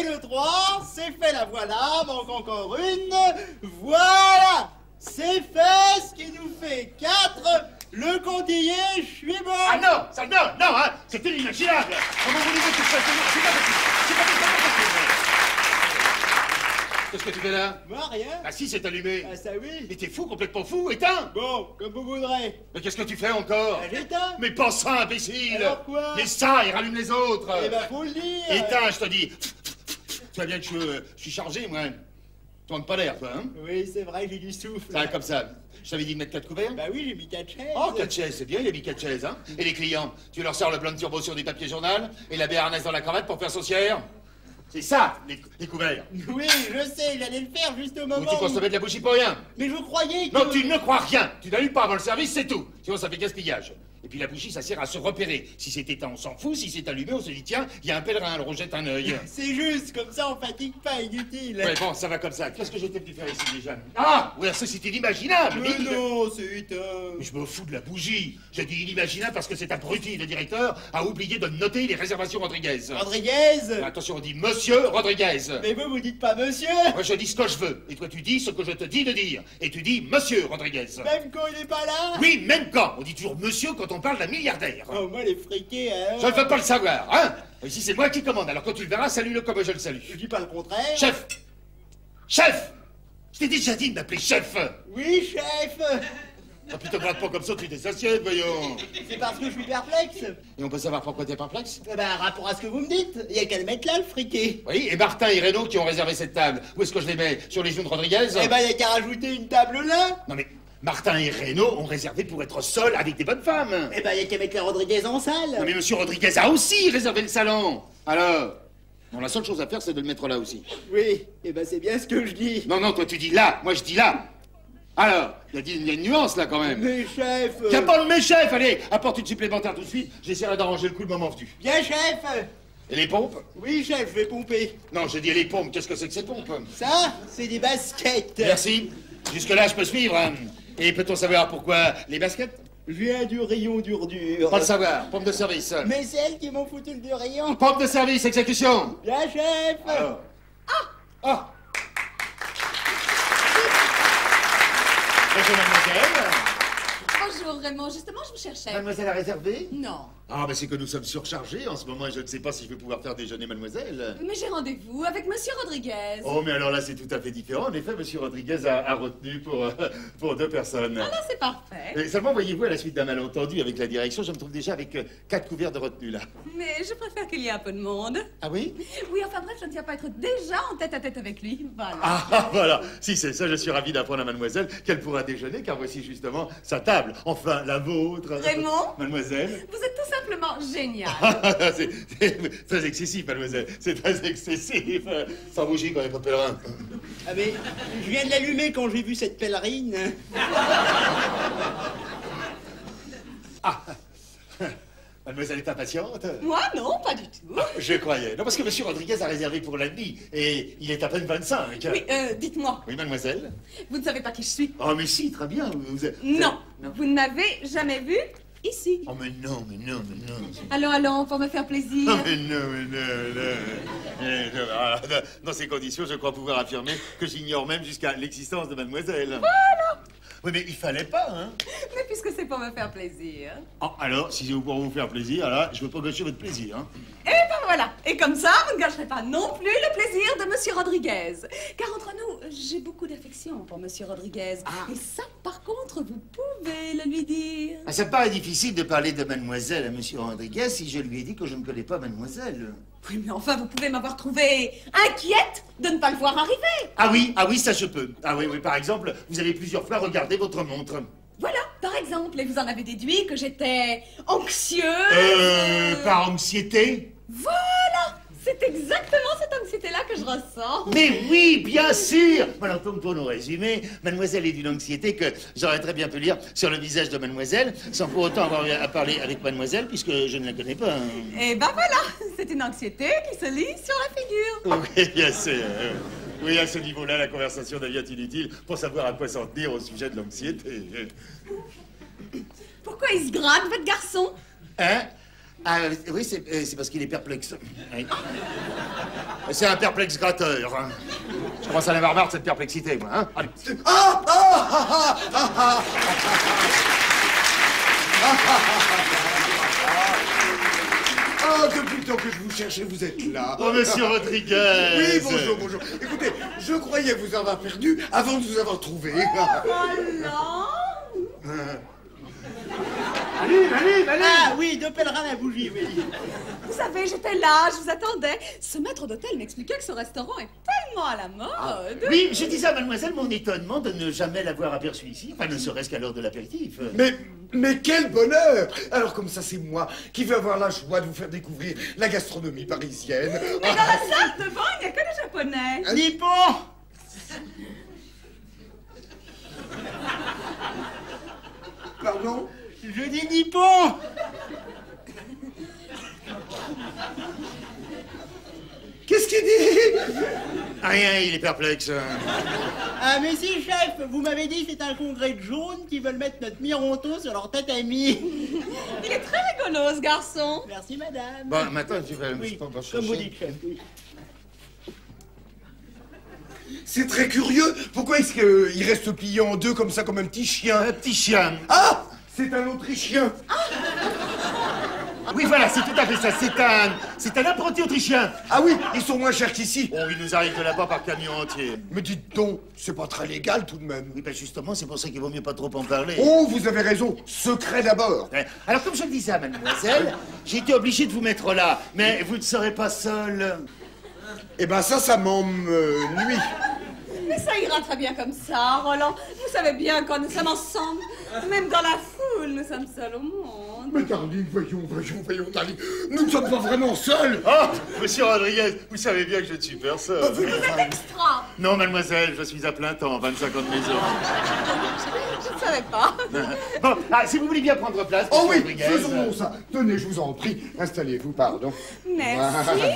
Et le 3, c'est fait, la voilà, manque encore une. Voilà, c'est fait, ce qui nous fait 4. Le comptillé, je suis bon. Ah non, ça non, hein, c'est inimaginable. Comment voulez-vous que je fasse ça? C'est pas possible. C'est pas possible. Qu'est-ce que tu fais là? Moi, rien. Ah si, c'est allumé. Ah, ça oui. Mais t'es fou, complètement fou, éteins. Bon, comme vous voudrez. Mais qu'est-ce que tu fais encore? Ah, j'éteins. Mais pense ça, imbécile. Alors quoi? Mais ça, il rallume les autres. Eh ben, faut le dire. Éteins, je te dis. Tu vois bien que je suis chargé, moi. Tu manques pas l'air, toi, hein? Oui, c'est vrai, j'ai du souffle. Ça, comme ça. Je t'avais dit de mettre 4 couverts? Bah oui, j'ai mis 4 chaises. Oh, 4 chaises, c'est bien, il a mis 4 chaises, hein? Et les clients, tu leur sors le blanc de turbo sur du papier journal et la béarnaise dans la cravate pour faire saucière? C'est ça, les couverts. Oui, je sais, j'allais le faire juste au Ou moment tu consommais de la bougie pour rien? Mais je croyais que... Non, tu ne crois rien. Tu n'allumes pas avant le service, c'est tout. Sinon, ça fait gaspillage. Et puis la bougie, ça sert à se repérer. Si c'est éteint, on s'en fout. Si c'est allumé, on se dit, tiens, il y a un pèlerin, alors on jette un œil. C'est juste, comme ça on fatigue pas, inutile. Ouais, bon, ça va comme ça. Qu'est-ce que j'étais venu faire ici déjà? Ah, oui, ça c'est inimaginable. Mais non, c'est Mais je me fous de la bougie. J'ai dit inimaginable parce que cet abruti, le directeur, a oublié de noter les réservations Rodriguez. Rodriguez. Attention, on dit Monsieur Rodriguez. Mais vous dites pas monsieur. Moi, je dis ce que je veux. Et toi, tu dis ce que je te dis de dire. Et tu dis Monsieur Rodriguez. Même quand il est pas là. Oui, même quand. On dit toujours Monsieur quand on parle d'un milliardaire. Oh, moi les friqués, hein. Je ne veux pas le savoir, hein. Ici, c'est moi qui commande. Alors quand tu le verras, salue-le comme je le salue. Je dis pas le contraire. Chef. Chef. Je t'ai déjà dit de m'appeler chef. Oui, chef. Ah, puis te gratte pas comme ça, tu des assiettes, voyons. C'est parce que je suis perplexe. Et on peut savoir pourquoi t'es perplexe? Eh ben, rapport à ce que vous me dites, il y a qu'à le mettre là, le friqué. Oui, et Martin et Renaud qui ont réservé cette table. Où est-ce que je les mets? Sur les genoux de Rodriguez? Eh ben, il y a qu'à rajouter une table là. Non mais, Martin et Renaud ont réservé pour être seuls avec des bonnes femmes. Eh ben, il y a qu'à mettre la Rodriguez en salle. Non mais monsieur Rodriguez a aussi réservé le salon. Alors? Non, la seule chose à faire, c'est de le mettre là aussi. Oui, eh ben, c'est bien ce que je dis. Non, non, toi tu dis là, moi je dis là. Alors, il y a une nuance là quand même. Mais chef. Tiens pas de mes chefs, allez, apporte une supplémentaire tout de suite, j'essaierai d'arranger le coup le moment venu. Bien, chef. Et les pompes? Oui, chef, je vais pomper. Non, j'ai dit les pompes, qu'est-ce que c'est que ces pompes? Ça, c'est des baskets. Merci, jusque-là je peux suivre. Hein. Et peut-on savoir pourquoi les baskets? Je viens du rayon dur. Pas le savoir, pompe de service. Mais c'est elles qui m'ont foutu le rayon. Pompe de service, exécution. Bien, chef. Alors. Ah. Bonjour mademoiselle. Bonjour Raymond, justement je vous cherchais. Mademoiselle a réservé? Non. Ah, ben c'est que nous sommes surchargés en ce moment et je ne sais pas si je vais pouvoir faire déjeuner mademoiselle. Mais j'ai rendez-vous avec Monsieur Rodriguez. Oh, mais alors là, c'est tout à fait différent. En effet, monsieur Rodriguez a retenu pour 2 personnes. Ah là c'est parfait. Et seulement, voyez-vous, à la suite d'un malentendu avec la direction, je me trouve déjà avec 4 couverts de retenue, là. Mais je préfère qu'il y ait un peu de monde. Ah oui? Oui, enfin bref, je ne tiens pas être déjà en tête-à-tête avec lui. Voilà. Ah, voilà. Si c'est ça, je suis ravi d'apprendre à mademoiselle qu'elle pourra déjeuner, car voici justement sa table. Enfin, la vôtre. Raymond? Mademoiselle? Vous êtes tout simplement génial. C'est très excessif, mademoiselle. C'est très excessif. Sans bougie, quand il n'y a pas de pèlerin. Ah mais, je viens de l'allumer quand j'ai vu cette pèlerine. Ah. Mademoiselle est impatiente? Moi non, pas du tout. Je croyais. Non, parce que monsieur Rodriguez a réservé pour la nuit et il est à peine 25. Oui, dites-moi, Oui, mademoiselle? vous ne savez pas qui je suis? Oh, mais si, très bien. Non, vous ne m'avez jamais vu ici. Oh, mais non, mais non, mais non. Allons, pour me faire plaisir. Oh, mais non, mais non, non. Alors, dans ces conditions, je crois pouvoir affirmer que j'ignore même jusqu'à l'existence de mademoiselle. Voilà. Oui, mais il fallait pas, hein. Mais puisque c'est pour me faire plaisir. Oh, alors, si c'est pour vous faire plaisir, là, je veux pas gâcher votre plaisir, hein. Et ben voilà. Et comme ça, vous ne gâcherez pas non plus le plaisir de Monsieur Rodriguez. Car entre nous, j'ai beaucoup d'affection pour Monsieur Rodriguez. Ah. Et ça, par contre, vous pouvez le lui dire. Ah, ça me paraît difficile de parler de mademoiselle à monsieur Rodriguez si je lui ai dit que je ne connais pas mademoiselle. Oui, mais enfin, vous pouvez m'avoir trouvé inquiète de ne pas le voir arriver. Ah oui, ça je peux. Ah oui, par exemple, vous avez plusieurs fois regardé votre montre. Voilà, par exemple. Et vous en avez déduit que j'étais anxieuse. Par anxiété? Voilà. C'est exactement cette anxiété-là que je ressens. Mais oui, bien sûr. Alors, comme pour nous résumer, mademoiselle est d'une anxiété que j'aurais très bien pu lire sur le visage de mademoiselle, sans pour autant avoir à parler avec mademoiselle, puisque je ne la connais pas. Et ben voilà, c'est une anxiété qui se lit sur la figure. Oui, bien sûr. Oui, à ce niveau-là, la conversation devient inutile pour savoir à quoi s'en tenir au sujet de l'anxiété. Pourquoi il se gratte, votre garçon? Hein? Ah oui, c'est parce qu'il est perplexe. Oui. C'est un perplexe gratteur. Hein. Je commence à en avoir marre de cette perplexité, moi. Hein. Allez. Ah, depuis le temps que je vous cherchais, vous êtes là. Oh, monsieur Rodriguez. Oui, bonjour, bonjour. Écoutez, je croyais vous avoir perdu avant de vous avoir trouvé. Alors? Allez. Ah oui, deux pèlerins à bougie, oui. Vous savez, j'étais là, je vous attendais. Ce maître d'hôtel m'expliquait que ce restaurant est tellement à la mode. Oui, je disais à mademoiselle mon étonnement de ne jamais l'avoir aperçu ici, enfin ne serait-ce qu'à l'heure de l'apéritif. Mais quel bonheur! Alors comme ça, c'est moi qui vais avoir la joie de vous faire découvrir la gastronomie parisienne. Mais dans la salle devant, il n'y a que des Japonais. Nippon! Pardon? Je dis Nippon! Qu'est-ce qu'il dit? Rien, il est perplexe. Ah mais si, chef, vous m'avez dit c'est un congrès de jaunes qui veulent mettre notre Mironto sur leur tatami. Il est très rigolo, ce garçon. Merci, madame. Bon, maintenant, tu vas Oui, pas chercher. comme vous dites, chef, oui. C'est très curieux. Pourquoi est-ce qu'il reste plié en deux comme ça, comme un petit chien? Un petit chien. Ah! C'est un Autrichien. Oui, voilà, c'est tout à fait ça. C'est un apprenti autrichien. Ah oui, ils sont moins chers qu'ici. Oh, il nous arrive de là-bas par camion entier. Mais dites donc, c'est pas très légal tout de même. Oui, ben justement, c'est pour ça qu'il vaut mieux pas trop en parler. Oh, vous avez raison. Secret d'abord. Ouais. Alors, comme je le disais à mademoiselle, j'ai été obligé de vous mettre là, mais vous ne serez pas seul. Eh ben ça m'ennuie. Mais ça ira très bien comme ça, Roland. Vous savez bien, quand nous sommes ensemble, même dans la foule, nous sommes seuls au monde. Mais Darling, voyons, Darling. Nous ne sommes pas vraiment seuls. Oh, monsieur Rodriguez, vous savez bien que je ne suis personne. Vous êtes extra. Non, mademoiselle, je suis à plein temps, 25 ans de maison. Je ne savais pas. Bon, si vous voulez bien prendre place, Oh monsieur oui, Rodriguez. faisons ça. Tenez, je vous en prie. Installez-vous, pardon. Merci.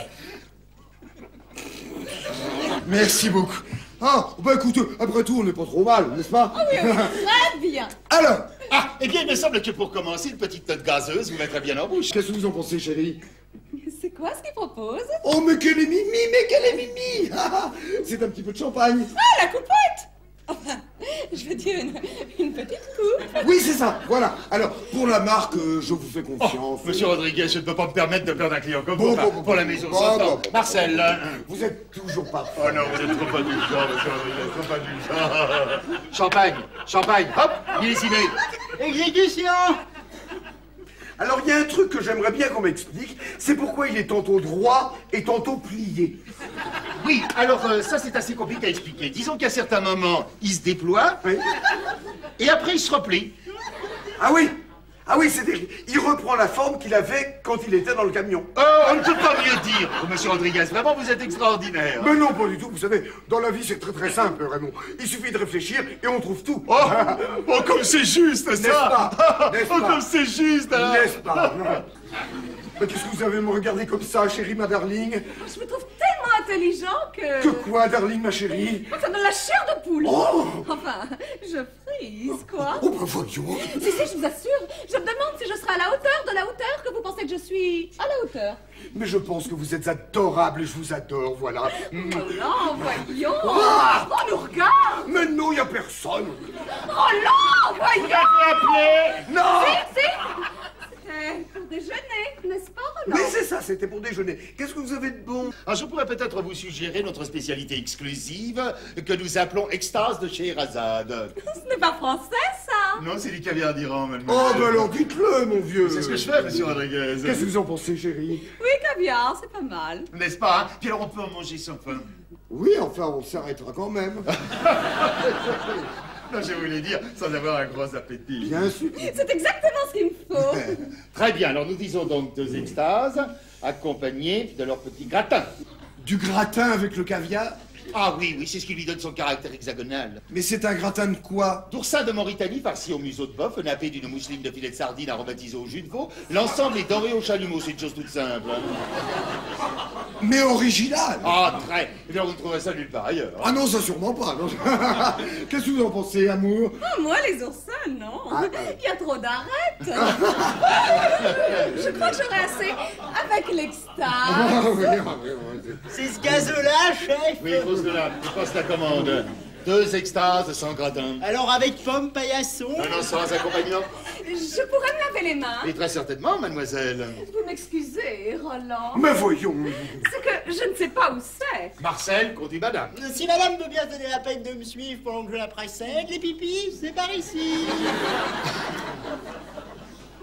Merci beaucoup. Ah, bah écoutez, après tout, on n'est pas trop mal, n'est-ce pas? Oui, très bien. Alors, Eh bien, il me semble que pour commencer, une petite note gazeuse vous mettra bien en bouche. qu'est-ce que vous en pensez, chérie? C'est quoi ce qu'il propose? Oh, mais quelle est Mimi! C'est un petit peu de champagne. Ah, la coupette! Enfin, je veux dire une petite coupe. Oui, c'est ça, voilà. Alors, pour la marque, je vous fais confiance. Monsieur Rodriguez, je ne peux pas me permettre de perdre un client comme Bon, vous. bon, Pour la maison bon, sans bon, temps. bon. Marcel. Vous êtes toujours pas. Oh non, vous êtes trop indulgent, monsieur Rodriguez, trop indulgent. Champagne, hop, millésimé. Exécution! Alors, il y a un truc que j'aimerais bien qu'on m'explique, c'est pourquoi il est tantôt droit et tantôt plié. Oui, alors ça c'est assez compliqué à expliquer. Disons qu'à certains moments, il se déploie, Oui. et après il se replie. Ah oui, c'est-à-dire, il reprend la forme qu'il avait quand il était dans le camion. Oh, on ne peut pas mieux dire, monsieur Rodriguez. Vraiment, vous êtes extraordinaire. Mais non, pas du tout, vous savez, dans la vie c'est très très simple, Raymond. Il suffit de réfléchir et on trouve tout. Oh, comme c'est juste, N'est-ce ça. pas? N'est-ce Oh, pas? comme c'est juste, hein. N'est-ce pas? Non. Mais qu'est-ce que vous avez à me regarder comme ça, chérie, ma darling? Je me trouve tellement intelligent que... Que quoi, darling, ma chérie? Ça donne la chair de poule. Oh! Enfin, je frise, quoi. Oh, bah voyons. Si, je vous assure, je me demande si je serai à la hauteur de la hauteur que vous pensez que je suis à la hauteur. Mais je pense que vous êtes adorable et je vous adore, voilà. Roland, voyons. Ah! On nous regarde. Mais non, il a personne. Roland, voyons. Non! Si. C'était pour déjeuner, n'est-ce pas, Roland? Mais c'est ça, c'était pour déjeuner. Qu'est-ce que vous avez de bon? Alors, je pourrais peut-être vous suggérer notre spécialité exclusive que nous appelons extase de Scheherazade. Ce n'est pas français, ça. Non, c'est du caviar d'Iran, Oh, mademoiselle. ben alors dites-le, mon vieux. C'est ce que je fais, monsieur Rodriguez. Qu'est-ce que vous en pensez, chérie? Oui, caviar, c'est pas mal. N'est-ce pas, hein? Puis alors, on peut en manger sans faim. Oui, enfin, on s'arrêtera quand même. Non, je voulais dire, sans avoir un gros appétit. Bien sûr. C'est exactement ce qu'il me faut. Très bien, alors nous disons donc 2 extases, accompagnées de leur petit gratin. Du gratin avec le caviar? Ah oui, c'est ce qui lui donne son caractère hexagonal. Mais c'est un gratin de quoi? D'oursin de Mauritanie farci au museau de bœuf, nappé d'une mousseline de filet de sardine aromatisé au jus de veau. L'ensemble est doré au chalumeau, c'est une chose toute simple. Mais original. Ah, très. Et bien, vous ne trouverez ça nulle part ailleurs. Ah non, ça sûrement pas. Non. Qu'est-ce que vous en pensez, amour? Oh, moi, les oursins, non. Ah, Il y a trop d'arêtes. je crois que j'aurai assez avec l'extase. Ah, oui. C'est ce gazeux-là, chef. Oui, je passe la commande. 2 extases sans gratin. Alors avec pomme paillasson. Non, sans accompagnement. Je pourrais me laver les mains. Et très certainement, mademoiselle. Vous m'excusez, Roland. Mais voyons. C'est que je ne sais pas où c'est. Marcel, conduit madame. Si madame veut bien se donner la peine de me suivre pendant que je la précède, les pipis, c'est par ici.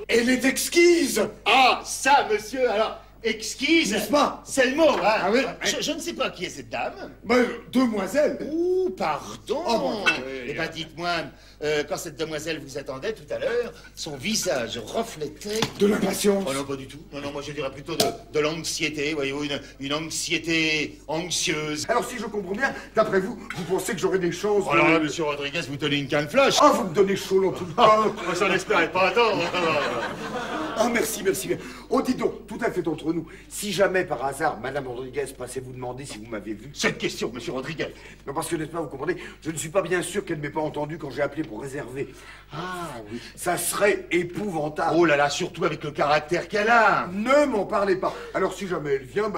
Elle est exquise. Ah, ça, monsieur, alors, exquise. N'est-ce pas? C'est le mot, hein. Ah oui. Je ne sais pas qui est cette dame. Demoiselle. Ouh, pardon. Oh, bon, Eh bien, dites-moi, quand cette demoiselle vous attendait tout à l'heure, son visage reflétait... De l'impatience. Oh non, pas du tout. Non, moi je dirais plutôt de l'anxiété, voyez-vous, une anxiété anxieuse. Alors si je comprends bien, d'après vous, vous pensez que j'aurai des chances Alors là, monsieur Rodriguez, vous tenez une canne flush. Ah, vous me donnez chaud dans tout le corps. Moi, j'en espérais pas attendre. Ah, merci bien. Oh, dis donc, tout à fait entre nous. Si jamais, par hasard, Madame Rodriguez passait vous demander si vous m'avez vu... Cette question, monsieur Rodriguez. Non, parce que, n'est-ce pas, vous comprenez, je ne suis pas bien sûr qu'elle ne m'ait pas entendu quand j'ai appelé pour réserver. Ah, oui. Ça serait épouvantable. Oh là là, surtout avec le caractère qu'elle a. Ne m'en parlez pas. Alors, si jamais elle vient,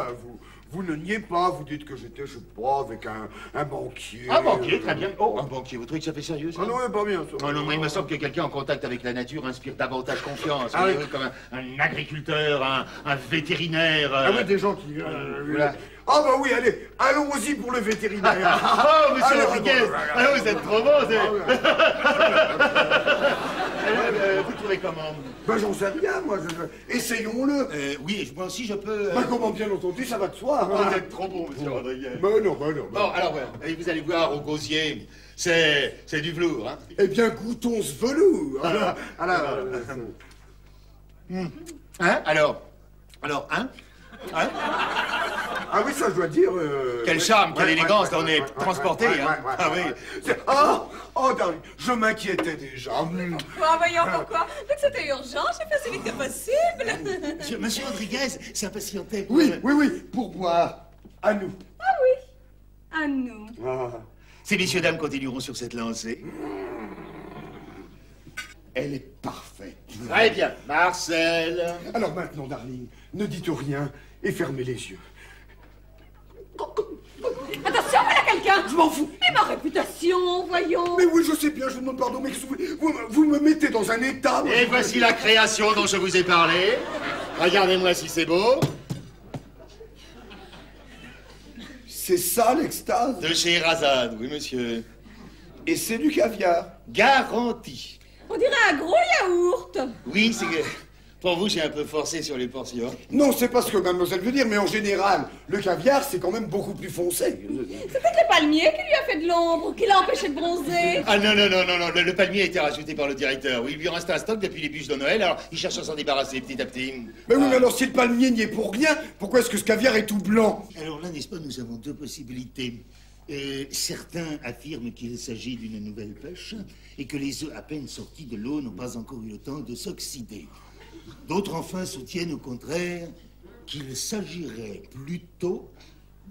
vous ne niez pas, vous dites que j'étais, je sais pas, avec un banquier. Un banquier, très bien. Oh, un banquier, vous trouvez que ça fait sérieux, ça? Ah non, pas bien, ça. Oh non, moi, il me semble que quelqu'un en contact avec la nature inspire davantage confiance. Ah Voyez-vous, oui. comme un agriculteur, un vétérinaire. Ah oui, des gens qui... voilà. Ah bah oui, allez, allons-y pour le vétérinaire. Oh, monsieur Alors, Rodriguez. Ah, vous êtes trop bon, vous trouvez comment? Ben j'en sais rien, moi. Essayons-le. Oui, moi aussi, je peux... Ben comment bien entendu, ça va de soi. Oh, Hein. vous êtes trop bon, monsieur Rodriguez. Ben non. Bon, alors, ouais, allez, vous allez voir au gosier. C'est du velours, hein. Eh bien, goûtons ce velours. Hein? Alors, hein? Hein? Ah oui, ça, je dois dire... Quel charme, quelle élégance, là, on est transporté, hein. Ah oui. Oh, darling, je m'inquiétais déjà. Voyons pourquoi. Vu que c'était urgent, j'ai fait aussi vite que possible. Monsieur Rodriguez s'impatientait. Oui, pour boire. À nous. Ah oui, à nous. Ah. Ces messieurs dames continueront sur cette lancée. Elle est parfaite. Très bien. Marcel. Alors maintenant, darling, ne dites rien et fermez les yeux. Attention, voilà quelqu'un. Je m'en fous. Et ma réputation, voyons. Mais oui, je sais bien, je vous demande pardon, mais vous me mettez dans un état... Et voici la création dont je vous ai parlé. Regardez-moi si c'est beau. C'est ça, l'extase? De chez Razad, oui, monsieur. Et c'est du caviar. Garanti. On dirait un gros yaourt. Oui, c'est que... Pour vous, j'ai un peu forcé sur les portions. Non, c'est pas ce que mademoiselle veut dire, mais en général, le caviar, c'est quand même beaucoup plus foncé. C'est peut-être le palmier qui lui a fait de l'ombre, qui l'a empêché de bronzer. Ah non, le palmier a été rajouté par le directeur. Oui, il lui reste un stock depuis les bûches de Noël, alors il cherche à s'en débarrasser petit à petit. Mais oui, mais alors si le palmier n'y est pour rien, pourquoi est-ce que ce caviar est tout blanc? Alors là, n'est-ce pas, nous avons 2 possibilités. Certains affirment qu'il s'agit d'une nouvelle pêche et que les œufs à peine sortis de l'eau n'ont pas encore eu le temps de s'oxyder. D'autres, enfin, soutiennent au contraire qu'il s'agirait plutôt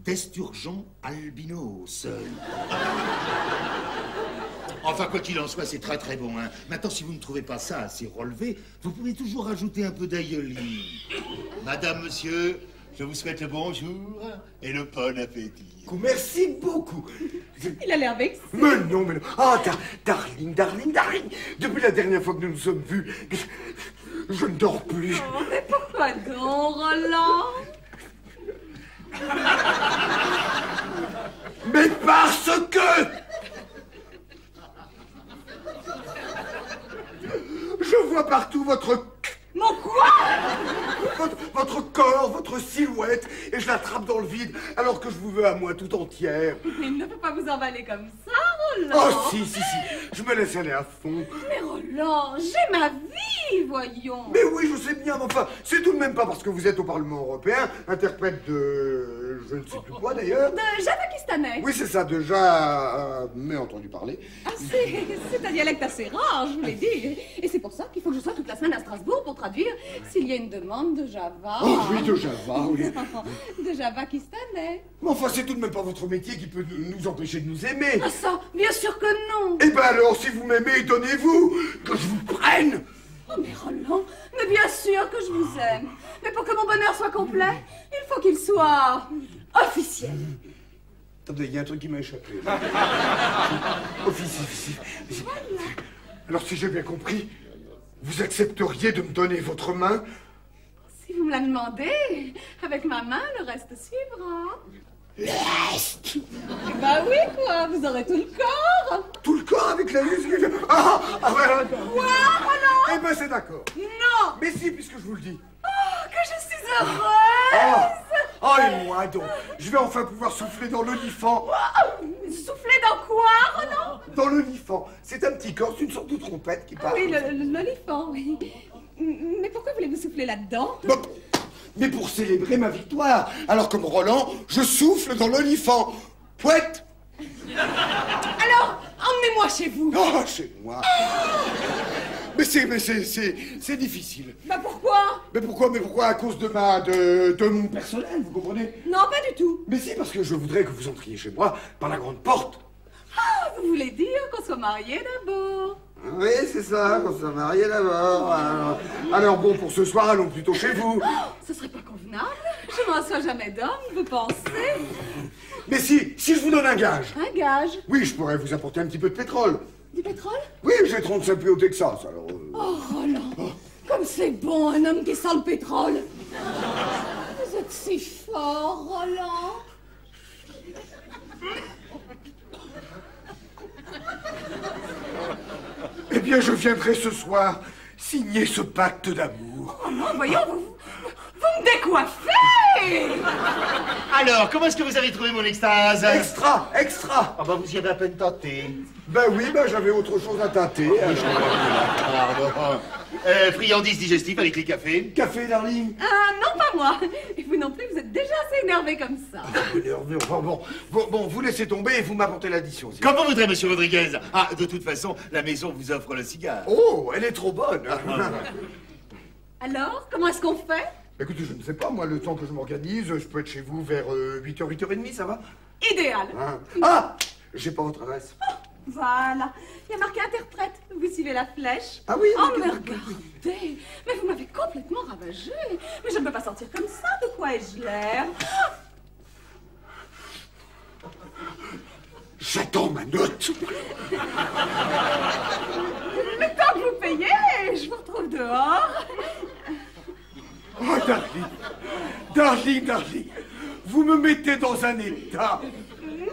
d'esturgeon albinos. Enfin, quoi qu'il en soit, c'est très très bon. Hein. Maintenant, si vous ne trouvez pas ça assez relevé, vous pouvez toujours rajouter un peu d'aïoli. Madame, monsieur, je vous souhaite le bonjour et le bon appétit. Merci beaucoup. Il a l'air vexé. Mais non. Ah, darling. Depuis la dernière fois que nous nous sommes vus, je ne dors plus. Oh, mais pourquoi donc, Roland? Mais parce que... Je vois partout votre... Mon quoi? Votre corps, votre silhouette, et je l'attrape dans le vide, alors que je vous veux à moi tout entière. Il ne peut pas vous emballer comme ça, Roland. Oh, si, je me laisse aller à fond. Mais Roland, j'ai ma vie, voyons. Mais oui, je sais bien, mais enfin, c'est tout de même pas parce que vous êtes au Parlement européen, interprète de... je ne sais plus quoi, d'ailleurs. De Javakistanais. Oui, c'est ça, déjà... mais entendu parler. Ah, c'est un dialecte assez rare, je vous l'ai dit. Et c'est pour ça qu'il faut que je sois toute la semaine à Strasbourg pour traduire s'il y a une demande de Java. Oh oui, de Java, oui. De Javakistanais. Mais enfin, c'est tout de même pas votre métier qui peut nous empêcher de nous aimer. Ah ça, bien sûr que non. Eh ben alors, si vous m'aimez, donnez-vous, que je vous prenne. Oh mais Roland, mais bien sûr sûr que je vous aime. Mais pour que mon bonheur soit complet, il faut qu'il soit officiel. Attendez, il y a un truc qui m'a échappé. Officiel. Alors, si j'ai bien compris, vous accepteriez de me donner votre main? Si vous me la demandez, avec ma main, le reste suivra. Le reste? Bah oui, quoi, vous aurez tout le corps. Tout le corps avec la muscle? Ouais, Quoi, Roland? eh ben, c'est d'accord. Non. Mais si, puisque je vous le dis. Oh, que je suis heureuse. Oh, et moi donc. Je vais enfin pouvoir souffler dans l'olifant. Souffler dans quoi, Roland? Dans l'olifant. C'est un petit corps, c'est une sorte de trompette qui parle. Oui, l'olifant, oui. Mais pourquoi voulez-vous souffler là-dedans? Bon, mais pour célébrer ma victoire. Alors, comme Roland, je souffle dans l'olifant. Pouette! Alors, emmenez-moi chez vous. Oh, chez moi. Mais c'est difficile. Bah pourquoi? Mais pourquoi? À cause de mon personnel, vous comprenez? Non, pas du tout. Mais si, parce que je voudrais que vous entriez chez moi par la grande porte. Ah, vous voulez dire qu'on soit mariés d'abord? Oui, c'est ça, qu'on soit mariés d'abord. Alors bon, pour ce soir, allons plutôt chez vous. Oh, ce serait pas convenable. Je m'en sois jamais d'homme, vous pensez? Mais si je vous donne un gage. Un gage? Oui, je pourrais vous apporter un petit peu de pétrole. Du pétrole? Oui, j'ai 35 puits au Texas, alors... Oh, Roland, comme c'est bon, un homme qui sent le pétrole. Vous êtes si fort, Roland. Eh bien, je viendrai ce soir signer ce pacte d'amour. Oh non, voyons, vous me décoiffez. Alors, comment est-ce que vous avez trouvé mon extase? Extra. Ah bah vous y avez à peine tenté. Ben oui, j'avais autre chose à tâter. Pardon. Friandises digestives avec les cafés. Café, darling. Ah, non, pas moi. Et vous non plus, vous êtes déjà assez énervé comme ça. Énervé, enfin bon, vous laissez tomber et vous m'apportez l'addition. Comme vous voudrez, monsieur Rodriguez. Ah, de toute façon, la maison vous offre le cigare. Oh, elle est trop bonne. Alors, comment est-ce qu'on fait? Écoutez, je ne sais pas, moi, le temps que je m'organise, je peux être chez vous vers 8h, 8h30, ça va? Idéal. Hein? Ah, j'ai pas votre adresse. Voilà. Il y a marqué interprète. Vous suivez la flèche. Ah oui? Oh, mais regardez. Mais vous m'avez complètement ravagée. Mais je ne peux pas sortir comme ça. De quoi ai-je l'air? J'attends ma note. Le temps que vous payez, je vous retrouve dehors. Oh, darling, vous me mettez dans un état.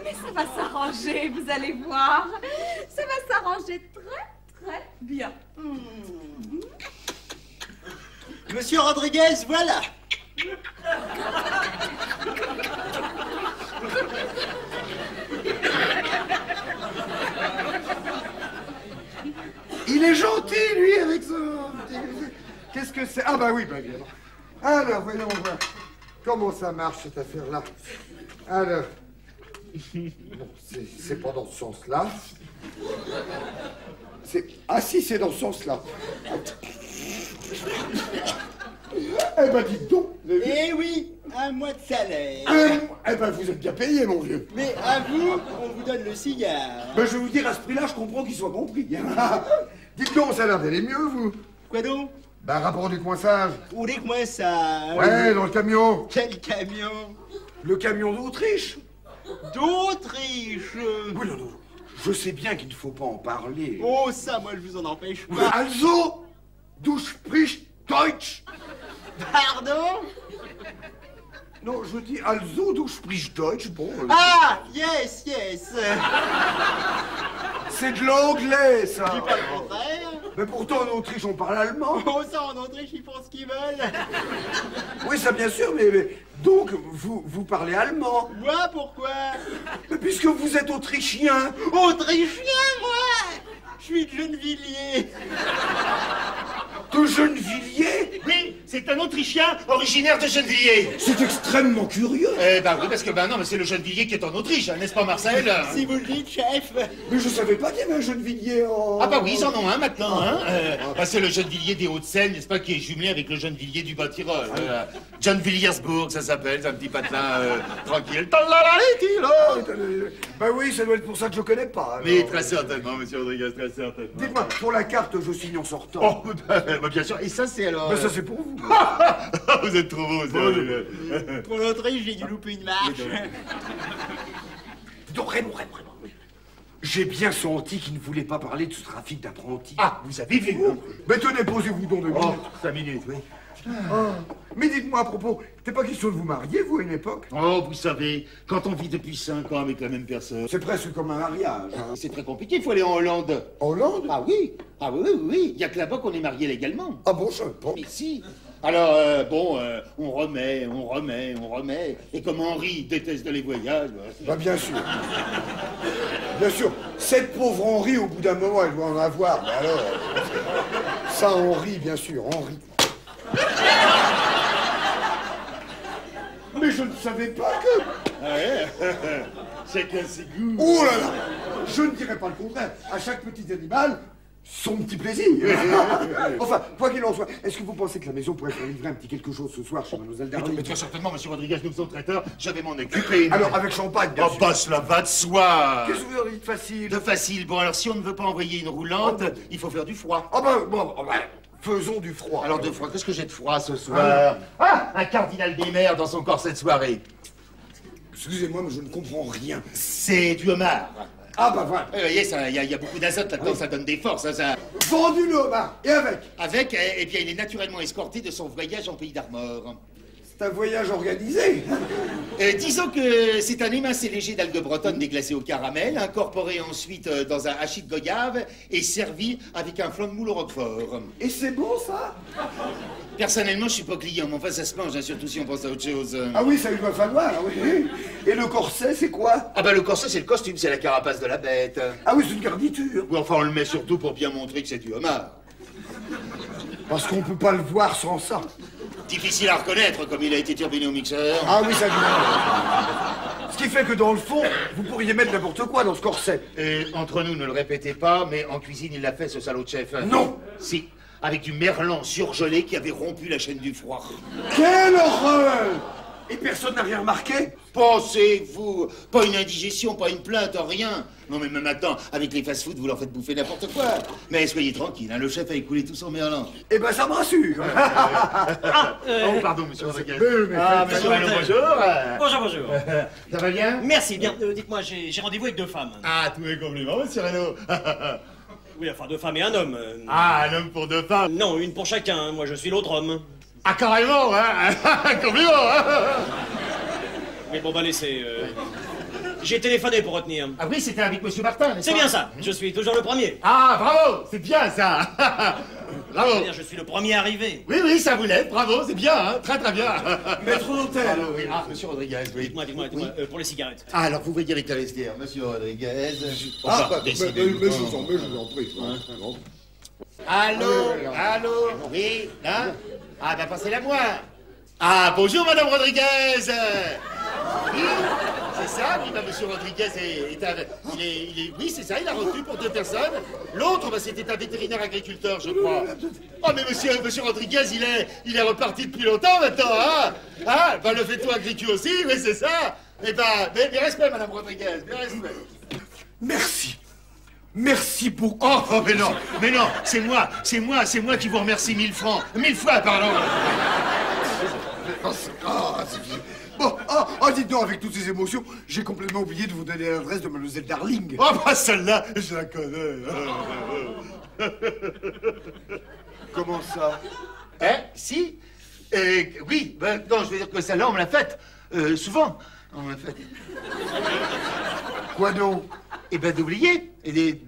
Mais ça va s'arranger, vous allez voir. Ça va s'arranger très, très bien. Monsieur Rodriguez, voilà. Il est gentil, lui, avec ça. Qu'est-ce que c'est? Ah bah oui, évidemment. Alors, voyons voir. Comment ça marche, cette affaire-là? Alors... Bon, c'est pas dans ce sens-là. Ah si, c'est dans ce sens-là. Eh ben, dites donc. Eh oui, un mois de salaire. Eh ben, vous êtes bien payé, mon vieux. Mais à vous, on vous donne le cigare. Ben, je vais vous dire, à ce prix-là, je comprends qu'il soit compris. Dites donc, ça a l'air d'aller mieux, vous. Quoi donc? Ben, rapport du coinçage. Où est que moi ça? Ouais, dans le camion. Quel camion? Le camion d'Autriche. D'Autriche. Oui, non. Je sais bien qu'il ne faut pas en parler. Oh, ça, moi, je vous en empêche pas. Also, du sprichst Deutsch. Pardon? Non, je dis also, du sprichst Deutsch. Bon. Ah, yes. C'est de l'anglais, ça. Dis pas le contraire. Mais pourtant, en Autriche, on parle allemand. Oh, ça, en Autriche, ils font ce qu'ils veulent. Oui, ça, bien sûr, mais donc, vous parlez allemand. Moi, pourquoi? Mais puisque vous êtes autrichien. Autrichien, moi? Je suis de Gennevilliers. De Gennevilliers? Oui, C'est un Autrichien originaire de Gennevilliers. C'est extrêmement curieux. Bah oui, parce que non, mais c'est le Gennevilliers qui est en Autriche, hein, n'est-ce pas, Marcel? Si vous le dites, chef. Mais je savais pas qu'il y avait un Gennevilliers en... Ah bah oui, ils en ont un maintenant, hein. Bah, c'est le Gennevilliers des Hauts-de-Seine, n'est-ce pas, qui est jumelé avec le Gennevilliers du Bas-Tyrol. John Villiersbourg, ça s'appelle, c'est un petit patelin tranquille. Bah oui, ça doit être pour ça que je connais pas. Alors. Mais très certainement, monsieur Rodriguez, très certainement. Dites-moi, pour la carte, je signe en sortant. Oh, bah, bien sûr, et ça c'est alors... Mais ça c'est pour vous. Vous êtes trop beau, monsieur. Pour l'Autriche, j'ai dû louper une marche. Donc, Raymond, oui. J'ai bien senti qu'il ne voulait pas parler de ce trafic d'apprentis. Ah, vous avez vu, hein? Mais tenez, posez-vous donc 2 minutes. Oh, 5 minutes, oui. Mais dites-moi à propos, t'es pas question de vous marier, vous, à une époque? Oh, vous savez, quand on vit depuis 5 ans avec la même personne... C'est presque comme un mariage. Hein. C'est très compliqué, il faut aller en Hollande. Hollande? Ah oui, oui. Il y a que là-bas qu'on est marié légalement. Ah bon, je savais pas. Mais si. Alors, on remet. Et comme Henri déteste les voyages... Bah bien sûr. Bien sûr. Cette pauvre Henri, au bout d'un moment, elle doit en avoir. Mais alors... Ça, Henri, bien sûr, Henri. Mais je ne savais pas que... Ah ouais. Chacun ses goûts. Oh là là. Je ne dirais pas le contraire. À chaque petit animal, son petit plaisir. Enfin, quoi qu'il en soit, est-ce que vous pensez que la maison pourrait faire livrer un petit quelque chose ce soir chez Mademoiselle Darling? Mais très certainement, monsieur Rodriguez, nous sommes traiteurs, je vais m'en occuper. Alors, avec champagne, bien sûr. Bah, cela va de soi. Qu'est-ce que vous avez de facile? De facile. Bon, alors, si on ne veut pas envoyer une roulante, il faut faire du froid. Ah ben, bon, faisons du froid. Alors, de froid, qu'est-ce que j'ai de froid ce soir? Ah, un cardinal des mers dans son corps cette soirée. Excusez-moi, mais je ne comprends rien. C'est du homard. Ah bah voilà. Vous voyez, il y a beaucoup d'azote là-dedans, ça donne des forces. Ça. Vendu le homard. Et avec? Avec, eh bien, il est naturellement escorté de son voyage en pays d'Armor. C'est un voyage organisé. Disons que c'est un émincé léger d'algues bretonnes déglacées au caramel, incorporé ensuite dans un hachis de goyave et servi avec un flan de moule au roquefort. Et c'est bon, ça? Personnellement, je suis pas client, mais enfin, ça se mange, hein, surtout si on pense à autre chose. Ah oui, ça il va falloir, oui. Et le corset, c'est quoi? Ah bah, le corset, c'est le costume, c'est la carapace de la bête. Ah oui, c'est une garniture. Oui, enfin, on le met surtout pour bien montrer que c'est du homard. Parce qu'on peut pas le voir sans ça. Difficile à reconnaître, comme il a été turbiné au mixeur. Ah oui, ça dit. Ce qui fait que dans le fond, vous pourriez mettre n'importe quoi dans ce corset. Et entre nous, ne le répétez pas, mais en cuisine, il l'a fait, ce salaud de chef. Non. Si, avec du merlan surgelé qui avait rompu la chaîne du froid. Quelle horreur! Et personne n'a rien remarqué? Pensez-vous? Pas une indigestion, pas une plainte, rien. Non, mais même maintenant, avec les fast-food, vous leur faites bouffer n'importe quoi. Mais soyez tranquille, hein, le chef a écoulé tout son merlan. Eh ben, ça me rassure. Oh, pardon, monsieur Rodriguez. Monsieur Renaud, bonjour. Bonjour. Ça va bien? Merci, bien. Dites-moi, j'ai rendez-vous avec 2 femmes. Ah, tous mes compliments, monsieur Renaud. Oui, enfin 2 femmes et un homme. Ah, un homme pour 2 femmes. Non, une pour chacun. Moi, je suis l'autre homme. Ah, carrément, hein. Compliment, hein. Mais bon, bah laissez. J'ai téléphoné pour retenir. Ah oui, c'était avec monsieur Martin, n'est-ce C'est pas? bien ça. Je suis toujours le premier. Ah, bravo, c'est bien ça. Bravo. C'est-à-dire, je suis le premier arrivé. Oui, ça vous l'aide, bravo, c'est bien, hein, très bien. Maître d'hôtel. Oui. Ah, monsieur Rodriguez, oui. Dites-moi, Oui. pour les cigarettes. Ah, alors vous voyez Rita Lestière, monsieur Rodriguez. Ah, bah, décidez. mais je vous en prie. Allô, oui, là? Ah, bah passez-la moi. Ah, bonjour, madame Rodriguez. Oui, c'est ça, oui, bah, monsieur Rodriguez oui, c'est ça, il a retenu pour 2 personnes. L'autre, bah, c'était un vétérinaire agriculteur, je crois. Oh, mais monsieur Rodriguez, il est reparti depuis longtemps, maintenant, hein? Ah, bah, le fait-on agricule aussi, oui, c'est ça. Eh ben, mes respects, madame Rodriguez, mes respects. Merci beaucoup. Oh, mais non, c'est moi qui vous remercie 1000 francs. 1000 fois, pardon. Bon, dites donc, avec toutes ces émotions, j'ai complètement oublié de vous donner l'adresse de Mademoiselle Darling. Oh, bah celle-là, je la connais. Comment ça? Si. Oui, ben, non, je veux dire que celle-là, on me l'a faite. Souvent, on me l'a faite. Quoi donc? Eh ben, d'oublier. Et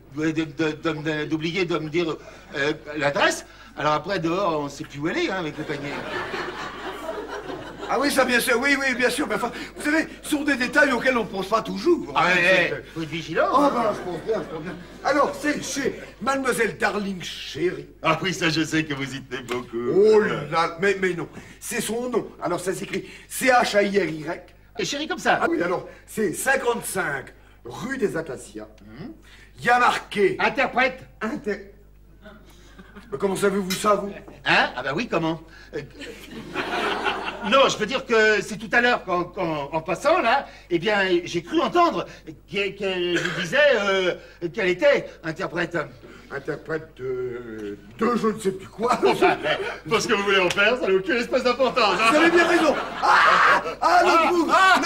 d'oublier de me dire l'adresse. Alors après, dehors, on sait plus où elle est, hein, avec le panier. Ah oui, ça bien sûr, oui, bien sûr. Mais enfin, vous savez, ce sont des détails auxquels on ne pense pas toujours. Ah ouais, faut être vigilant. Oh ben, je pense bien. Alors, c'est chez Mademoiselle Darling Chérie. Ah oui, ça je sais que vous y tenez beaucoup. Oh là, mais non, c'est son nom. Alors ça s'écrit CHAIRY. Et chérie comme ça. Ah oui, alors, c'est 55 rue des Acacias. Il y a marqué... Interprète. Mais comment savez-vous ça, vous? Hein? Ah bah oui, comment? Non, je veux dire que c'est tout à l'heure, en passant, là, eh bien, j'ai cru entendre qu'elle vous disait qu'elle était interprète. Interprète de je ne sais plus quoi. Parce que vous voulez en faire, ça n'a aucune espèce d'importance. Vous avez bien raison. Le bout. Ah,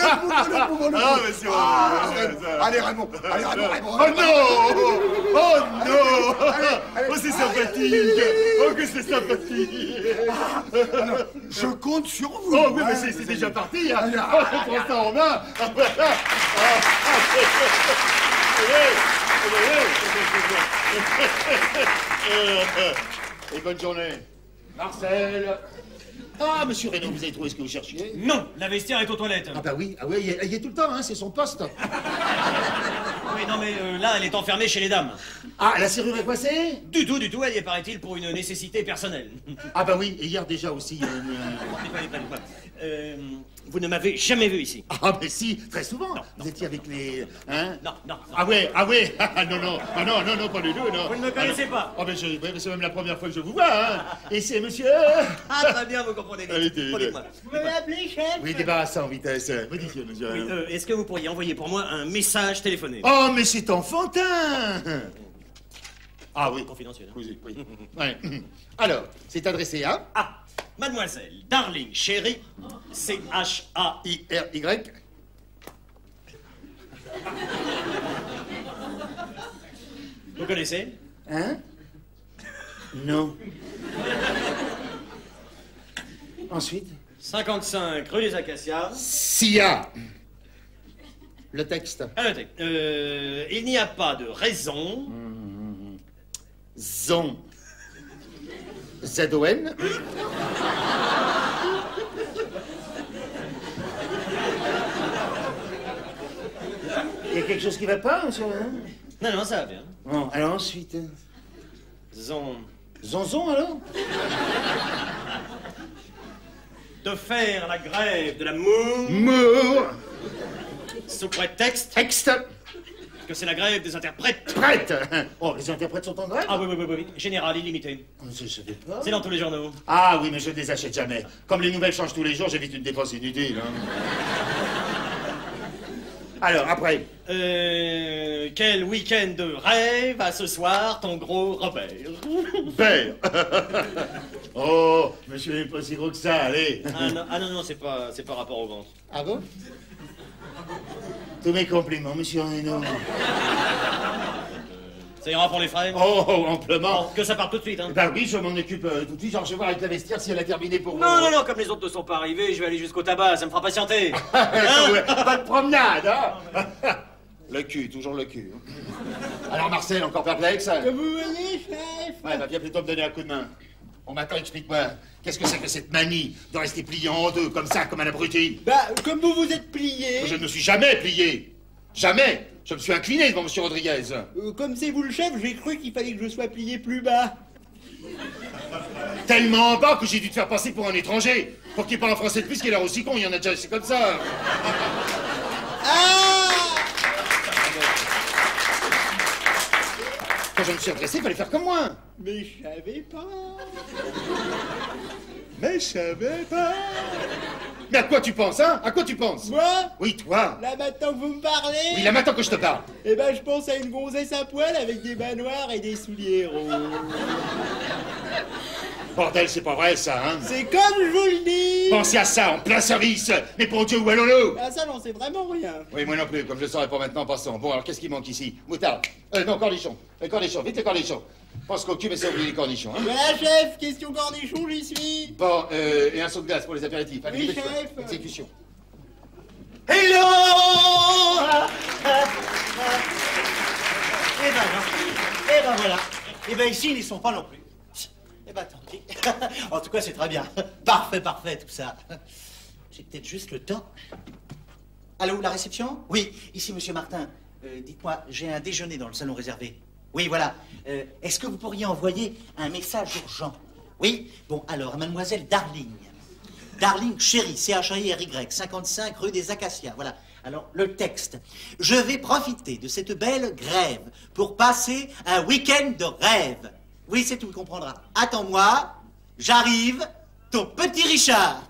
monsieur. Allez, Raymond. Oh non! Oh non! Oh, c'est sympathique! Oh, que c'est sympathique! Je compte sur vous. Oh, oui, mais c'est déjà parti, hein! Oh, je prends ça en main! Et bonne journée. Marcel. Ah, monsieur Reynaud, vous avez trouvé ce que vous cherchiez? Non, la vestiaire est aux toilettes. Ah bah oui, elle y est tout le temps, hein, c'est son poste. Oui, non, mais là, elle est enfermée chez les dames. Ah, la serrure est coincée? Du tout, elle y est, paraît-il, pour une nécessité personnelle. Ah bah oui, et hier déjà aussi. Dites-moi. Vous ne m'avez jamais vu ici. Ah mais si, très souvent. Vous étiez avec les... Hein? Non. Ah ouais. Non, pas du tout, non. Vous ne me connaissez pas. Ah mais c'est même la première fois que je vous vois, hein. Et c'est monsieur... Ah, très bien, vous comprenez vite. Allez, Dites-moi. Vous m'avez appelé, chef? Oui, débarrassant en vitesse. Modifiez, monsieur. Oui, est-ce que vous pourriez envoyer pour moi un message téléphoné? Oh, mais c'est enfantin. Ah oui. Confidentiel. Oui. Ouais. Alors, c'est adressé à... Ah, Mademoiselle Darling Chérie, CHAIRY. Vous connaissez? Hein? Non. Ensuite? 55 rue des Acacias. SIA. Le texte. Ah, notez. Il n'y a pas de raison. ZON. ZON. Il y a quelque chose qui va pas, monsieur? Non, ça va bien. Bon, alors ensuite. Zonzon, alors? De faire la grève de l'amour Mour. sous prétexte Texte. que c'est la grève des interprètes. Prête. Oh, les interprètes sont en grève? Ah oui. Général, illimité. Je savais pas. C'est dans tous les journaux. Ah oui, mais je ne les achète jamais. Comme les nouvelles changent tous les jours, j'évite une dépense inutile. Hein. Alors, après. Quel week-end de rêve à ce soir, ton gros Robert? Père. Oh, monsieur n'est pas si gros que ça, allez. Ah non, c'est pas rapport au ventre. Ah bon? Tous mes compliments, monsieur Reynaud. Ça ira pour les frais? Oh, amplement. Bon, que ça parte tout de suite, hein? Ben oui, je m'en occupe tout de suite. Genre, je vais voir avec la vestiaire si elle a terminé pour vous. Non, comme les autres ne sont pas arrivés, je vais aller jusqu'au tabac, ça me fera patienter. Ouais, pas de promenade, hein? Le cul, toujours le cul. Alors, Marcel, encore perplexe? Que vous voyez, chef? Ouais, va bien plutôt me donner un coup de main. Bon, maintenant, explique-moi, qu'est-ce que c'est que cette manie de rester plié en deux, comme ça, comme un abruti? Bah, comme vous vous êtes plié. Je ne me suis jamais plié. Jamais. Je me suis incliné devant monsieur Rodriguez. Comme c'est vous le chef, j'ai cru qu'il fallait que je sois plié plus bas. Tellement bas que j'ai dû te faire passer pour un étranger. Pour qu'il parle en français de plus, qu'il a l'air aussi con, il y en a déjà, c'est comme ça. Ah! Quand je me suis adressé, il fallait faire comme moi. Mais je savais pas. Mais à quoi tu penses, hein? À quoi tu penses? Moi? Oui, toi. Là, maintenant que vous me parlez... Oui, là, maintenant que je te parle. Eh ben, je pense à une gonzesse à poil avec des bas noirs et des souliers roses. Bordel, c'est pas vrai, ça, hein? C'est comme je vous le dis. Pensez à ça, en plein service. Mais pour Dieu, où allons-nous? Ah, ça, j'en sais vraiment rien. Oui, moi non plus, comme je le saurais pas maintenant, passons. Bon, alors, qu'est-ce qui manque ici? Moutarde. Non, cornichons. Cornichons, vite les cornichons. Pense qu'au cul, mais ça oublie les cornichons, hein? Voilà, chef, question cornichon, j'y suis. Bon, et un saut de glace pour les apéritifs. Allez, Oui, dépêche-toi. chef. Exécution. Hello! Eh ben voilà. Eh ben ici, ils n'y sont pas non plus. Eh ben tant pis. En tout cas, c'est très bien. Parfait, tout ça. J'ai peut-être juste le temps. Allô, la réception? Oui, ici Monsieur Martin. Dites-moi, j'ai un déjeuner dans le salon réservé. Oui, voilà. Est-ce que vous pourriez envoyer un message urgent? Oui? Bon, alors, à mademoiselle Darling. Darling Chéri, C-H-I-R-Y, 55 rue des Acacias. Voilà. Alors, le texte. Je vais profiter de cette belle grève pour passer un week-end de rêve. Oui, c'est tout, il comprendra. Attends-moi, j'arrive, ton petit Richard.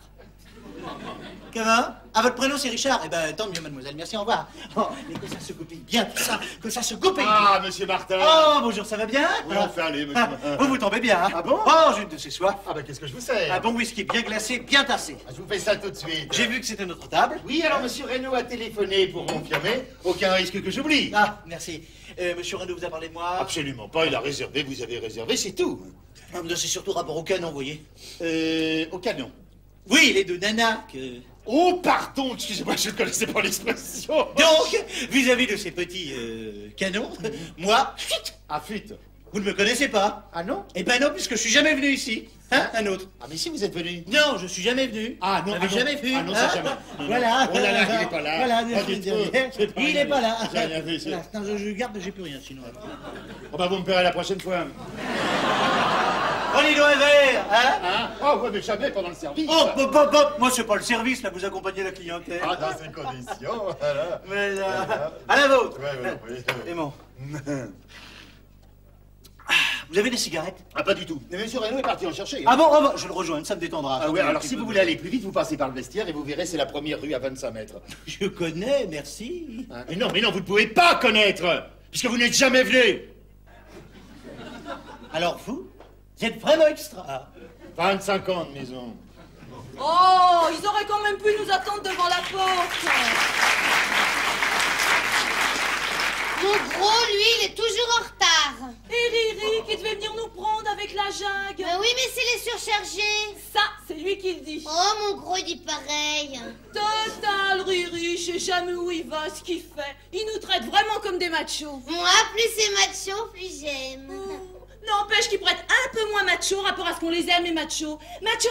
Comment? Ah, votre prénom c'est Richard? Eh ben, tant mieux, mademoiselle, merci, au revoir. Oh, mais que ça se goupille bien, tout ça, que ça se goupille. Ah, monsieur Martin. Oh, bonjour, ça va bien? Oui, enfin, allez, monsieur Martin. Vous tombez bien, hein? Ah bon? Oh, j'ai une de ces soifs. Ah, ben, qu'est-ce que je vous sers? Un bon whisky bien glacé, bien tassé. Ah, je vous fais ça tout de suite. J'ai vu que c'était notre table. Oui, alors, monsieur Reynaud a téléphoné pour confirmer. Aucun risque que j'oublie. Ah, merci. Monsieur Reynaud vous a parlé de moi? Absolument pas, il a réservé, vous avez réservé, c'est tout. Ah, mais c'est surtout rapport au canon, vous voyez. Au canon. Oui, les deux nanas que... Oh, pardon, excusez-moi, je ne connaissais pas l'expression. Donc, vis-à-vis de ces petits canons, moi, chut, Ah, fuite. vous ne me connaissez pas. Ah non? Eh ben non, puisque je suis jamais venu ici. Hein, un autre. Ah, mais si vous êtes venu. Non, je suis jamais venu. Ah non, Vous m'avez jamais vu. Ah non, hein? c'est jamais. Non, Voilà. non. Oh là là, il est pas là. Voilà, Pas du tout. C'est pas il rien est pas vu. là. J'ai rien vu, c'est- Voilà, attends, je garde, j'ai plus rien sinon. Oh, bah, vous me paierez la prochaine fois. Prenez-nous un verre, hein? Hein? Oh, ouais, mais jamais pendant le service. Oh, hop, hop, hop. Moi, c'est pas le service, là, vous accompagnez la clientèle. Ah, dans ces conditions, voilà. Mais, à la vôtre. Ouais, oui. Et bon. Vous avez des cigarettes? Ah, pas du tout. Mais monsieur Reynaud est parti en chercher. Ah bon, oh, bah, je le rejoins, ça me détendra. Ah ouais, alors Un si petit vous peu voulez aller plus vite, vous passez par le vestiaire et vous verrez, c'est la première rue à 25 mètres. Je connais, merci. Hein? Mais non, vous ne pouvez pas connaître, puisque vous n'êtes jamais venu. Alors vous êtes vraiment extra. 25 ans de maison. Oh, ils auraient quand même pu nous attendre devant la porte. Mon gros, lui, il est toujours en retard. Et Riri qui devait venir nous prendre avec la jungle. Ben oui, mais c'est les surchargés. Ça, c'est lui qui le dit. Oh, mon gros, il dit pareil. Total, Riri, je sais jamais où il va, ce qu'il fait. Il nous traite vraiment comme des machos. Moi, plus c'est macho, plus j'aime. N'empêche qu'ils prêtent un peu moins macho rapport à ce qu'on les aime, les machos. Macho,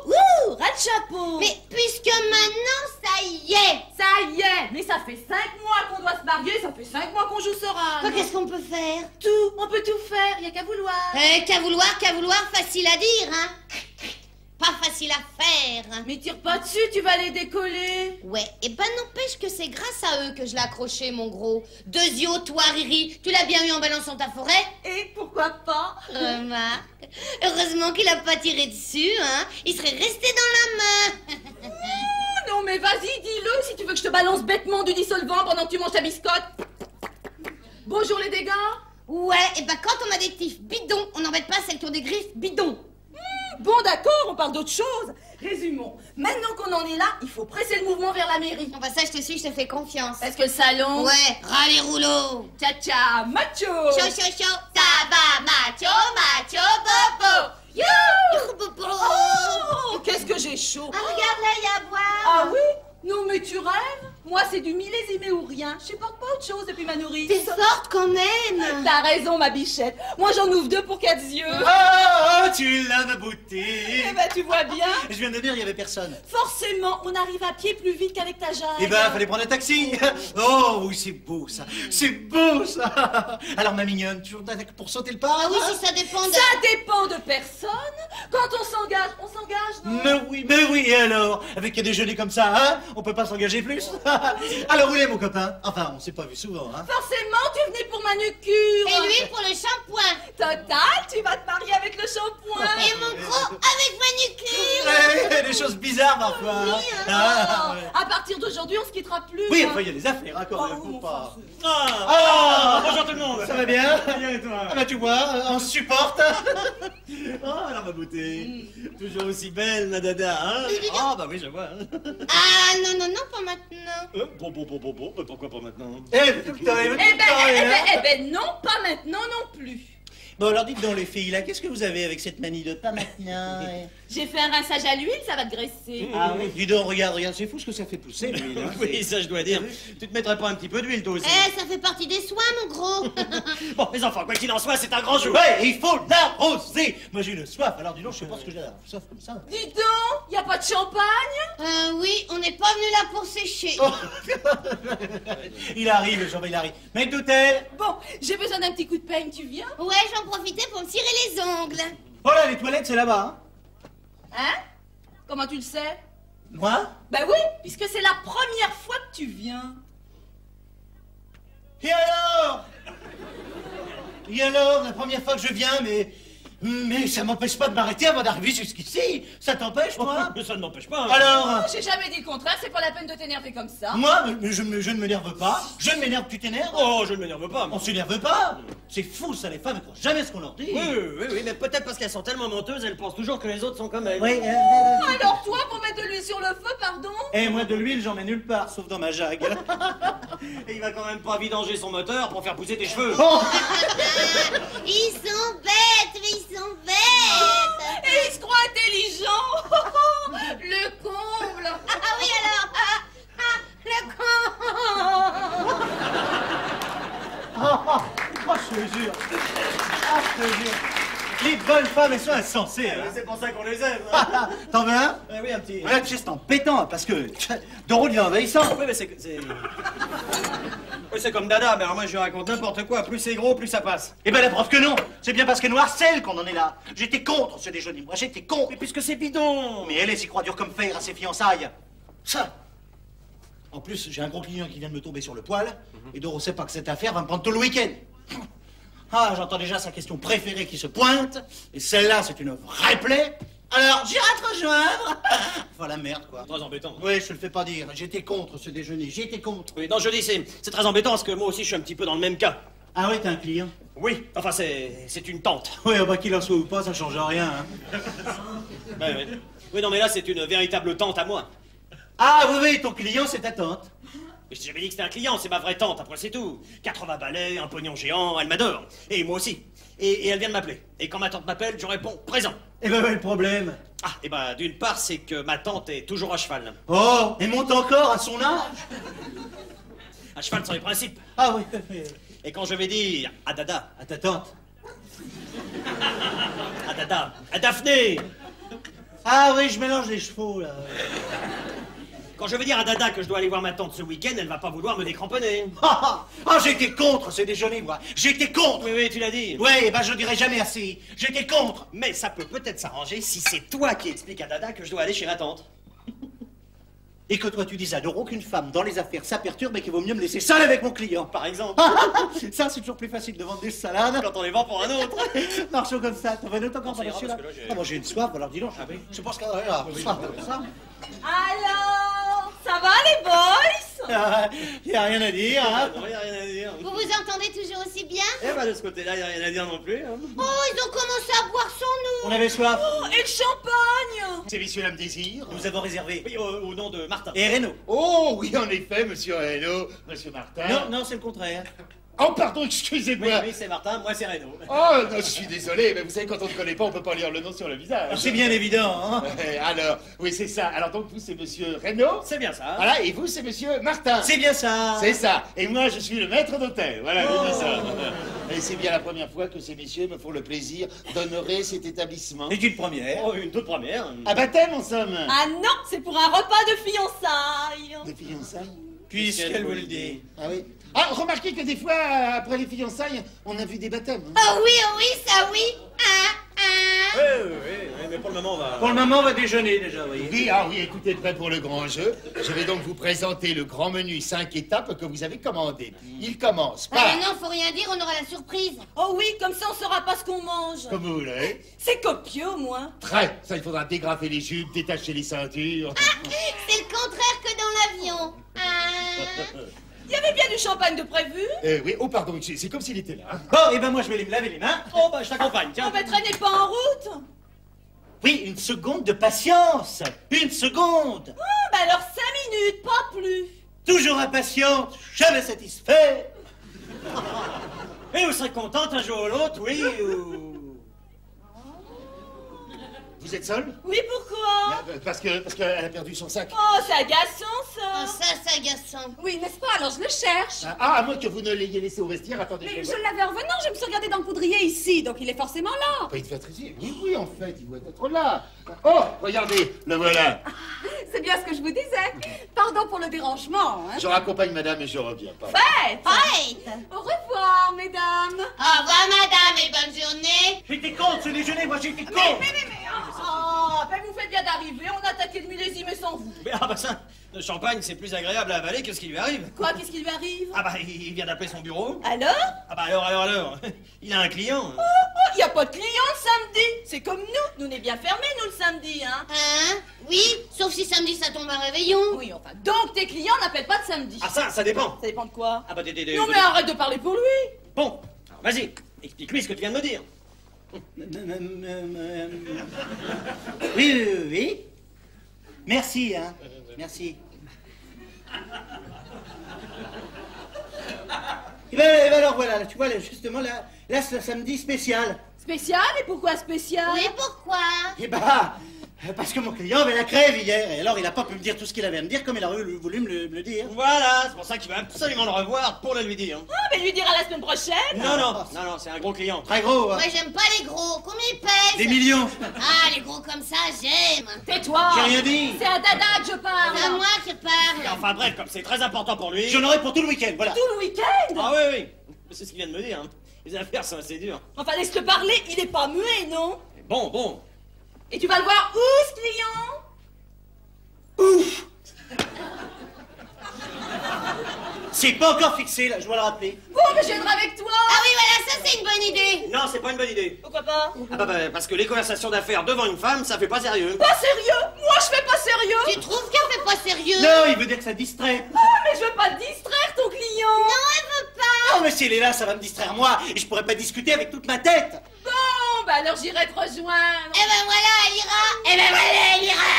ouh, ras de chapeau. Mais puisque maintenant, ça y est. Ça y est, mais ça fait 5 mois qu'on doit se marier, ça fait 5 mois qu'on joue Soran. Qu'est-ce qu'on peut faire? Tout, on peut tout faire, y a qu'à vouloir. Qu'à vouloir, facile à dire, hein. Pas facile à faire. Mais tire pas dessus, tu vas les décoller. Ouais, et ben n'empêche que c'est grâce à eux que je l'ai accroché, mon gros. Deux yeux, toi, Riri, tu l'as bien eu en balançant ta forêt? Et pourquoi pas? Remarque. Heureusement qu'il a pas tiré dessus, hein. Il serait resté dans la main. Non mais vas-y, dis-le si tu veux que je te balance bêtement du dissolvant pendant que tu manges ta biscotte. Bonjour les dégâts. Ouais, et ben quand on a des tifs bidons, on n'embête pas celles qui ont des griffes bidons. Bon d'accord, on parle d'autre chose. Résumons. Maintenant qu'on en est là, il faut presser le mouvement vers la mairie. Bon bah ça, je te suis, je te fais confiance. Parce que le salon... Ouais, ras les rouleaux. Tcha-tcha, macho. Chaud, chaud, chaud. Ça va, macho, bobo. You, bobo. Oh, qu'est-ce que j'ai chaud. Ah, regarde là, il y a à boire. Ah oui? Non mais tu rêves? Moi c'est du millésimé ou rien. Je supporte pas autre chose depuis ma nourrice. T'es forte quand même. T'as raison ma bichette. Moi j'en ouvre 2 pour 4 yeux. Ah, tu l'as ma beauté. Eh ben tu vois bien. Je viens de dire, il y avait personne. Forcément, on arrive à pied plus vite qu'avec ta jungle. Eh ben, fallait prendre un taxi. Oh, oui, c'est beau, ça. C'est beau, ça. Alors, ma mignonne, tu d'attaque pour sauter le pas? Ah oui, si ça dépend de... Ça dépend de personne. Quand on s'engage, non? Mais oui, et alors? Avec un déjeuner comme ça, hein? On peut pas s'engager plus? Alors, où est mon copain? Enfin, on s'est pas vu souvent, hein? Forcément, tu venais pour manucure. Et lui pour le shampoing. Total, tu vas te marier avec le shampoing. Et mon gros avec manucure. Ouais, des choses bizarres, parfois. hein? Oui, hein. Ah, ouais. À partir d'aujourd'hui, on se quittera plus. Oui, hein. enfin, il y a des affaires, hein, quand même, Oh, faut mon pas... Ah, bonjour tout le monde. Ça va bien? Bien et toi? Ah bah, tu vois, on se supporte. Oh, alors, ma beauté. Toujours aussi belle, ma dada, hein? Ah, bah oui, je vois. hein. Ah non, non, non, pas maintenant. Bon, mais pourquoi pas maintenant? Eh ben, non, pas maintenant non plus. Bon, alors dites donc, les filles, là, qu'est-ce que vous avez avec cette manie de pas maintenant? J'ai fait un rinçage à l'huile, ça va te graisser. Ah oui, dis donc, regarde, c'est fou ce que ça fait pousser, l'huile. Hein, Oui, ça je dois dire. Tu te mettrais pas un petit peu d'huile, toi aussi? Eh, ça fait partie des soins, mon gros. Bon, les enfants, quoi qu'il en soit, c'est un grand jour. Ouais, il faut l'arroser. Moi, j'ai une soif, alors dis donc, je sais pas ce que j'ai la soif comme ça. Dis donc, y a pas de champagne? Oui, on n'est pas venu là pour sécher. Oh. Il arrive, Jean, il arrive. Mec d'hôtel. Bon, j'ai besoin d'un petit coup de peigne, tu viens? Ouais, j'en profitais pour me cirer les ongles. Oh là, les toilettes, c'est là-bas, hein. Hein? Comment tu le sais? Moi? Ben oui, puisque c'est la première fois que tu viens. Et alors? Et alors, la première fois que je viens, mais ça m'empêche pas de m'arrêter avant d'arriver jusqu'ici. Ça t'empêche, toi? Mais ça ne m'empêche pas. Hein. Alors? J'ai jamais dit le contraire, c'est pas la peine de t'énerver comme ça. Moi, je ne m'énerve pas. Je ne m'énerve, tu t'énerves? Oh, je ne m'énerve pas. On s'énerve pas. C'est fou, ça, les femmes, elles croient jamais ce qu'on leur dit. Oui, mais peut-être parce qu'elles sont tellement menteuses, elles pensent toujours que les autres sont comme elles. Oui, Alors toi, pour mettre de l'huile sur le feu, pardon? Et moi, de l'huile, j'en mets nulle part, sauf dans ma jague. Et il va quand même pas vidanger son moteur pour faire pousser tes cheveux. Oh. Ils sont bêtes, mais ils sont bêtes. Et il se croit intelligent. Le comble. Ah oui, alors. Le con. Oh, je te jure. Ah, je te jure. Les bonnes femmes, elles sont insensées. Hein. C'est pour ça qu'on les aime. T'en veux un? Oui, un petit. Voilà, tu sais, c'est en pétant, parce que Doro, il est envahissant. Oui, mais c'est... Oui, c'est comme Dada, mais alors moi je lui raconte n'importe quoi. Plus c'est gros, plus ça passe. Eh ben, la preuve que non. C'est bien parce qu'elle nous harcèle qu'on en est là. J'étais contre ce déjeuner. Moi, j'étais contre. Mais puisque c'est bidon. Mais elle s'y croit dur comme fer à ses fiançailles. Ça. En plus, j'ai un gros client qui vient de me tomber sur le poil. Et Doro sait pas que cette affaire va me prendre tout le week-end. Ah, j'entends déjà sa question préférée qui se pointe. Et celle-là, c'est une vraie plaie. Alors, j'irai te rejoindre. Voilà, merde, quoi. Très embêtant. Oui, je te le fais pas dire. J'étais contre ce déjeuner. J'étais contre. Oui, non, je dis, c'est très embêtant parce que moi aussi je suis un petit peu dans le même cas. Ah oui, t'as un client? Oui, enfin c'est une tante. Oui, bah qu'il en soit ou pas, ça change rien. Hein. Ouais. Oui, non, mais là c'est une véritable tante à moi. Ah oui, ton client, c'est ta tante. Mais j'ai jamais dit que c'était un client, c'est ma vraie tante, après c'est tout. 80 balais, un pognon géant, elle m'adore. Et moi aussi. Et elle vient de m'appeler. Et quand ma tante m'appelle, je réponds présent. Eh ben, le problème. Ah, et ben d'une part, c'est que ma tante est toujours à cheval. Oh, et monte encore à son âge. À cheval sur les principes. Ah oui. Et quand je vais dire à Dada, À ta tante. à Dada, à Daphné, Ah oui, je mélange les chevaux, là. quand je vais dire à Dada que je dois aller voir ma tante ce week-end, elle va pas vouloir me décramponner. Ah, j'étais contre ce déjeuner, moi. J'étais contre. Oui, tu l'as dit. Ouais, eh ben, je dirai jamais assez. J'étais contre. Mais ça peut peut-être s'arranger si c'est toi qui expliques à Dada que je dois aller chez ma tante. Et que toi, tu dises à Doro qu'une femme dans les affaires, ça perturbe et qu'il vaut mieux me laisser seule avec mon client. Par exemple. Ça, c'est toujours plus facile de vendre des salades. Quand on les vend pour un autre. Marchons comme ça. T'en veux un autre encore ça ira, par-dessus, là? parce que là, j'ai- Ah, moi, j'ai une soif, alors dis donc. Je pense que... ça. Alors, ça va les boys? Y a rien à dire, hein. Non, y a rien à dire. Vous vous entendez toujours aussi bien? Eh ben de ce côté-là, y a rien à dire non plus. Hein. Oh, ils ont commencé à boire sans nous. On avait soif. Oh, et le champagne? Ces messieurs là me désirent. Nous avons réservé. Oui, au nom de Martin. Et Renaud. Oh oui, en effet, monsieur Reynaud, monsieur Martin. Non, c'est le contraire. Oh, pardon, Oui, excusez-moi. oui, c'est Martin, moi c'est Renaud. Oh, non, je suis désolé, mais vous savez, quand on ne connaît pas, on peut pas lire le nom sur le visage. C'est bien évident, hein. Alors, oui, c'est ça. Alors, donc, vous, c'est monsieur Reynaud. C'est bien ça. Voilà, et vous, c'est monsieur Martin. C'est bien ça. C'est ça. Et moi, je suis le maître d'hôtel. Voilà, je dis ça. Et c'est bien la première fois que ces messieurs me font le plaisir d'honorer cet établissement. C'est une première. Oh, une toute première. À baptême, en somme. Ah non, c'est pour un repas de fiançailles. Des fiançailles. Puisqu'elle vous le dit. Ah oui. Ah, remarquez que des fois, après les fiançailles, on a vu des baptêmes. hein. Oh oui, ça oui. Oui, mais pour le moment, on va... Pour le moment, on va déjeuner déjà, oui. Oui, oui, écoutez, prêt pour le grand jeu. Je vais donc vous présenter le grand menu 5 étapes que vous avez commandé. Il commence Ah par... ben non, faut rien dire, on aura la surprise. Oh oui, comme ça on saura pas ce qu'on mange. Comme vous voulez. C'est copieux au moins. Très. Ça, il faudra dégrafer les jupes, détacher les ceintures. C'est le contraire que dans l'avion. Il y avait bien du champagne de prévu. Oui, oh pardon, c'est comme s'il était là. hein. Bon, et ben moi, je vais aller me laver les mains. Oh, bah je t'accompagne, On tiens. va traîner pas en route. Oui, une seconde de patience. Une seconde. Ah, bah alors 5 minutes, pas plus. Toujours impatiente, jamais satisfait. Et vous serez contente un jour ou l'autre, oui, ou... Vous êtes seul? Oui, pourquoi? Parce qu'elle a perdu son sac. Oh, c'est agaçant, Ah, ça. ça, c'est agaçant. Oui, n'est-ce pas? Alors je le cherche. Ah, à moins que vous ne l'ayez laissé au vestiaire, attendez. Mais je l'avais en revenant, je me suis regardée dans le coudrier ici, donc il est forcément là. Il devait être ici. Oui, en fait, il doit être là. Oh, regardez, le voilà. C'est bien ce que je vous disais. Pardon pour le dérangement. Hein. Je raccompagne madame et je reviens. Pardon. Faites! Faites. Au revoir, mesdames. Au revoir, madame, et bonne journée. J'étais contre ce déjeuner, moi j'étais contre. Oh, ben vous faites bien d'arriver, on attaquait le millésime sans vous. Mais ah bah ça, le champagne c'est plus agréable à avaler que ce qui lui arrive. Quoi, qu'est-ce qui lui arrive? Ah bah il vient d'appeler son bureau. Alors? Ah bah alors, il a un client. Oh, y a pas de clients le samedi. C'est comme nous, on est bien fermés, nous, le samedi, hein. Hein? Oui, sauf si samedi ça tombe à réveillon. Oui, enfin, donc tes clients n'appellent pas de samedi. Ah ça dépend. Ça dépend de quoi? Ah bah Non mais arrête de parler pour lui. Bon, alors vas-y, explique-lui ce que tu viens de me dire. Oui. Merci, hein. Merci. Et ben alors voilà, tu vois, justement, là c'est un samedi spécial. Spécial? Et pourquoi spécial? Oui, pourquoi? Eh ben, parce que mon client avait la crève hier, et alors il n'a pas pu me dire tout ce qu'il avait à me dire comme il aurait voulu me le dire. Voilà, c'est pour ça qu'il va absolument le revoir pour le lui dire. Ah, mais lui dira la semaine prochaine. Non, c'est un gros client. Très gros, hein. Moi, j'aime pas les gros. Combien ils pèsent? Des millions. Ah, les gros comme ça, j'aime. Tais-toi. J'ai rien dit. C'est à Dada que je parle. C'est à moi qui parle. Enfin bref, comme c'est très important pour lui. J'en aurai pour tout le week-end, voilà. Tout le week-end. Ah oui, c'est ce qu'il vient de me dire. Hein. Les affaires sont assez dures. Enfin, laisse-le parler, il est pas muet, non? Bon. Et tu vas le voir où, ce client? Ouf. C'est pas encore fixé, là, je dois le rappeler. Bon, mais je viendrai avec toi. Ah oui, voilà, ça c'est une bonne idée. Non, c'est pas une bonne idée. Pourquoi pas? Ah bah parce que les conversations d'affaires devant une femme, ça fait pas sérieux. Pas sérieux? Moi, je fais pas sérieux. Tu trouves qu'elle fait pas sérieux? Non, il veut dire que ça distrait. Ah, mais je veux pas te distraire, ton client. Non, elle veut pas. Non, mais si elle est là, ça va me distraire moi, et je pourrais pas discuter avec toute ma tête. Bon, bah alors j'irai te rejoindre. Eh ben voilà, elle ira. Eh ben voilà, elle ira.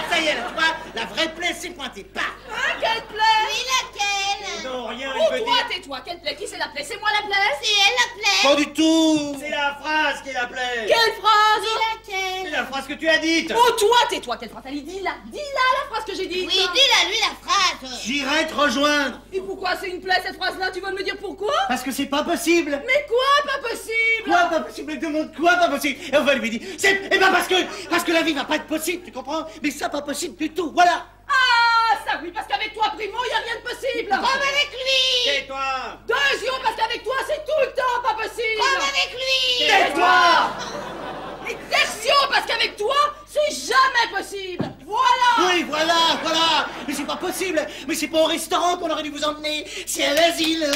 Ça y est, là, tu vois, la vraie plaie s'est pointée. Pas. Hein, quelle plaie? Oui, laquelle? Non, rien, Oh, il veut toi, dire. tais-toi. Quelle plaie? Qui c'est la plaie? C'est moi la plaie? C'est elle la plaie. Pas du tout. C'est la phrase qui l'appelait. Quelle phrase? Oui, C'est laquelle? la phrase que tu as dite. Oh, toi, tais-toi. Quelle phrase? Allez, dis-la. Dis-la, la phrase que j'ai dite. Oui, dis-la lui la phrase. J'irai te rejoindre. Et pourquoi c'est une plaie, cette phrase-là? Tu veux me dire pourquoi? Parce que c'est pas possible. Mais quoi, pas possible? Quoi, pas possible? Elle demande quoi, pas possible? Et on va lui dire, eh ben parce que la vie va pas être possible, tu comprends? Mais ça, pas possible du tout, voilà. Ah, ça oui, parce qu'avec toi, Primo, y a rien de possible. Comme avec lui. Tais-toi. Deuxième, parce qu'avec toi, c'est tout le temps pas possible. Comme avec lui. Tais-toi. Et tertiaux, parce qu'avec toi, c'est jamais possible. Voilà. Oui, voilà. Mais c'est pas possible. Mais c'est pas au restaurant qu'on aurait dû vous emmener. C'est à l'asile.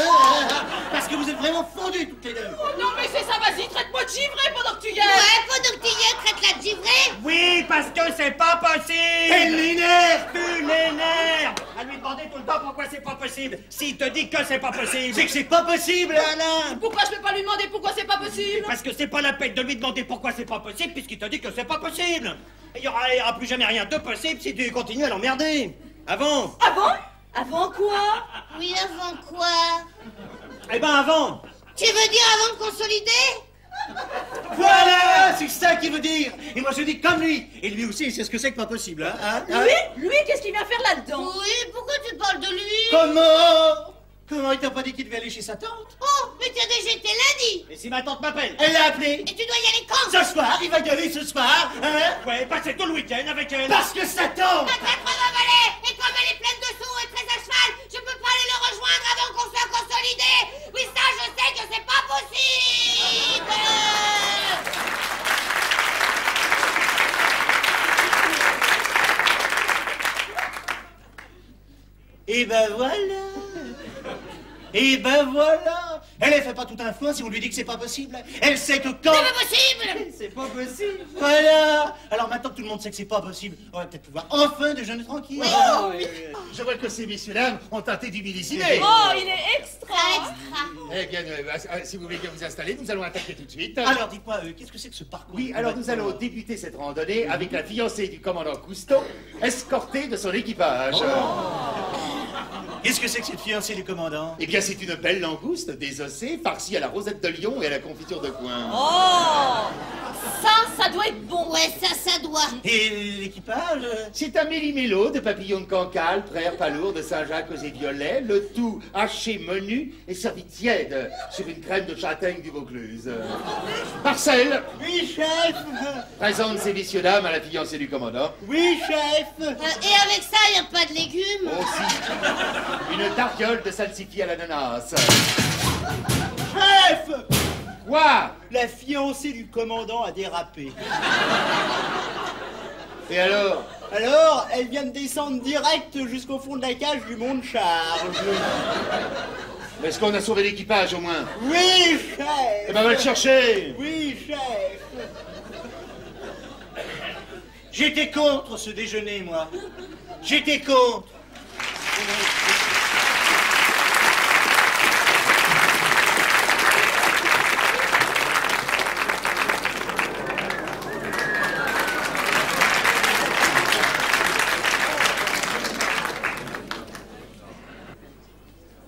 Parce que vous êtes vraiment fondus toutes les deux. Oh non, mais c'est ça, vas-y, traite-moi de givré pendant que tu y es. Ouais, pendant que tu y es, traite-la de givré. Oui, parce que c'est pas possible. Elle m'énerve. Tu l'énerves. À lui demander tout le temps pourquoi c'est pas possible. S'il te dit que c'est pas possible. C'est que c'est pas possible. Voilà. Pourquoi je peux pas lui demander pourquoi c'est pas possible? Parce que c'est pas la peine de lui demander pourquoi c'est pas possible, puisqu'il te dit que c'est pas possible. Il y aura plus jamais rien de possible si tu continues à l'emmerder. Avant. Avant? Avant quoi? Oui, avant quoi? Eh ben avant. Tu veux dire avant de consolider? Voilà, c'est ça qu'il veut dire. Et moi je dis comme lui. Et lui aussi, il sait ce que c'est que pas possible. Hein? Lui, qu'est-ce qu'il vient faire là-dedans? Oui, pourquoi tu parles de lui? Comment il t'a pas dit qu'il devait aller chez sa tante? Oh, mais tu as déjà été lundi. Et si ma tante m'appelle? Elle l'a appelé. Et tu dois y aller quand? Ce soir, il va gueuler ce soir, hein? Ouais, passer tout le week-end avec elle. Parce que sa tante. Ma tête valet. Et comme elle est pleine de sous et très à cheval, je peux pas aller le rejoindre avant qu'on soit consolidé. Oui, ça, je sais que c'est pas possible. Et ben voilà. Elle fait pas tout un foin si on lui dit que c'est pas possible. Elle sait que quand... C'est pas possible. C'est pas possible. Voilà. Alors maintenant que tout le monde sait que c'est pas possible, on va peut-être pouvoir enfin déjeuner tranquille. Je vois que ces messieurs-dames ont tenté d'humilier. Oh, il est extra. Eh bien, si vous voulez bien vous installer, nous allons attaquer tout de suite. Alors dites-moi, qu'est-ce que c'est que ce parcours? Oui, alors nous allons débuter cette randonnée avec la fiancée du commandant Cousteau, escortée de son équipage. Qu'est-ce que c'est que cette fiancée du commandant? Eh bien, c'est une belle langouste désossée, farcie à la rosette de lion et à la confiture de coin. Oh, Ça doit être bon. Ouais, ça doit. Et l'équipage C'est un méli-mélo de papillons de cancale, praire, palourde, de Saint-Jacques aux violets, le tout haché menu et servi tiède sur une crème de châtaigne du Vaucluse. Marcel Oui, chef. présente ces messieurs dames à la fiancée du commandant. Oui, chef. Et avec ça, y a pas de légumes. Aussi, une tartiole de salsifis à l'ananas. Chef. Quoi? La fiancée du commandant a dérapé. Et alors? Alors, elle vient de descendre direct jusqu'au fond de la cage du Mont de Charge. Est-ce qu'on a sauvé l'équipage au moins? Oui, chef. Eh ben, va le chercher. Oui, chef. J'étais contre ce déjeuner, moi. J'étais contre.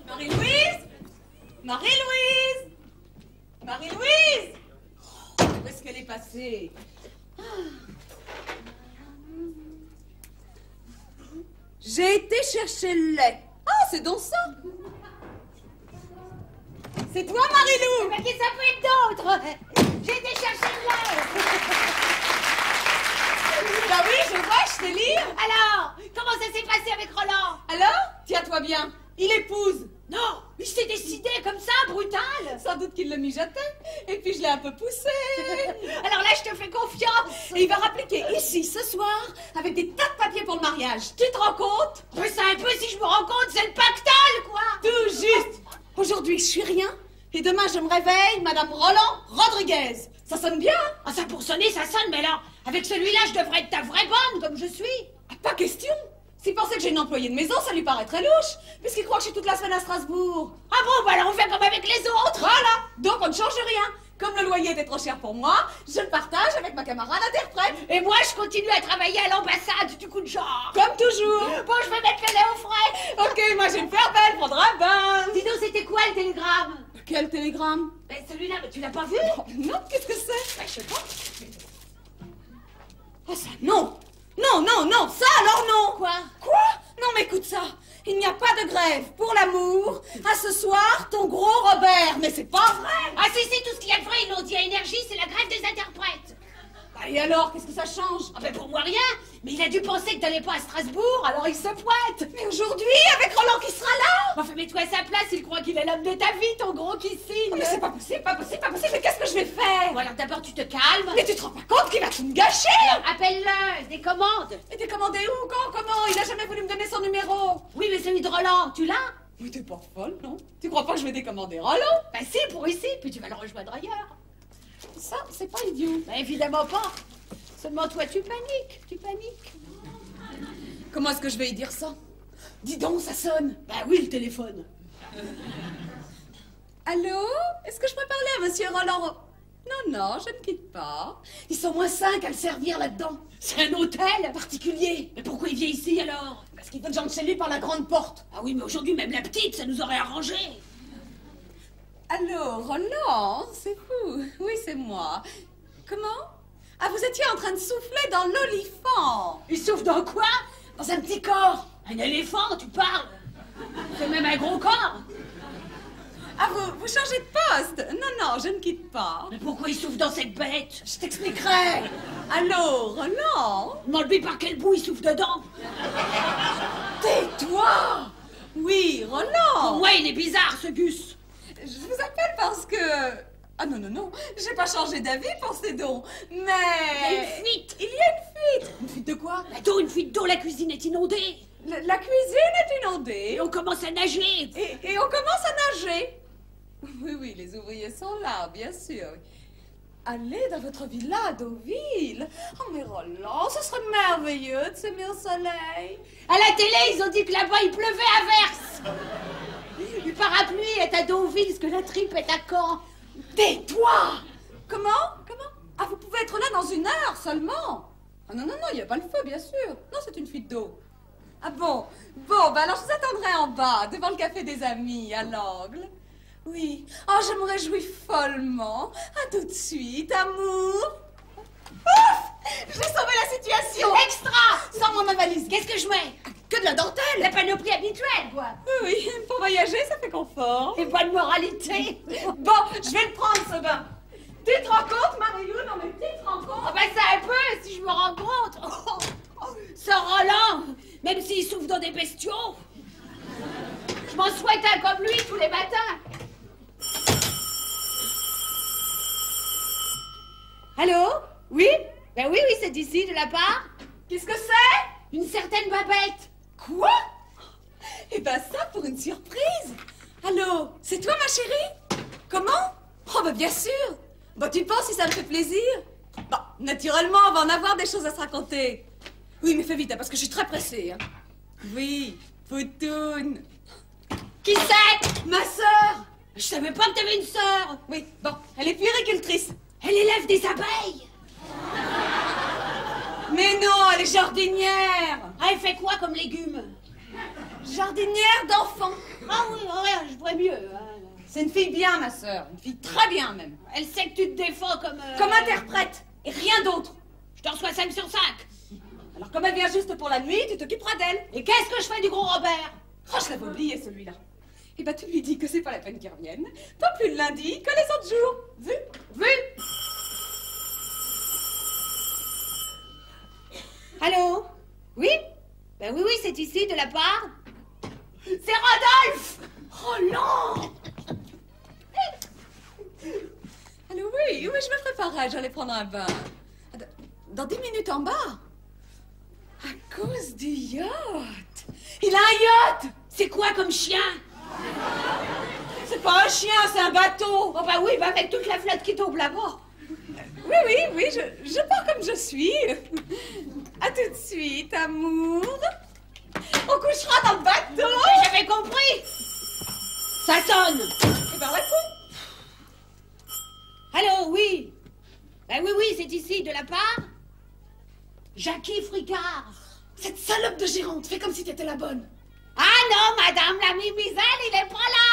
Marie-Louise! Marie-Louise! Marie-Louise! Où est-ce qu'elle est passée? J'ai été chercher le lait. Ah, c'est donc ça! C'est toi, Marie-Lou! Mais qui ça peut être d'autre? J'ai été chercher le lait. Bah oui, je vois, je sais lire. Alors, comment ça s'est passé avec Roland? Alors, tiens-toi bien, il épouse. Non, il s'est décidé comme ça, brutal. Sans doute qu'il le mijotait. Et puis je l'ai un peu poussé. Alors là, je te fais confiance. Et il va rappliquer ici, ce soir, avec des tas de papiers pour le mariage. Tu te rends compte? Mais c'est un peu, si je me rends compte, c'est le pactole, quoi. Tout juste. Aujourd'hui, je suis rien. Et demain, je me réveille, Madame Roland Rodriguez. Ça sonne bien? Ah, ça pour sonner, ça sonne, mais alors, avec celui-là, je devrais être ta vraie bonne, comme je suis. Ah, pas question. S'il pensait que j'ai une employée de maison, ça lui paraît très louche. Puisqu'il croit que je suis toute la semaine à Strasbourg. Ah bon, bah alors on fait comme avec les autres. Voilà. Donc on ne change rien. Comme le loyer était trop cher pour moi, je le partage avec ma camarade interprète. Et moi, je continue à travailler à l'ambassade du coup de genre. Comme toujours. Bon, je vais mettre le lait au frais. Ok, moi je vais me faire belle, prendre un bain. Dis donc, c'était quoi le télégramme? Quel télégramme? Ben, celui-là, mais tu l'as pas vu? Oh, non, qu'est-ce que c'est? Ben, je sais pas. Oh ça, non. Non, non, non, ça alors non. Quoi? Quoi? Non mais écoute ça. Il n'y a pas de grève pour l'amour. À ce soir, ton gros Robert. Mais c'est pas vrai. Ah si, tout ce qu'il y a de vrai, ils l'ont dit à Énergie, c'est la grève des interprètes. Et alors, qu'est-ce que ça change? Ah ben pour moi rien, mais il a dû penser que t'allais pas à Strasbourg, alors il se pointe. Mais aujourd'hui, avec Roland qui sera là. Enfin, mets-toi à sa place, il croit qu'il est l'homme de ta vie, ton gros qui signe. Oh, mais c'est pas possible, pas possible, pas possible. Mais qu'est-ce que je vais faire? Bon alors d'abord tu te calmes. Mais tu te rends pas compte qu'il va tout me gâcher? Appelle-le, des commandes. Mais t'es commandé où? Quand? Comment? Il a jamais voulu me donner son numéro. Oui, mais celui de Roland, tu l'as? Mais t'es pas folle, non? Tu crois pas que je vais décommander Roland? Bah si, pour ici, puis tu vas le rejoindre ailleurs. Ça, c'est pas idiot. Bah évidemment pas. Seulement toi, tu paniques, Comment est-ce que je vais y dire ça? Dis donc, ça sonne. Bah oui, le téléphone. Allô? Est-ce que je peux parler à monsieur Roland? Non, je ne quitte pas. Ils sont moins 5 à le servir là-dedans. C'est un hôtel Particulier. Mais pourquoi il vient ici alors? Parce qu'il veut que j'entre chez lui par la grande porte. Ah oui, mais aujourd'hui, même la petite, ça nous aurait arrangé. Allô, Roland? C'est fou. Oui, c'est moi. Comment? Ah, vous étiez en train de souffler dans l'olifant. Il souffle dans quoi? Dans un petit corps. Un éléphant, tu parles? C'est même un gros corps. Ah, vous changez de poste? Non, je ne quitte pas. Mais pourquoi il souffle dans cette bête? Je t'expliquerai. Allô, Roland? Demande-lui par quel bout il souffle dedans. Tais-toi. Oui, Roland. Pour moi, il est bizarre, ce Gus. Je vous appelle parce que... Ah non, j'ai pas changé d'avis, pensez donc. Mais... Il y a une fuite. Il y a une fuite. Une fuite de quoi? D'eau, une fuite d'eau, la cuisine est inondée. La cuisine est inondée. Et on commence à nager. Et on commence à nager. Oui, les ouvriers sont là, bien sûr. Allez dans votre villa à Deauville. Oh, mais Roland, ce serait merveilleux de s'aimer au soleil. À la télé, ils ont dit que là-bas, il pleuvait à verse. Le parapluie est à Deauville, parce que la tripe est à Caen. Tais-toi. Comment? Ah, vous pouvez être là dans 1 heure seulement. Ah non, il n'y a pas le feu, bien sûr. Non, c'est une fuite d'eau. Ah bon, bah alors je vous attendrai en bas, devant le café des amis, à l'angle. Oui. Oh, je me réjouis follement. À tout de suite, amour. J'ai sauvé la situation. Extra! Sors-moi ma valise. Qu'est-ce que je mets? Que de la dentelle. La panoplie habituelle, quoi. Oui, pour voyager, ça fait confort. Et bonne moralité. Bon, je vais le prendre, ce bain. Tu te rends compte, Marie-Lou? Non, mais tu te rends compte? Oh ben ça un peu, si je me rends compte. Ce Roland, même s'il souffre dans des bestiaux, je m'en souhaite un comme lui tous les matins. Allô? Oui? Ben oui, c'est ici, de la part. Qu'est-ce que c'est? Une certaine Babette. Quoi? Eh ben ça, pour une surprise. Allô, c'est toi, ma chérie? Comment? Oh, bah bien sûr. Bah tu penses si ça me fait plaisir? Bah, naturellement, on va en avoir des choses à se raconter. Oui, mais fais vite, hein, parce que je suis très pressée. Hein. Oui, Poutoune. Qui c'est? Ma sœur. Je savais pas que t'avais une sœur. Oui, bon, elle est puéricultrice. Elle élève des abeilles. Mais non, elle est jardinière. Ah, elle fait quoi comme légumes? Jardinière d'enfants. Ah oui, ouais, je vois mieux. Hein. C'est une fille bien, ma sœur. Une fille très bien, même. Elle sait que tu te défends comme... Comme interprète. Et rien d'autre. Je t'en reçois 5 sur 5. Alors, comme elle vient juste pour la nuit, tu t'occuperas d'elle. Et qu'est-ce que je fais du gros Robert? Oh, je l'avais oublié, celui-là. Eh ben, tu lui dis que c'est pas la peine qu'il revienne. Pas plus le lundi que les autres jours. Vu? Vu? Allô? Oui? Ben oui, c'est ici, de la part. C'est Rodolphe! Oh non! Allô, oui, je me préparais, j'allais prendre un bain. Dans 10 minutes en bas. À cause du yacht. Il a un yacht! C'est quoi comme chien? C'est pas un chien, c'est un bateau. Oh bah oui, bah avec toute la flotte qui tombe là-bas. Oui, je pars comme je suis. À tout de suite, amour. On couchera dans le bateau. J'avais compris. Ça sonne. Eh ben, réponds. Allô, oui. Ben oui, c'est ici, de la part. Jackie Fricard. Cette salope de Gironde, fais comme si t'étais la bonne. Ah non, madame la mimizelle, il est pas là.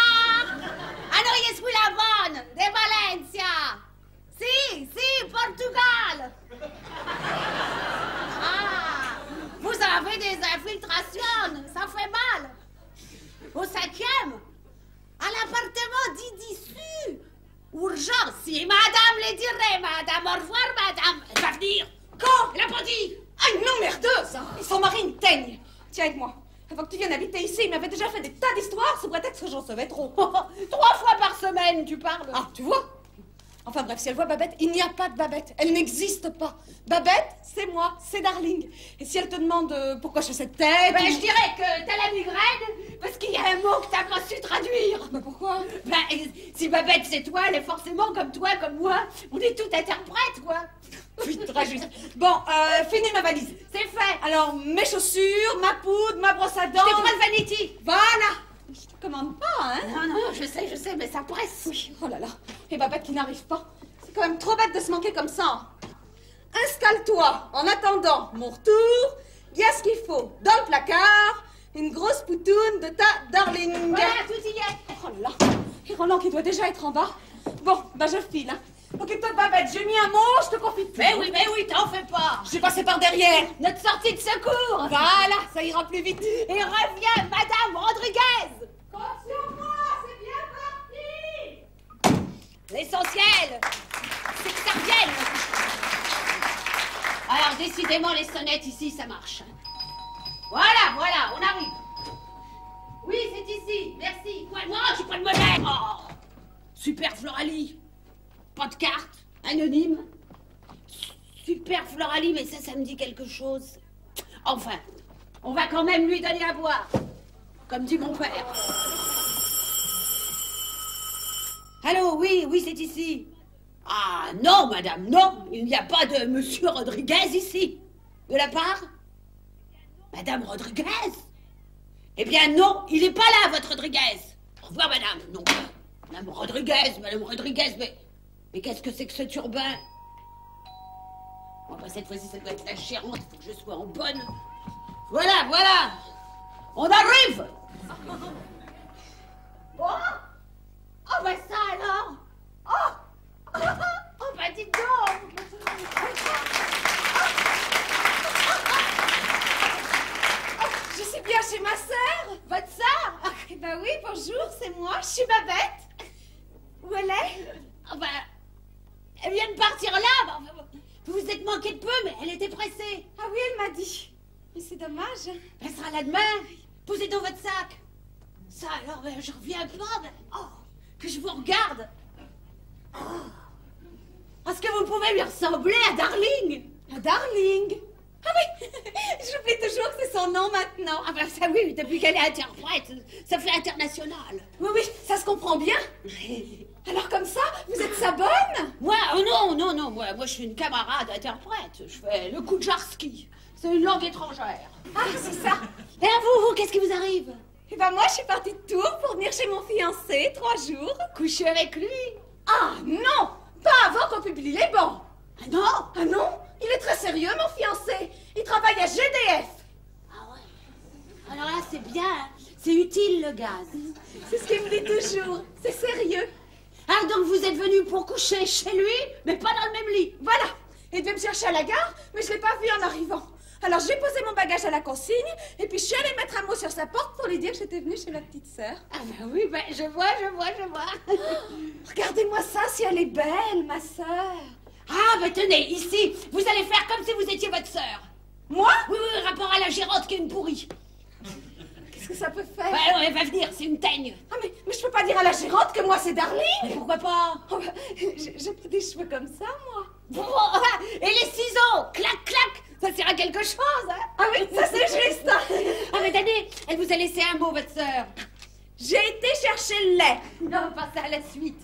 Ah non, je suis la bonne, de Valencia. Si, Portugal. Ah, vous avez des infiltrations, ça fait mal. Au 5e, à l'appartement d'Idissu. Urgence, si madame le dirait, madame, au revoir, madame. Elle va venir. Quand? Elle a pas dit. Ah, non, merdeuse. Son mari une teigne. Tiens, avec moi. Avant que tu viennes habiter ici, il m'avait déjà fait des tas d'histoires sous prétexte que j'en savais trop. 3 fois par semaine, tu parles. Ah, tu vois? Enfin bref, si elle voit Babette, il n'y a pas de Babette. Elle n'existe pas. Babette, c'est moi, c'est Darling. Et si elle te demande pourquoi je fais cette tête... Ben, je dirais que t'as la migraine parce qu'il y a un mot que t'as pas su traduire. Mais pourquoi? Ben, si Babette c'est toi, elle est forcément comme toi, comme moi. On est tout interprète, quoi. Oui, très juste. Bon, finis ma valise. C'est fait. Alors, mes chaussures, ma poudre, ma brosse à dents... Je te prends le vanity. Voilà. Je te commande pas, hein? Non, je sais, mais ça presse. Oui, oh là là. Et Babette qui n'arrive pas. C'est quand même trop bête de se manquer comme ça. Installe-toi. En attendant mon retour, il y a ce qu'il faut. Dans le placard, une grosse poutoune de ta Darling. Voilà, tout y est. Oh là là. Et Roland qui doit déjà être en bas. Bon, bah je file, hein. Occupe-toi de Babette, j'ai mis un mot, je te confie tout. Mais oui, t'en fais pas. Je vais passer par derrière. Notre sortie de secours. Voilà, ça ira plus vite. Et reviens, Madame Rodriguez. Compte sur moi, c'est bien parti. L'essentiel, c'est que ça revienne. Alors, décidément, les sonnettes ici, ça marche. Voilà, on arrive. Oui, c'est ici, merci. Quoi? Non, j'ai pas de monnaie. Oh, super Floralie. Pas de carte, anonyme. Super Floralie, mais ça me dit quelque chose. Enfin, on va quand même lui donner à boire. Comme dit mon père. Allô, oui, c'est ici. Ah non, madame, non, il n'y a pas de monsieur Rodriguez ici. De la part? Madame Rodriguez? Eh bien non, il n'est pas là, votre Rodriguez. Au revoir, madame. Non, madame Rodriguez, mais qu'est-ce que c'est que ce turbin? Bon, bah, cette fois-ci, ça doit être la gérante, il faut que je sois en bonne. Voilà, on arrive. Bon? Oh, bah ça alors? Oh, bah dites donc. c'est moi, je suis Babette. Où elle est? Ah bah, elle vient de partir là. Vous vous êtes manqué de peu, mais elle était pressée. Ah oui, elle m'a dit. Mais c'est dommage. Elle sera là demain. Posez dans votre sac. Ça, alors, je reviens pas. Oh, que je vous regarde. Oh. Est-ce que vous pouvez lui ressembler à Darling? À Darling? Ah oui, j'oublie toujours que c'est son nom maintenant. Ah ben ça oui, depuis qu'elle est interprète, ça fait international. Oui, oui, ça se comprend bien. Alors comme ça, vous êtes sa bonne? Moi, oh non, moi je suis une camarade interprète. Je fais le Koudjarski. C'est une langue étrangère. Ah, c'est ça. Et à vous, qu'est-ce qui vous arrive? Eh ben moi, je suis partie de Tours pour venir chez mon fiancé, 3 jours. Coucher avec lui? Ah non, pas avant qu'on publie les bancs. Ah non? Ah non, il est très sérieux, mon fiancé. Il travaille à GDF. Ah ouais. Alors là, c'est bien. C'est utile, le gaz. C'est ce qu'il me dit toujours. C'est sérieux. Ah, donc vous êtes venu pour coucher chez lui, mais pas dans le même lit. Voilà. Il devait me chercher à la gare, mais je l'ai pas vu en arrivant. Alors j'ai posé mon bagage à la consigne, et puis je suis allée mettre un mot sur sa porte pour lui dire que j'étais venue chez la petite sœur. Ah ben oui, ben je vois. Regardez-moi ça, si elle est belle, ma sœur. Ah, ben tenez, ici, vous allez faire comme si vous étiez votre sœur. Moi? Oui, rapport à la Géronte qui est une pourrie. Qu'est-ce que ça peut faire? Ben non, elle va venir, c'est une teigne. Ah, mais je peux pas dire à la gérante que moi c'est Darling. Mais pourquoi pas? Oh, bah, j'ai pas des cheveux comme ça, moi. Oh, et les ciseaux, clac, clac, ça sert à quelque chose, hein? Ah oui, ça c'est juste. Ah mais tenez, elle vous a laissé un mot, votre sœur. J'ai été chercher le lait. Non, passez à la suite.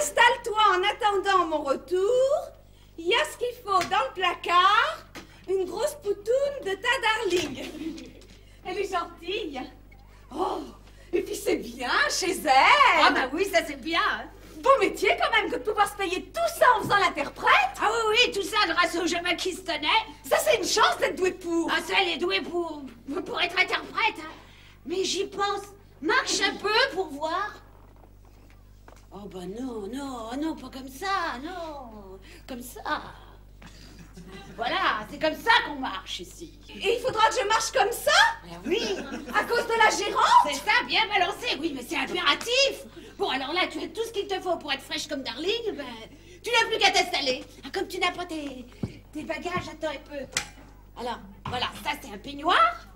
Installe-toi en attendant mon retour. Il y a ce qu'il faut dans le placard. Une grosse poutoune de ta Darling. Elle est gentille. Oh, et puis c'est bien chez elle. Ah bah oui, ça c'est bien. Hein. Beau métier quand même que de pouvoir se payer tout ça en faisant l'interprète. Ah oui, tout ça grâce au jeu qui se tenait. Ça c'est une chance d'être douée pour. Ah ça, elle est douée pour être interprète. Hein. Mais j'y pense. Marche un peu pour voir. Oh bah non, pas comme ça, non. Comme ça. Voilà, c'est comme ça qu'on marche ici. Et il faudra que je marche comme ça? Oui. À cause de la gérante? C'est ça, bien balancé, oui, mais c'est impératif. Bon, alors là, tu as tout ce qu'il te faut pour être fraîche comme Darling, ben, tu n'as plus qu'à t'installer. Ah, comme tu n'as pas tes bagages, attends un peu. Alors, voilà, ça c'est un peignoir.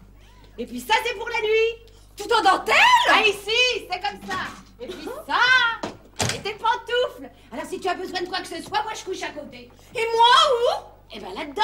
Et puis ça c'est pour la nuit. Tout en dentelle? Ah, ici, c'est comme ça. Et puis ça, et tes pantoufles. Alors si tu as besoin de quoi que ce soit, moi je couche à côté. Et moi, où? Eh ben là-dedans.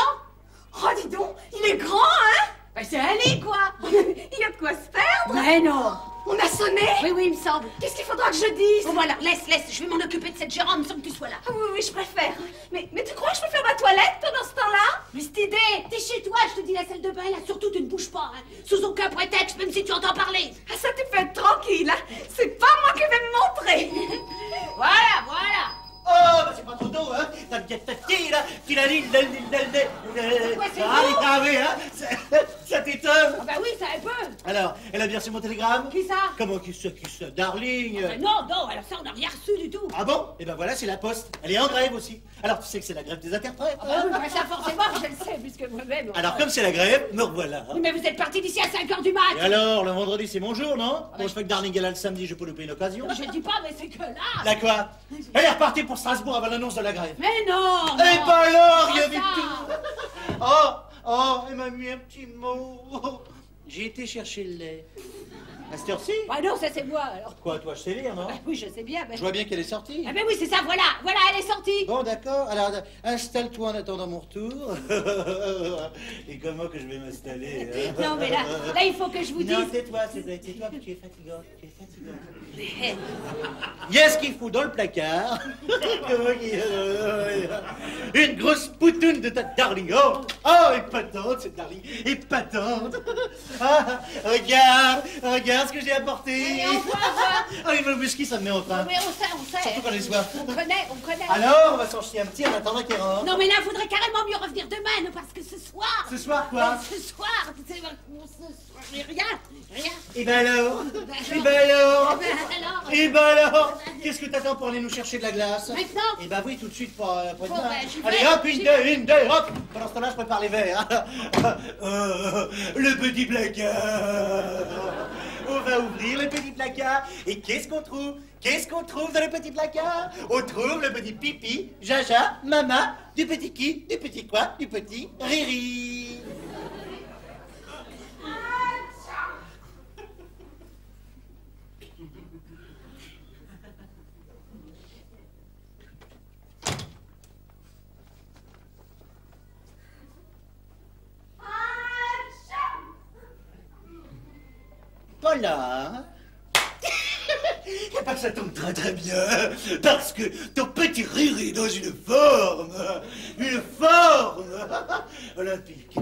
Oh, dis donc, il est grand, hein? Ben c'est un lit, quoi. Il y a de quoi se perdre. Mais non. On a sonné? Oui, il me semble. Qu'est-ce qu'il faudra que je dise? Bon, voilà, laisse, je vais m'en occuper de cette gérante, il me semble que tu sois là. Ah oui, je préfère. Mais tu crois que je peux faire ma toilette pendant ce temps-là? Mais cette idée, t'es chez toi, je te dis la salle de bain, là, surtout tu ne bouges pas, hein. Sous aucun prétexte, même si tu entends parler. Ah, ça tu peux être tranquille, hein. C'est pas moi qui vais me montrer. Voilà. Oh, bah c'est pas trop tôt, hein. T'as bien fatigué, là. Ah oui, hein. Ça t'étonne. Ah bah oui, ça un peu. Alors, elle a bien reçu mon télégramme? Qui ça? Comment qui ça? Darling. Non, alors ça on n'a rien reçu du tout. Ah bon? Eh ben voilà, c'est la poste. Elle est en grève aussi. Alors tu sais que c'est la grève des interprètes. Ah bah oui, bah ça forcément, je le sais, puisque moi-même... Alors comme c'est la grève, me revoilà. Oui, mais vous êtes parti d'ici à 5h du mat. Et alors, le vendredi c'est mon jour, non? Bon, je fais que Darling est là le samedi, je peux louper une occasion. Je dis pas, mais c'est que là... La quoi? Elle est repartie pour Strasbourg avant l'annonce de la grève. Mais non. Eh ben alors, il y Pas avait ça. tout. Oh, elle m'a mis un petit mot. J'ai été chercher le lait. À cette heure-ci? Bah non, ça c'est moi, alors. Quoi, toi, je sais lire, non? Bah oui, je sais bien, mais... Je vois bien qu'elle est sortie. Ah ben oui, c'est ça, voilà, elle est sortie. Bon, d'accord. Alors, installe-toi en attendant mon retour. Et comment que je vais m'installer, hein? Non, mais là, il faut que je vous dise... Non, tais-toi, tu es fatigant, Il y a ce qu'il faut dans le placard. Une grosse poutoune de ta Darling. Oh, épatante, cette Darling. Épatante. Ah, regarde ce que j'ai apporté. on voit. Ah, le whisky, ça me met en train. Mais on sait. Surtout quand j'ai soif. On connaît. Alors, on va s'en chier un petit en attendant qu'il rentre. Non, mais là, faudrait carrément mieux revenir demain, non, parce que ce soir... Ce soir, quoi? Ce soir, rien. Et ben alors? Qu'est-ce que t'attends pour aller nous chercher de la glace? Maintenant? Eh ben oui, tout de suite pour demain. ben, j'y vais. Allez, hop, une, deux, hop. Pendant ce temps-là, je prépare les verres. Le petit placard. Oh, On va ouvrir le petit placard. Et qu'est-ce qu'on trouve? Qu'est-ce qu'on trouve dans le petit placard? On trouve le petit pipi, jaja, mama, du petit qui, du petit quoi, du petit Riri. Voilà. Et pas que ça tombe très très bien, parce que ton petit Riri est dans une forme olympique.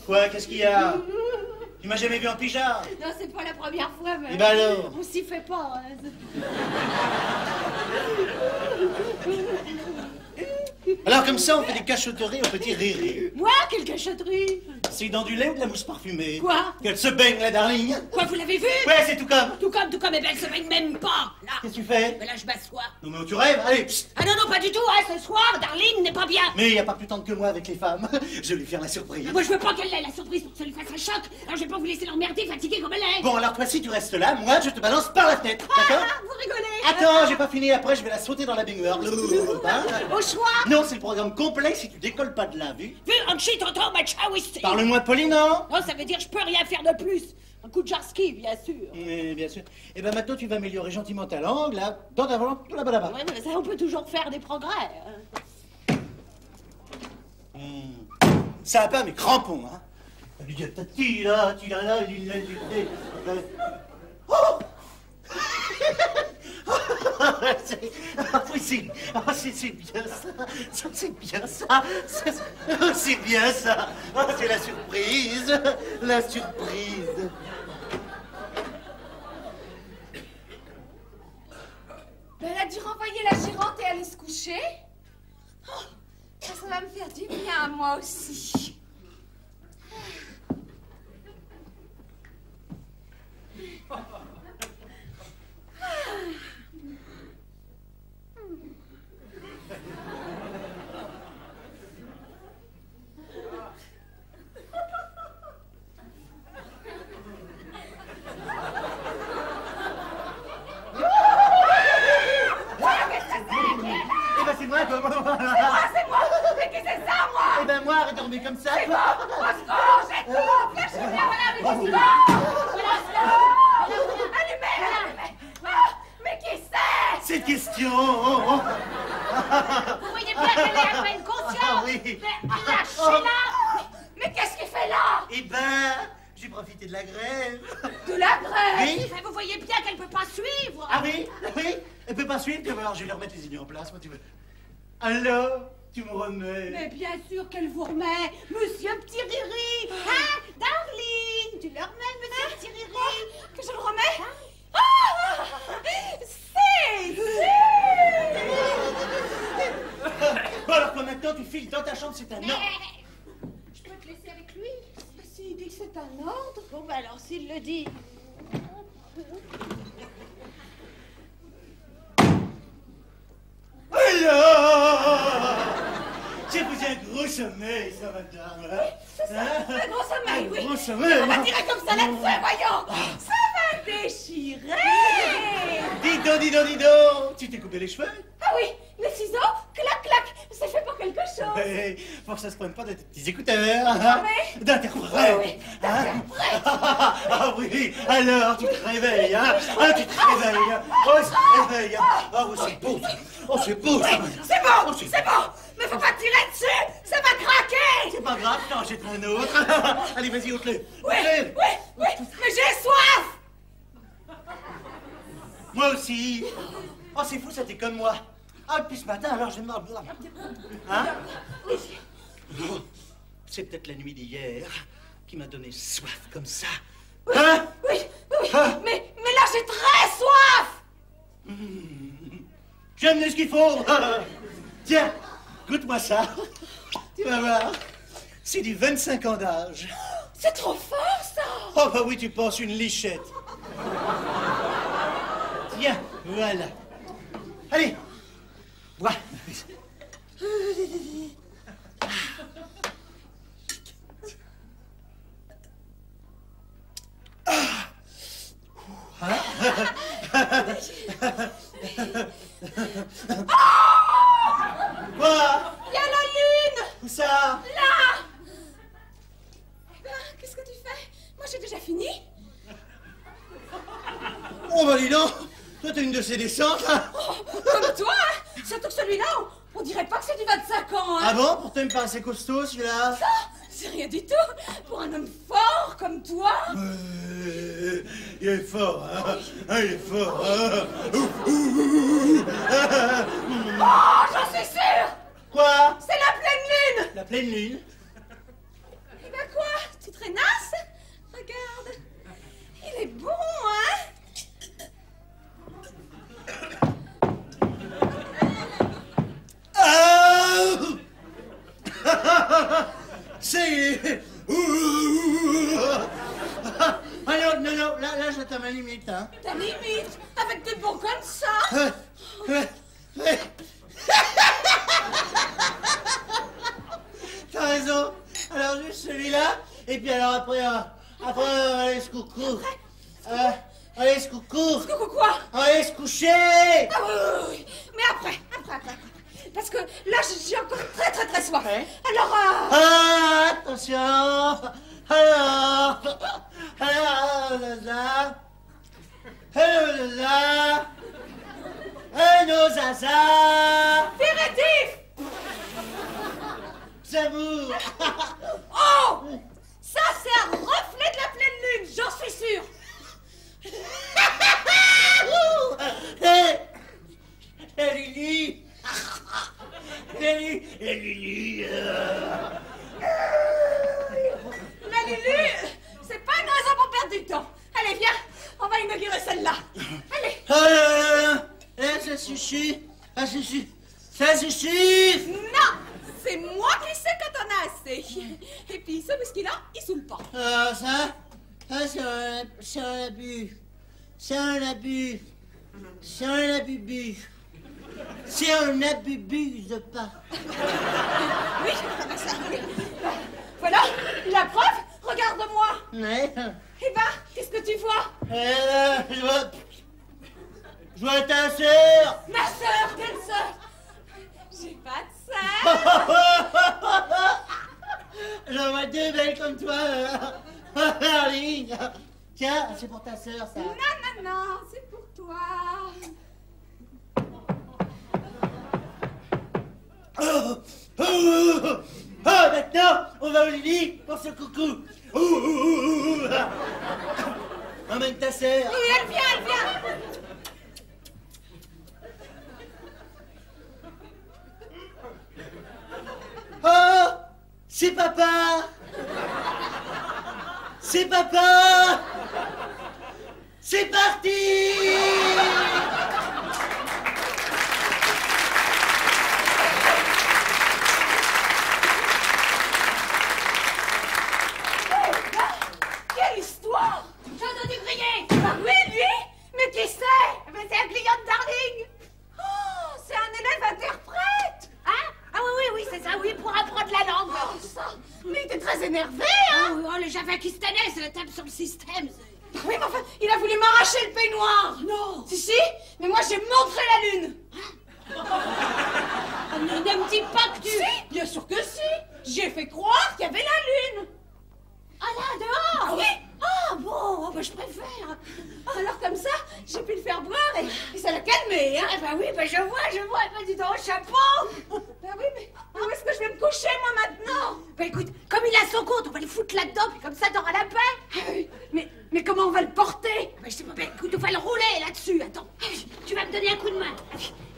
Quoi? Qu'est-ce qu'il y a? Tu m'as jamais vu en pyjama? Non, c'est pas la première fois, mais... Et ben alors? On s'y fait pas. Hein. Alors comme ça, on fait des cachotteries au petit Riri. Moi, quelle cachotterie? C'est dans du lait ou de la mousse parfumée? Quoi? Qu'elle se baigne, la darling. Quoi, vous l'avez vu? Ouais, c'est tout comme. Tout comme, et ben elle se baigne même pas, là. Qu'est-ce que tu fais? Mais là, je m'assois. Non mais tu rêves? Allez, psst. Ah non, non, pas du tout, hein, ce soir, Darlene n'est pas bien. Mais il n'y a pas plus tendre que moi avec les femmes. Je vais lui faire la surprise. Moi, je veux pas qu'elle ait la surprise pour que ça lui fasse un choc. Alors, je vais pas vous laisser l'emmerder, fatiguée comme elle est. Bon, alors toi, si tu restes là, moi, je te balance par la tête, d'accord? Ah, vous rigolez? Attends, j'ai pas fini, après, je vais la sauter dans la baignoire. Au choix? Non, c'est le programme complet si tu décolles pas de là, vu? Vu, Anchi, tonton, machaouissi. Parle-moi de Pauline, Non, ça veut dire je peux rien faire de plus. Un coup de jarski, bien sûr. Oui, bien sûr. Et ben maintenant, tu vas améliorer gentiment ta langue, là, dans ta langue, tout là-bas, là-bas. Ouais, mais ça, on peut toujours faire des progrès. Ça a pas mes crampons, hein. Oh! C'est bien ça, c'est bien ça, c'est bien ça, c'est la surprise, la surprise. Ben, elle a dû renvoyer la gérante et aller se coucher. Oh, ça va me faire du bien à moi aussi. C'est moi! Mais qui c'est ça, moi? Eh ben moi, arrête de dormir comme ça. C'est moi! Au secours, j'ai tout! Flashez bien, voilà, mais qu'est-ce qu'il y a? Allumez! Mais qui c'est? Cette question. Vous voyez bien qu'elle est à peine consciente. Ah oui. Mais lâchez-la. Mais qu'est-ce qu'il fait là? Eh ben, j'ai profité de la grève. De la grève? Oui. Mais vous voyez bien qu'elle peut pas suivre. Ah oui, oui, elle peut pas suivre, alors je vais lui remettre les idées en place, moi tu veux. Alors, tu me remets. Mais bien sûr qu'elle vous remet, monsieur Petit Riri. Hein, Darling, tu le remets, monsieur Petit Riri. Que je le remets? Bon alors que maintenant tu files dans ta chambre, c'est un ordre. Je peux te laisser avec lui? S'il dit que c'est un ordre. Bon, bah alors, s'il le dit. Alors, j'ai posé un gros sommeil, ça madame. Un gros sommeil, oui. Un gros sommeil. On va tirer comme ça là-dessus, voyons. Ça va déchirer. Dis donc, tu t'es coupé les cheveux? Ah oui, les ciseaux, clac, clac. C'est fait pour quelque chose. Ouais, faut que ça se prenne pas dans tes petits écouteurs, hein, Oui. d'interprète. Oui, Hein. Ah oui, alors tu te réveilles, hein. Ah, tu te réveilles, hein. Oh, tu te réveilles, hein. Ah oui, c'est beau, ça. Oh, c'est beau, ça. C'est bon! C'est bon! Mais faut pas tirer dessus! Ça va craquer! C'est pas grave, t'en achètes un autre. Allez, vas-y, ôte-le. Oui! Mais j'ai soif! Moi aussi. Oh, c'est fou, ça, t'es comme moi. Ah, depuis ce matin, alors je me mords. Hein? Oh, c'est peut-être la nuit d'hier qui m'a donné soif comme ça. Hein? Oui. Mais là, j'ai très soif. J'ai amené ce qu'il faut. Tiens, goûte-moi ça. Tu vas voir. C'est du 25 ans d'âge. C'est trop fort, ça! Oh bah oui, tu penses une lichette. Tiens, voilà. Allez, bois. Quoi? Il y a la lune! Où ça? Là! Eh ben, qu'est-ce que tu fais? Moi, j'ai déjà fini. Oh bah dis donc, toi t'es une de ces descentes, hein? Comme toi, hein? Surtout que celui-là, on dirait pas que c'est du 25 ans, hein? Ah bon? Pourtant il me paraissait costaud celui-là. Ça, c'est rien du tout. Pour un homme fort comme toi. Il est fort, hein? Ah, il est fort, hein? Oh, j'en suis sûre! Quoi? C'est la pleine lune! La pleine lune? Eh ben quoi? Tu te rénasses? Regarde. Il est bon, hein? C'est... Ah non, non, non, là j'atteins ma limite, hein. Ta limite? Avec des bons comme ça? T'as raison. Alors juste celui-là, et puis alors après, allez se coucou. Allez se coucou. Coucou quoi? Allez se coucher. Ah oui. Mais après. Parce que là, j'ai encore très soif. Ouais. Alors, Ah, attention. Alors, Zaza. Hello, Zaza. Hello, Zaza. Pérétif! J'avoue. Oh! Ça, c'est un reflet de la pleine lune, j'en suis sûre. Lili. Lili. La Lulu, c'est pas une raison pour perdre du temps. Allez, viens, on va inaugurer celle-là. Allez. Ça suffit. Ça suffit. Non, c'est moi qui sais quand on a assez. Et puis, ce whisky-là, il saoule pas. Ça c'est un abus. C'est un abus. C'est un abus. C'est un abuse pas. Oui, ça, oui. Voilà, la preuve, regarde-moi. Ouais. Eh ben, qu'est-ce que tu vois? Je vois ta sœur. Ma sœur, quelle sœur? J'ai pas de sœur. J'en vois deux belles comme toi. Arline. Tiens, c'est pour ta sœur, ça. Non, c'est pour toi. Maintenant, on va au lit pour ce coucou. Emmène ta sœur. Oui, elle vient. Oh, c'est papa. C'est papa. C'est parti. Quelle histoire! J'ai entendu crier. Ah oui, lui? Mais qui c'est? Mais c'est un client de Darling. Oh, c'est un élève interprète! Hein? Ah oui, c'est ça, oui, pour apprendre la langue. Oh, ça! Mais il était très énervé, hein? Oh, le javakistanais, c'est la table sur le système. Oui, mais enfin, il a voulu m'arracher le peignoir! Non. Si, mais moi j'ai montré la lune! Ne me dis pas que tu... Si, bien sûr que si! J'ai fait croire qu'il y avait la lune! Ah là, dehors. Ah oui? Ah bon, bah, je préfère. Alors comme ça, j'ai pu le faire boire et ça l'a calmé, hein? Ah bah oui, bah je vois, bah dis donc, chapeau. Bah oui, mais où est-ce que je vais me coucher, moi, maintenant? Bah écoute, comme il a son compte, on va le foutre là-dedans, puis comme ça t'auras la paix. Ah oui, mais comment on va le porter? Bah je sais pas, bah écoute, on va le rouler là-dessus, attends. Tu vas me donner un coup de main.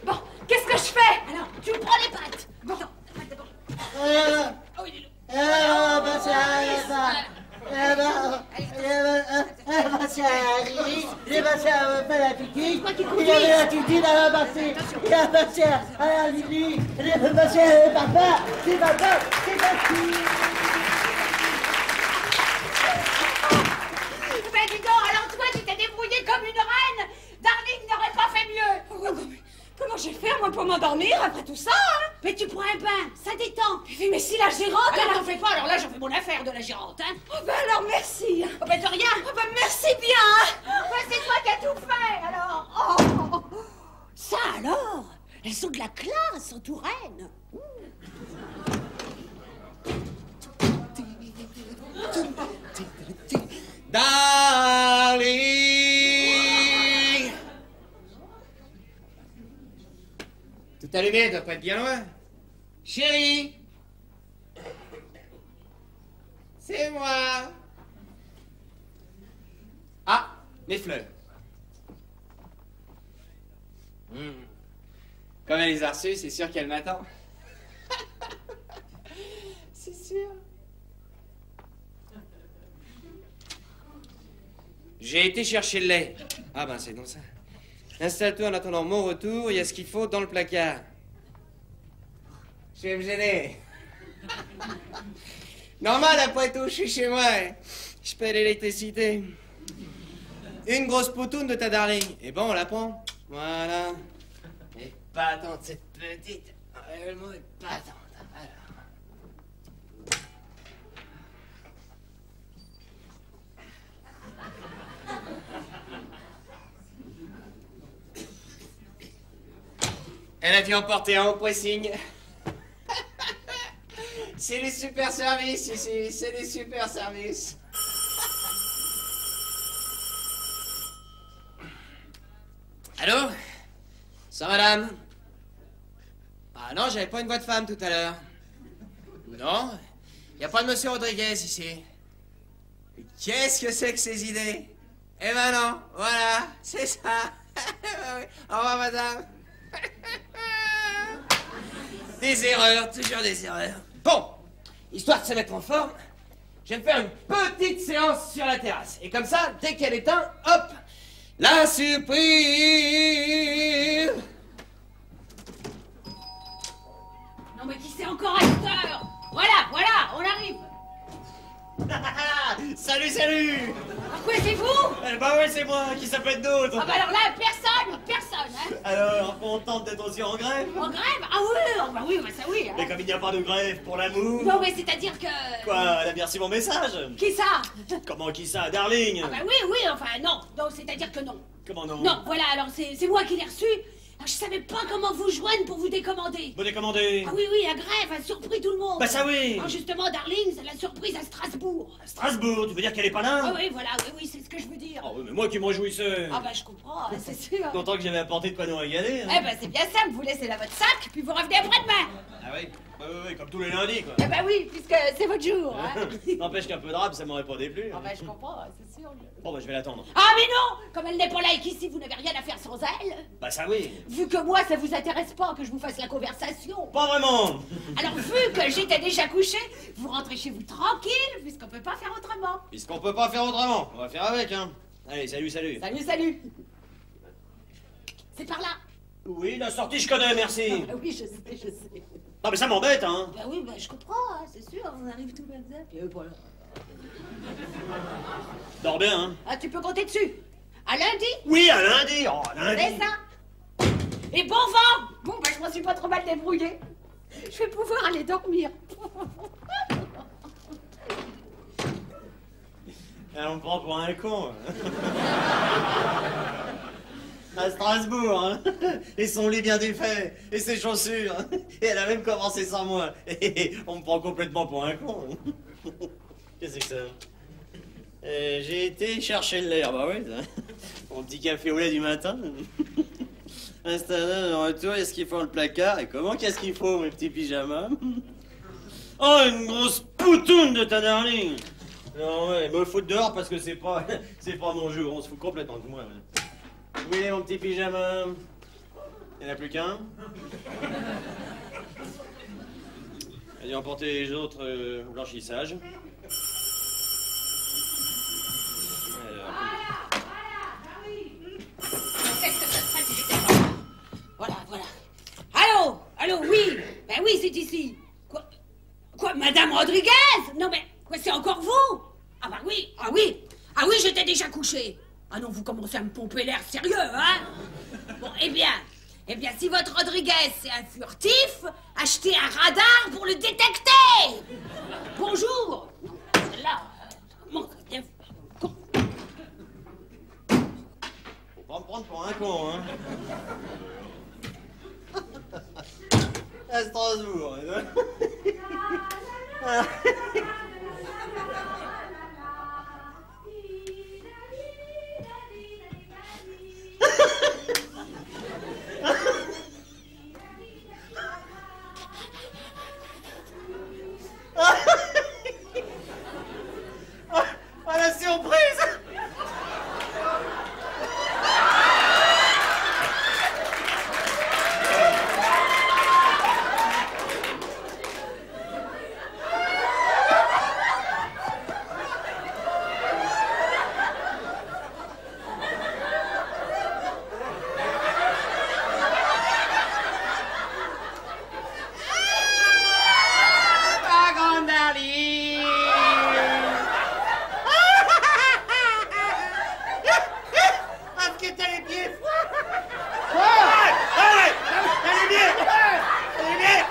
Bon, qu'est-ce que je fais? Alors, tu me prends les pattes. Bon. Attends, d'abord. Oh, il est là. Il est passé à faire la piquille. Quoi qui Il conduit? avait l'attitude à la passer. Il a passé à la Lily. Il est passé à papa. C'est papa. C'est parti. coucher comme une reine. Darling n'aurait pas fait mieux. Oh, non, mais comment je vais faire, moi, pour m'endormir après tout ça, hein? Mais tu prends un bain, ça détend. Mais si la gérante... Alors t'en fais pas, alors là j'en fais mon affaire de la gérante, hein. Oh, ben alors, merci. Oh ben de rien. Oh, ben merci bien. Ben c'est toi qui as tout fait, alors. Oh. Ça alors, elles sont de la classe en Touraine. Darling! Tout allumé, doit pas être bien loin. Chérie! C'est moi! Ah, mes fleurs. Comme elle les a reçues, c'est sûr qu'elle m'attend. C'est sûr. J'ai été chercher le lait. Ah ben c'est donc ça. Installe-toi en attendant mon retour, il y a ce qu'il faut dans le placard. Je vais me gêner. Normal, après tout, je suis chez moi. Je paie l'électricité. Une grosse poutoune de ta darling. Et bon, on la prend. Voilà. Et pas attendre cette petite. Réellement, et pas attendre. Elle a dû emporter un haut pressing. C'est les super services ici, c'est les super services. Allô? Ça, madame? Ah non, j'avais pas une voix de femme tout à l'heure. Non, y a pas de monsieur Rodriguez ici. Qu'est-ce que c'est que ces idées? Eh ben non, voilà, c'est ça. Au revoir, madame. Des erreurs, toujours des erreurs. Bon, histoire de se mettre en forme, je vais me faire une petite séance sur la terrasse. Et comme ça, dès qu'elle éteint, hop, la surprise. Non mais qui c'est encore à cette heure? Voilà, on arrive. Salut, salut! Ah quoi, c'est vous? Bah ouais, c'est moi, qui ça peut être d'autre? Ah bah alors là, personne, hein. Alors, contente d'être aussi en grève? En grève? Ah oui, bah oui, bah ça oui. Hein. Mais comme il n'y a pas de grève pour l'amour... Non mais c'est-à-dire que... Quoi, elle a bien reçu mon message? Qui ça? Comment qui ça, Darling? Ah bah oui, enfin non, c'est-à-dire que non. Comment non? Non, voilà, alors c'est moi qui l'ai reçu. Alors, je savais pas comment vous joindre pour vous décommander. Vous décommandez? Ah oui, la grève a surpris tout le monde. Bah ça oui! Alors justement, Darling, c'est la surprise à Strasbourg. À Strasbourg, tu veux dire qu'elle est pas là? Ah oui, voilà, oui, c'est ce que je veux dire. Ah oui, mais moi qui me réjouissais! Ah bah je comprends, c'est sûr. Content que j'avais apporté de quoi nous régaler, hein. Eh bah c'est bien simple, vous laissez là votre sac, puis vous revenez après-demain. Ah oui? Oui, comme tous les lundis, quoi. Eh bah oui, puisque c'est votre jour, hein. N'empêche qu'un peu de rap, ça m'aurait pas déplu. Ah bah je comprends, c'est sûr. Bon bah je vais l'attendre. Ah mais non! Comme elle n'est pas là et qu'ici vous n'avez rien à faire sans elle. Bah ça oui. Vu que moi ça vous intéresse pas que je vous fasse la conversation. Pas vraiment. Alors vu que j'étais déjà couché, vous rentrez chez vous tranquille, puisqu'on peut pas faire autrement. Puisqu'on peut pas faire autrement, on va faire avec, hein. Allez, salut. Salut. C'est par là. Oui, la sortie je connais, merci. Ah oui, je sais. Non mais ça m'embête, hein. Bah oui, je comprends, hein, c'est sûr, on arrive tout comme ça, puis voilà. Dors bien, hein. Ah, tu peux compter dessus. À lundi? Oui, à lundi. Oh, lundi. C'est ça. Et bon vent. Bon, je m'en suis pas trop mal débrouillée. Je vais pouvoir aller dormir. On me prend pour un con. À Strasbourg, hein. Et son lit bien défait, et ses chaussures. Et elle a même commencé sans moi. Et on me prend complètement pour un con. Qu'est-ce que c'est que ça? J'ai été chercher le lait, bah oui, ça. Mon petit café au lait du matin. Installé de retour, est-ce qu'il faut dans le placard? Et comment qu'est-ce qu'il faut, mes petits pyjamas? Oh, une grosse poutoune de ta darling! Non, ouais, me foutre dehors parce que c'est pas mon jeu, on se fout complètement de moi. Ouais. Où il est mon petit pyjama? Il n'y en a plus qu'un? Allez emporter les autres au blanchissage. Voilà. Allô, oui. Ben oui, c'est ici. Quoi, Madame Rodriguez? Non mais, quoi, c'est encore vous? Ah oui, j'étais déjà couché. Ah non, vous commencez à me pomper l'air sérieux, hein? Bon, eh bien, si votre Rodriguez c'est un furtif, achetez un radar pour le détecter. Bonjour. Non, celle-là, comment ça vient faire con? Faut pas me prendre pour un con, hein. À Strasbourg. Ah, la surprise! Ma grande Darling! Parce que t'as les pieds froids! Allez! Allez bien! Allez bien!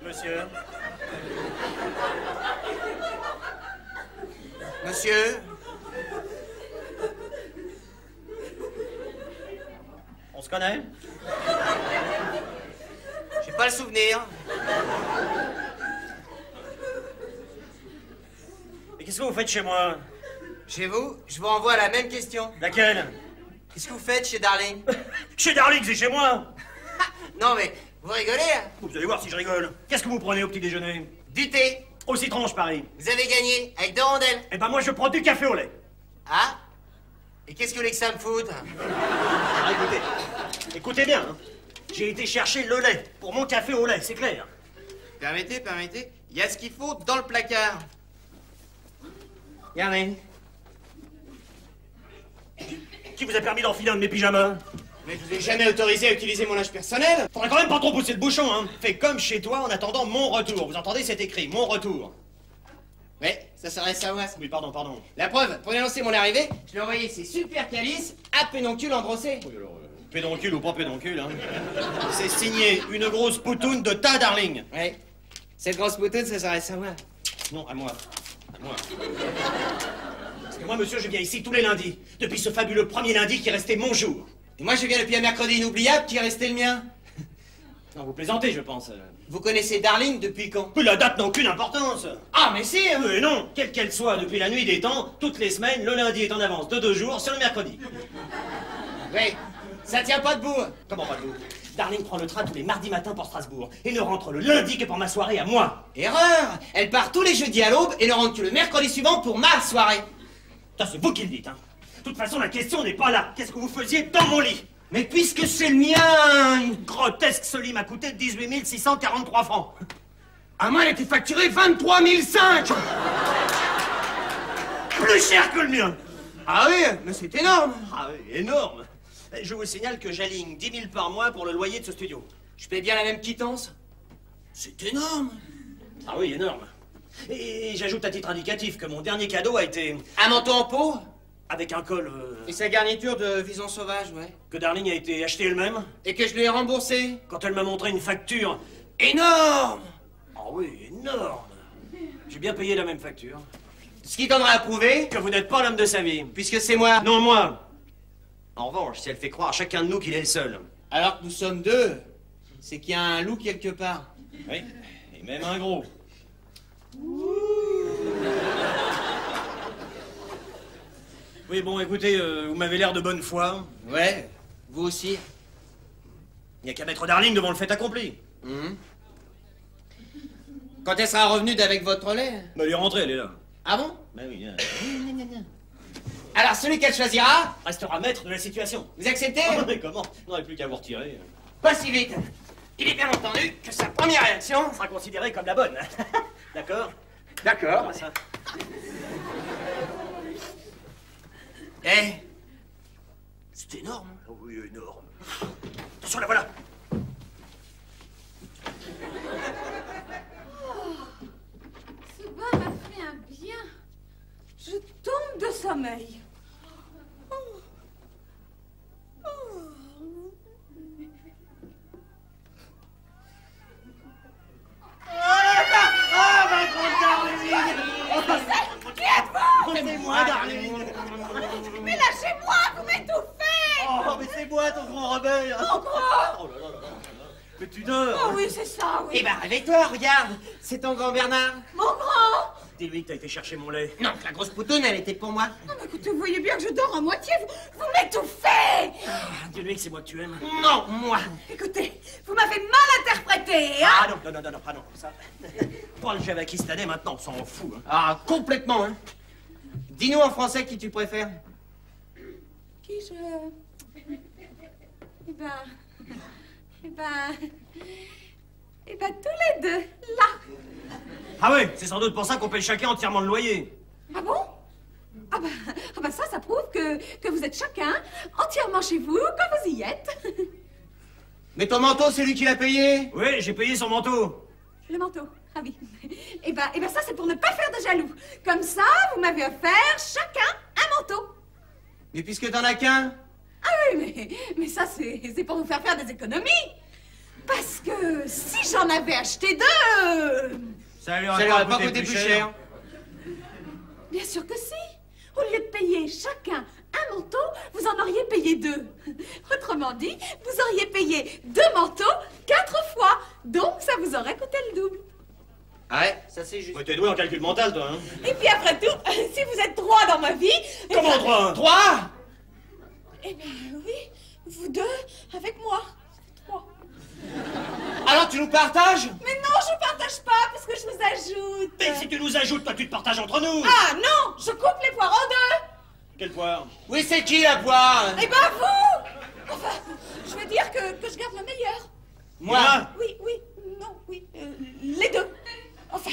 Monsieur. Monsieur. On se connaît? J'ai pas le souvenir. Et qu'est-ce que vous faites chez moi? Chez vous, je vous renvoie à la même question. Laquelle? Qu'est-ce que vous faites chez Darling? Chez Darling, c'est chez moi! Non mais, vous rigolez, hein? Vous allez voir si je rigole. Qu'est-ce que vous prenez au petit déjeuner? Du thé. Au citron, je parie. Vous avez gagné, avec 2 rondelles. Eh ben moi, je prends du café au lait. Ah? Et qu'est-ce que vous voulez que ça me foute? Ah, écoutez bien, hein. J'ai été chercher le lait pour mon café au lait, c'est clair. Permettez, il y a ce qu'il faut dans le placard. Regardez. Qui vous a permis d'enfiler un de mes pyjamas? Mais je vous ai jamais autorisé à utiliser mon linge personnel. Faudrait quand même pas trop pousser le bouchon, hein. Fais comme chez toi en attendant mon retour. Vous entendez, c'est écrit, mon retour. Ouais, ça s'adresse à moi, ça. Oui, pardon. La preuve, pour annoncer mon arrivée, je lui ai envoyé ces super calices à pédoncule engrossé. Oui, alors, pédoncule ou pas pédoncule, hein. C'est signé une grosse poutoune de ta Darling. Ouais. Cette grosse poutoune, ça s'adresse à moi. Non, à moi. À moi. Parce que moi, monsieur, je viens ici tous les lundis. Depuis ce fabuleux premier lundi qui est resté mon jour. Et moi, je viens depuis un mercredi inoubliable qui est resté le mien. Non, vous plaisantez, je pense. Vous connaissez Darling depuis quand? La date n'a aucune importance. Ah, mais si, hein. Mais non, quelle qu'elle soit, depuis la nuit des temps, toutes les semaines, le lundi est en avance de 2 jours sur le mercredi. Oui, ça tient pas debout. Comment pas debout? Darling prend le train tous les mardis matins pour Strasbourg et ne rentre le lundi que pour ma soirée à moi. Erreur. Elle part tous les jeudis à l'aube et ne rentre que le mercredi suivant pour ma soirée. Ça, c'est vous qui le dites, hein. De toute façon, la question n'est pas là. Qu'est-ce que vous faisiez dans mon lit? Mais puisque c'est le mien... Grotesque, ce lit m'a coûté 18 643 francs. À moi, elle était facturée 23 500. Plus cher que le mien. Ah oui, mais c'est énorme. Ah oui, énorme. Je vous signale que j'aligne 10 000 par mois pour le loyer de ce studio. Je paie bien la même quittance? C'est énorme. Ah oui, énorme. Et j'ajoute à titre indicatif que mon dernier cadeau a été... Un manteau en peau? Avec un col... Et sa garniture de vison sauvage, ouais. Que Darling a été acheté elle-même. Et que je lui ai remboursé. Quand elle m'a montré une facture... Énorme! Ah oui, énorme. J'ai bien payé la même facture. Ce qui tendra à prouver... Que vous n'êtes pas l'homme de sa vie. Puisque c'est moi. Non, moi. En revanche, si elle fait croire à chacun de nous qu'il est le seul. Alors que nous sommes 2, c'est qu'il y a un loup quelque part. Oui, et même un gros. Oui, bon, écoutez, vous m'avez l'air de bonne foi. Ouais, vous aussi. Il n'y a qu'à mettre Darling devant le fait accompli. Quand elle sera revenue d'avec votre lait? Bah, elle est rentrée, elle est là. Ah bon? Bah oui, Alors, celui qu'elle choisira restera maître de la situation. Vous acceptez? Ah, mais comment? On n'aurait plus qu'à vous retirer. Pas si vite. Il est bien entendu que sa première réaction sera considérée comme la bonne. D'accord? D'accord. Ça. Eh, c'est énorme. Oh oui, énorme. Attention, la voilà. Ce bain m'a fait un bien. Je tombe de sommeil. Qui êtes-vous? C'est moi, Darling. Mais lâchez-moi, vous m'étouffez! Oh, mais c'est moi, ton grand rebelle. Oh, quoi? Oh là là là là. Mais tu dors. Oh oui, c'est ça, oui. eh ben, réveille-toi, regarde. C'est ton grand Bernard. Mon grand! Dis-lui que t'as été chercher mon lait. Non, la grosse poutoune, elle était pour moi. Non, mais écoutez, vous voyez bien que je dors à moitié. Vous m'étouffez! Dis-lui que c'est moi que tu aimes. Non, moi. Écoutez, vous m'avez mal interprété, hein? Ah non, non, non, non, non, ah non, ça. Prends le javakistanais maintenant, on s'en fout. Hein. Ah, complètement, hein. Dis-nous en français qui tu préfères. Qui je... Eh ben, tous les deux, là. Ah oui, c'est sans doute pour ça qu'on paye chacun entièrement le loyer. Ah bon? Ah bah ça prouve que vous êtes chacun entièrement chez vous quand vous y êtes. Mais ton manteau, c'est lui qui l'a payé. Oui, j'ai payé son manteau. Le manteau, ah oui. Eh ben ça c'est pour ne pas faire de jaloux. Comme ça, vous m'avez offert chacun un manteau. Mais puisque t'en as qu'un. Ah oui, mais ça c'est pour vous faire des économies. Parce que si j'en avais acheté deux... Ça lui Ça lui aurait pas coûté plus cher. Bien sûr que si. Au lieu de payer chacun un manteau, vous en auriez payé deux. Autrement dit, vous auriez payé 2 manteaux 4 fois. Donc, ça vous aurait coûté le double. Ah ouais, ça c'est juste. Ouais, t'es doué en calcul mental, toi, hein. Et puis après tout, si vous êtes 3 dans ma vie... Comment 3? 3? Eh bien, oui, vous 2 avec moi. 3. Alors tu nous partages? Mais non, je partage pas, parce que je vous ajoute. Mais si tu nous ajoutes, toi, tu te partages entre nous. Ah non, je coupe les poires en 2. Quelle poire? Oui, c'est qui la poire? Eh ben vous. Enfin, je veux dire que je garde le meilleur. Moi? Oui, les deux. Enfin,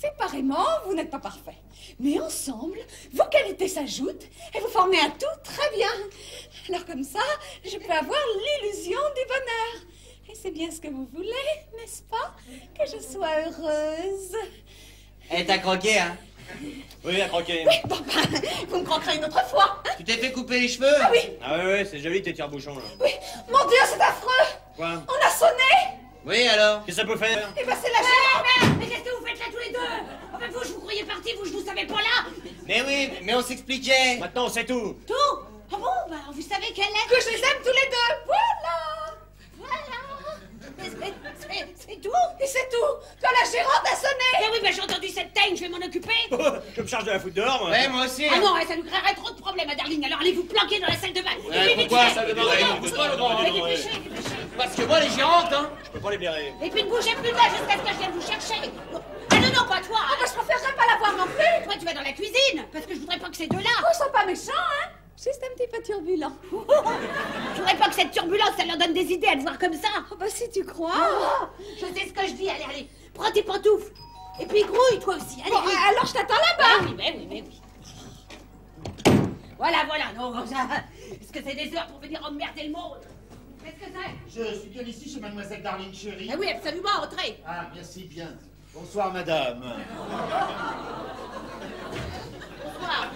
séparément, vous n'êtes pas parfaits. Mais ensemble, vos qualités s'ajoutent et vous formez un tout très bien. Alors comme ça, je peux avoir l'illusion du bonheur. Et c'est bien ce que vous voulez, n'est-ce pas? Que je sois heureuse. Elle t'a croqué, hein? Oui, à croquer. Oui, bon, vous me croquerez une autre fois. Tu t'es fait couper les cheveux? Ah oui. Ah ouais, c'est joli tes tire-bouchons, là. Oui, mon Dieu, c'est affreux. Quoi? On a sonné. Oui, alors? Qu'est-ce que ça peut faire? Eh ben, c'est la gérante. Mais qu'est-ce que vous faites là tous les deux? Enfin, vous, je vous croyais partis, vous, je vous savais pas là. Mais oui, mais on s'expliquait. Maintenant, c'est tout. Tout? Ah bon? Bah, vous savez quelle est? Que je les aime tous les deux. Voilà. C'est tout? Et c'est tout. Quand la gérante a sonné. Eh oui, bah, j'ai entendu cette teigne, je vais m'en occuper. Je me charge de la foutre dehors, moi. Ouais, moi aussi. Ah non, ça nous créerait trop de problèmes à Darling, alors allez vous planquer dans la salle de bain. Ouais, pourquoi ça demande pourquoi le grand? Dépêchez. Parce que moi, les gérantes, hein. Je peux pas les blairer. Et puis ne bougez plus là jusqu'à ce que je vienne vous chercher. Ah non, pas toi. Ah bah, je préférerais pas la voir non plus. Toi, tu vas dans la cuisine, parce que je voudrais pas que ces deux-là. Oh, ils sont pas méchants, hein. Juste un petit peu turbulent. Je voudrais pas que cette turbulence, ça leur donne des idées à te voir comme ça. Oh bah si tu crois. Je sais ce que je dis, allez. Prends tes pantoufles. Et puis grouille, toi aussi. Allez, Bon, vite. alors je t'attends là-bas. Mais oui. Voilà, non, ça... Est-ce que c'est des heures pour venir emmerder le monde? Qu'est-ce que c'est? Je suis bien ici chez Mademoiselle Darling Chérie. Ah oui, absolument, entrez. Ah, merci bien. Bonsoir, madame. Bonsoir.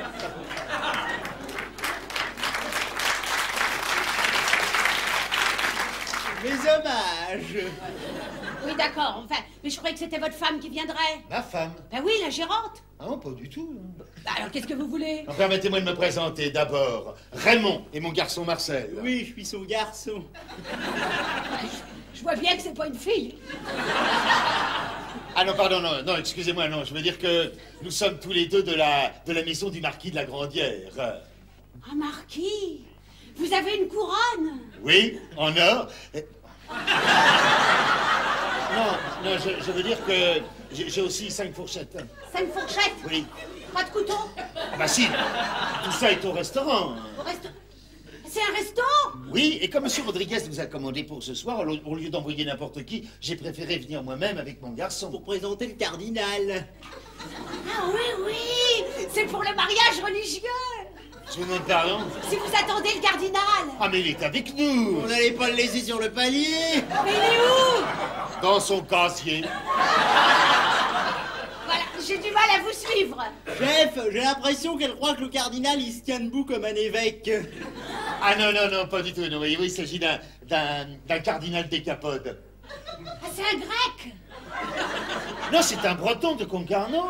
Mes hommages. Oui, d'accord, enfin, mais je croyais que c'était votre femme qui viendrait. Ma femme? Ben oui, la gérante. Ah non, pas du tout. Bah alors, qu'est-ce que vous voulez? Alors, permettez-moi de me présenter d'abord. Raymond et mon garçon Marcel. Oui, je suis son garçon. Je vois bien que c'est pas une fille. Ah non, pardon, non, excusez-moi, non, je veux dire que nous sommes tous les deux de la maison du marquis de la Grandière. Ah, marquis, vous avez une couronne? Oui, en or. Non, je veux dire que J'ai aussi 5 fourchettes. 5 fourchettes? Oui. Pas de couteau? Ah bah si, tout ça est au restaurant. Au resto... C'est un restaurant? Oui, et comme M. Rodriguez nous a commandé pour ce soir, au lieu d'envoyer n'importe qui, j'ai préféré venir moi-même avec mon garçon. Pour présenter le cardinal. Ah oui, oui! C'est pour le mariage religieux! Je vous demande pardon? Si vous attendez le cardinal! Ah mais il est avec nous! On n'allait pas le laisser sur le palier. Mais il est où? Dans son casier. Voilà, j'ai du mal à vous suivre. Chef, j'ai l'impression qu'elle croit que le cardinal, il se tient debout comme un évêque. Ah non, non, non, pas du tout. Non, voyez-vous, il s'agit d'un cardinal décapode. Ah, c'est un grec? Non, c'est un breton de Concarneau.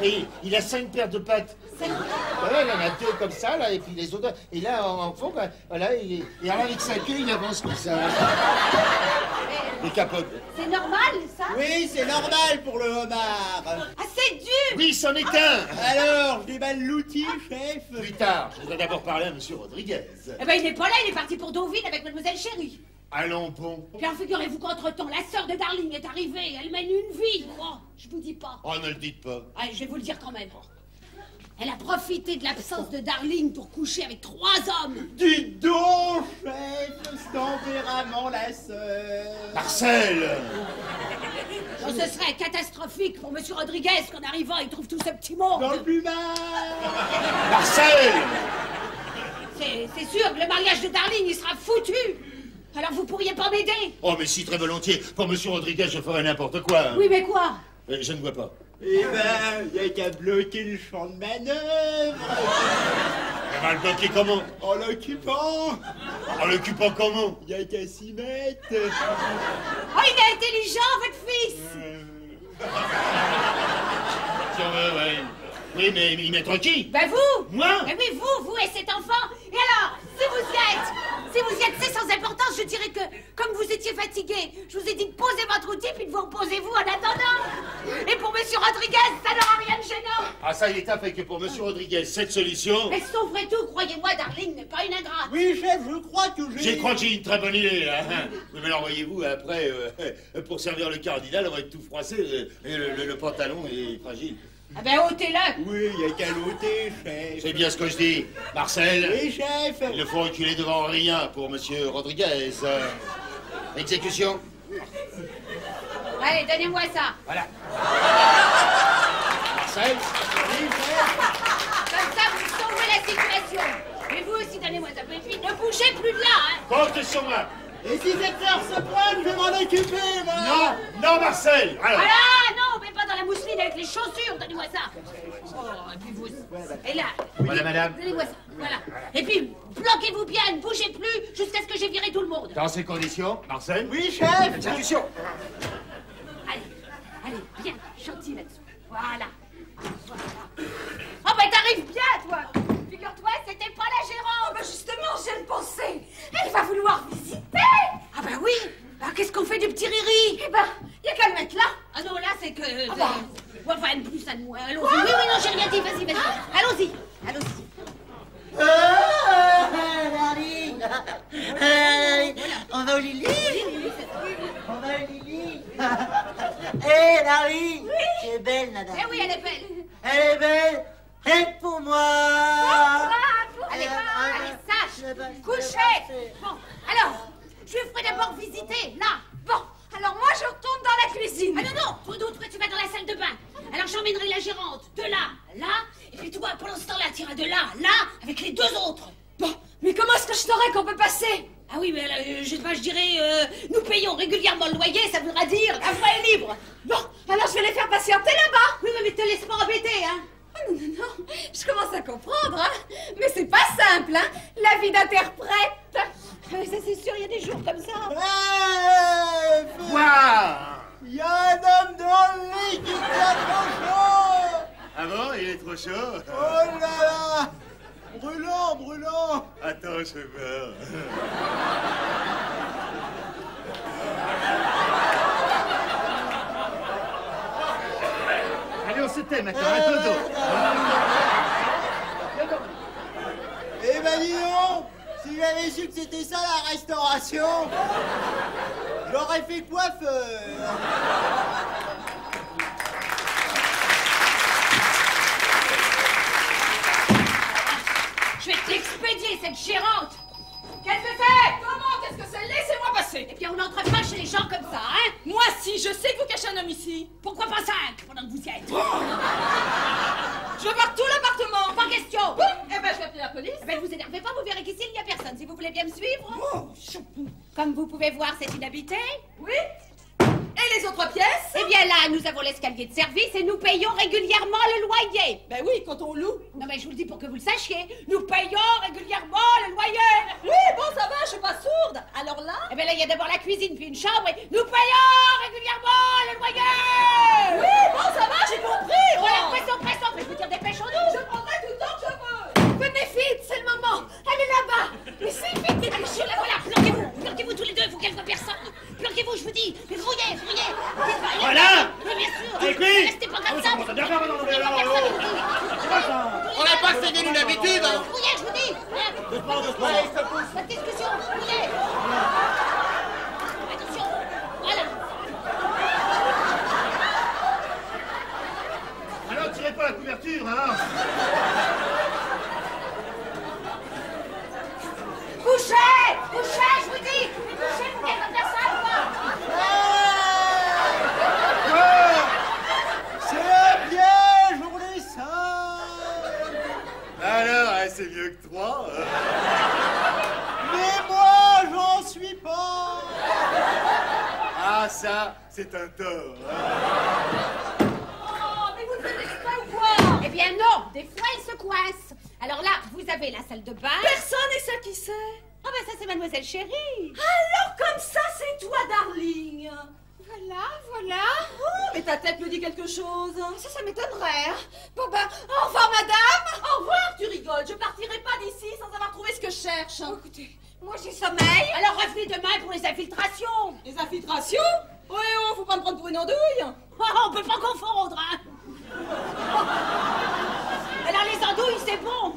Et il a 5 paires de pattes. 5 paires? Ouais, il en a 2 comme ça, là, et puis les autres... Et là, en fond, bah, voilà, et alors avec sa queue, il avance comme ça. Décapode. C'est normal, ça? Oui, c'est normal pour le homard. Ah, c'est dur! Oui, c'en est un. Alors, je déballe l'outil, chef. Plus tard, je voudrais d'abord parler à M. Rodriguez. Eh ben, il n'est pas là, il est parti pour Deauville avec Mademoiselle Chérie. Allons, bon. Puis alors, figurez-vous qu'entre-temps, la sœur de Darling est arrivée, elle mène une vie. Oh, je vous dis pas. Oh, ne le dites pas. Allez, je vais vous le dire quand même. Elle a profité de l'absence de Darling pour coucher avec 3 hommes. Dites donc, chef, ce tempérament, la sœur. Marcel. Oh, ce serait catastrophique pour Monsieur Rodriguez qu'en arrivant, il trouve tout ce petit monde. Dans le plumard. Marcel. C'est sûr que le mariage de Darling, il sera foutu. Alors vous pourriez pas m'aider? Oh, mais si, très volontiers. Pour M. Rodriguez, je ferais n'importe quoi. Oui, mais quoi? Je ne vois pas. Eh ben, il n'y a qu'à bloquer le champ de manœuvre. On va le bloquer comment? En l'occupant. En l'occupant comment? Il n'y a qu'à s'y mettre. Oh, il est intelligent, votre fils. Si on veut, ouais. Oui, mais y mettre qui? Ben vous. Moi? Ben oui, vous et cet enfant. Et alors, si vous y êtes, c'est sans importance, je dirais que, comme vous étiez fatigué, je vous ai dit de poser votre outil puis de vous reposez-vous en attendant. Et pour Monsieur Rodriguez, ça n'aura rien de gênant. Ah, ça, il est fait que pour M. Rodriguez, cette solution... Mais sauverait tout, croyez-moi, Darling n'est pas une ingrate. Oui, chef, je crois que j'ai... Je crois que j'ai une très bonne idée, là. Oui, mais alors, voyez-vous, après, pour servir le cardinal, on va être tout froissé, et le pantalon est fragile. Ah ben, ôtez-le. Oui, il n'y a qu'à l'ôter, chef. C'est bien ce que je dis. Marcel. Oui, chef. Il ne faut reculer devant rien pour M. Rodriguez. Exécution. Allez, donnez-moi ça. Voilà. Marcel. Oui, chef. Comme ça, vous sauvez la situation. Et vous aussi, donnez-moi ça. Et puis, ne bougez plus de là, hein. Compte sur moi. Et si cette heure se pointe, je vais m'en occuper, moi. Non, non, Marcel. Alors. Voilà, non, mais pas dans la mousseline avec les chaussures, donnez-moi ça. Oh, et puis vous. Et là. Voilà, madame. Donnez-moi ça, voilà. Et puis, bloquez-vous bien, ne bougez plus, jusqu'à ce que j'ai viré tout le monde. Dans ces conditions, Marcel. Oui, chef. Exécution. Allez, bien, gentil là-dessus. Voilà. Oh, ben t'arrives bien, toi. Figure-toi, c'était pas la gérante. Oh, ben justement, j'ai pensé. Elle va vouloir visiter. Ah ben oui. Bah, qu'est-ce qu'on fait du petit Riri? Eh ben, y a qu'à le mettre là. Ah non, là, c'est que... Ah bah. Enfin, plus ça de moi. Allons-y. Oui, oui, non, j'ai rien dit. Vas-y. Allons-y. On va au Lili. On va au Lili. Hé, Larry. Tu es belle, madame. Eh oui, elle est belle. Elle est belle. Rien que pour moi. Allez, sache. Couchez. Bon, alors, je lui ferai d'abord visiter, là. Bon, alors moi je retourne dans la cuisine. Ah non, toi tu vas dans la salle de bain. Alors j'emmènerai la gérante de là, là, et puis toi, pendant ce temps-là, tu iras de là, là, avec les 2 autres. Bon, mais comment est-ce que je saurais qu'on peut passer? Ah oui, mais je sais pas, je dirais, nous payons régulièrement le loyer, ça voudra dire, la voie est libre. Bon, alors je vais les faire patienter là-bas. Oui, mais te laisse pas embêter, hein. Oh, non, je commence à comprendre, hein. Mais c'est pas simple, hein, la vie d'interprète. Ça c'est sûr, il y a des jours comme ça. Il y a un homme dans le lit qui est trop chaud. Ah bon, il est trop chaud? Oh là là. Brûlant. Attends, je meurs. Allez, on se tait maintenant, un dodo. Eh ben dis donc, si j'avais su que c'était ça la restauration, j'aurais fait coiffeur. expédier cette gérante. Qu'est-ce que c'est? Comment? Qu'est-ce que c'est? Laissez-moi passer. Eh bien, on n'entre pas chez les gens comme ça, hein? Moi, si, je sais que vous cachez un homme ici. Pourquoi pas 5 pendant que vous y êtes? Je veux voir tout l'appartement. Pas question. Eh ben, je vais appeler la police. Eh ben, ne vous énervez pas, vous verrez qu'ici, il n'y a personne. Si vous voulez bien me suivre. Comme vous pouvez voir, c'est inhabité. Oui. Et les autres pièces? Eh bien là, nous avons l'escalier de service et nous payons régulièrement le loyer. Ben oui, quand on loue. Non mais je vous le dis pour que vous le sachiez, nous payons régulièrement le loyer. Oui, bon, ça va, je suis pas sourde. Alors là? Eh bien là, il y a d'abord la cuisine puis une chambre et nous payons régulièrement le loyer. Oui, bon, ça va, j'ai compris. Voilà, pressons, mais je vous dire dépêchons-nous. Je prendrai tout le temps que je veux. Venez vite, c'est le moment. Elle est là-bas. Mais c'est vite, dépêchez, la voilà. Planquez-vous tous les deux, il faut qu'elle voit personne. Planquez-vous, je vous dis. Mais fouillez. Voilà. Mais bien sûr. Avec lui. Restez pas comme ça. On n'a pas fait une habitude, hein. Fouillez, je vous dis. Doucement. Allez, ça pousse. Pas de discussion, fouillez. Attention. Voilà. Alors, tirez pas la couverture, hein. Couchez, je vous dis. Couchez, vous n'êtes pas faire ça ou pas? C'est un piège, oubliez ça. Alors, c'est mieux que 3. Mais moi, j'en suis pas. Ah, ça, c'est un tort. Oh, mais vous le faites exprès ou quoi? Eh bien non, des fois il se coince. Alors là, vous avez la salle de bain. Personne n'est ça qui sait. Ah ben ça c'est mademoiselle Chérie. Alors comme ça, c'est toi, darling. Voilà. Oh, mais ta tête me dit quelque chose. Ça m'étonnerait. Hein. Bon ben, au revoir, madame. Au revoir, tu rigoles. Je partirai pas d'ici sans avoir trouvé ce que je cherche. Oh, écoutez, moi j'ai sommeil. Alors revenez demain pour les infiltrations. Les infiltrations? Oh, faut pas me prendre pour une andouille. Oh, on peut pas confondre, hein. Alors les andouilles, c'est bon.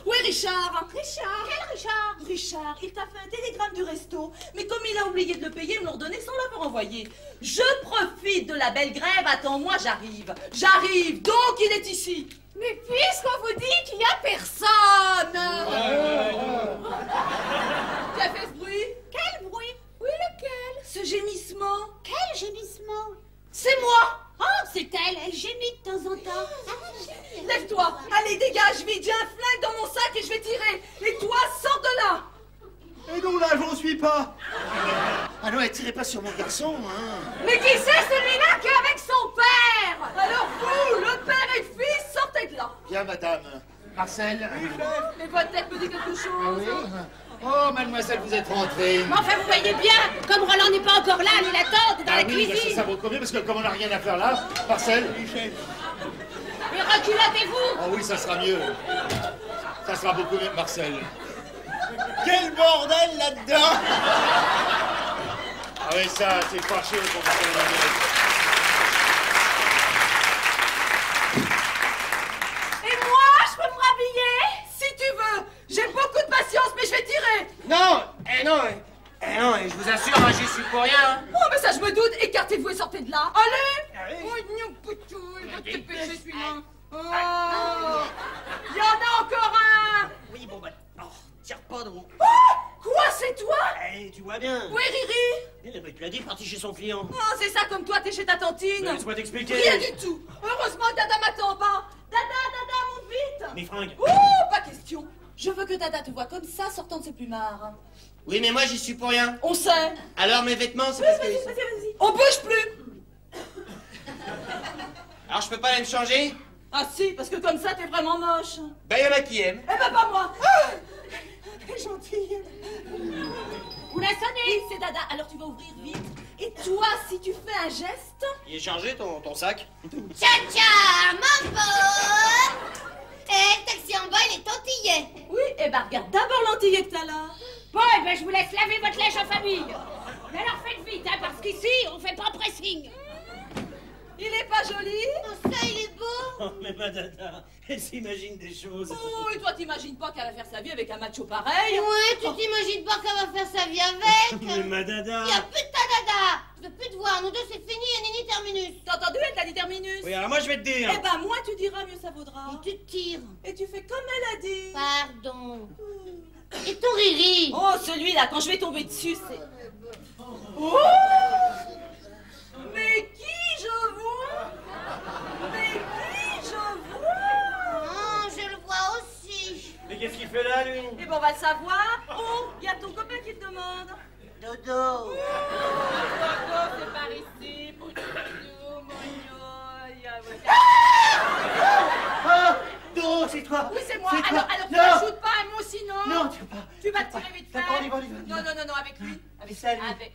Oui, Richard. Richard? Quel Richard? Richard, il t'a fait un télégramme du resto, mais comme il a oublié de le payer, il me l'a redonné sans l'avoir envoyé. Je profite de la belle grève, attends-moi, j'arrive. J'arrive, donc il est ici. Mais puisqu'on vous dit qu'il n'y a personne. Qui a fait ce bruit? Quel bruit? Oui, lequel? Ce gémissement. Quel gémissement? C'est moi. Oh, c'est elle gémit de temps en temps. Lève-toi, allez, dégage vite, j'ai un flingue dans mon sac et je vais tirer. Et toi, sors de là. Et donc là, j'en suis pas. Ah non, tirez pas sur mon garçon, hein. Mais qui c'est celui-là qui est avec son père? Alors vous, le père et le fils, sortez de là. Bien, madame. Marcel. Mais votre tête me dit quelque chose. Oh, mademoiselle, vous êtes rentrée. Mais enfin, vous voyez bien, comme Roland n'est pas encore là, nous l'attendent dans la cuisine. Ça vaut combien? Parce que comme on n'a rien à faire là, Marcel. Mais reculatez-vous. Oh oui, ça sera mieux. Ça sera beaucoup mieux, Marcel. Quel bordel là-dedans. Ah oui, ça, c'est fâché pour Marcel. Et moi, je peux me rhabiller? Si tu veux. J'ai beaucoup de patience, mais je vais tirer. Non, et je vous assure, hein, j'y suis pour rien. Oh, mais ça, je me doute. Écartez-vous et sortez de là. Allez. Oh, non, poutou, il va te dépêcher, celui-là. Oh. Il y en a encore un. Oui, bon, bah, tire pas de vous. Oh, quoi, c'est toi? Eh, tu vois bien. Oui, Riri. Tu l'as dit, parti chez son client. Oh, c'est ça comme toi, t'es chez ta tantine. Laisse-moi t'expliquer. Rien du tout. Heureusement que Dada m'attend pas. Dada, monte vite. Mes fringues. Oh, pas question. Je veux que Dada te voie comme ça, sortant de ce plumard. Oui, mais moi, j'y suis pour rien. On sait. Alors, mes vêtements, c'est parce que... Vas-y. On bouge plus. Alors, je peux pas aller me changer? Ah si, parce que comme ça, t'es vraiment moche. Ben, y en a qui aiment. Eh ben, pas moi. T'es gentille. Vous la sonnez? Oui, c'est Dada, alors tu vas ouvrir vite. Et toi, si tu fais un geste... Il est chargé, ton sac? Tcha-tcha, mambo. Taxi en bas, il est tantillé. Oui, eh ben, regarde d'abord l'antillé que t'as là. Bon, eh ben, je vous laisse laver votre linge en famille. Mais alors faites vite, hein, parce qu'ici, on fait pas pressing. Il est pas joli? Oh, ça, il est beau. Oh, mais ma dada, elle s'imagine des choses. Oh, et toi, t'imagines pas qu'elle va faire sa vie avec un macho pareil? Ouais, tu t'imagines pas qu'elle va faire sa vie avec. Mais ma dada. Y a plus de ta dada. Je veux plus te voir, nous deux c'est fini, et Nini terminus. T'as entendu, elle t'a dit terminus? Oui, alors moi je vais te dire. Eh ben, moins tu diras, mieux ça vaudra. Et tu te tires. Et tu fais comme elle a dit. Pardon. Et ton Riri? Oh, celui-là, quand je vais tomber dessus, c'est... Oh! Mais qui je vois? Mais qui je vois? Oh, je le vois aussi. Mais qu'est-ce qu'il fait là, lui? Eh ben, on va le savoir. Oh, il y a ton copain qui te demande. Dodo. Dodo, c'est par ici. Dodo, Ah! Doro, c'est toi! Oui, c'est moi. C'est toi. Alors, tu Non. n'ajoutes pas un mot sinon. Non, tu peux pas. Tu vas te tirer vite fait. D'accord, on y va, on y va. Non, avec lui. Salut. Avec...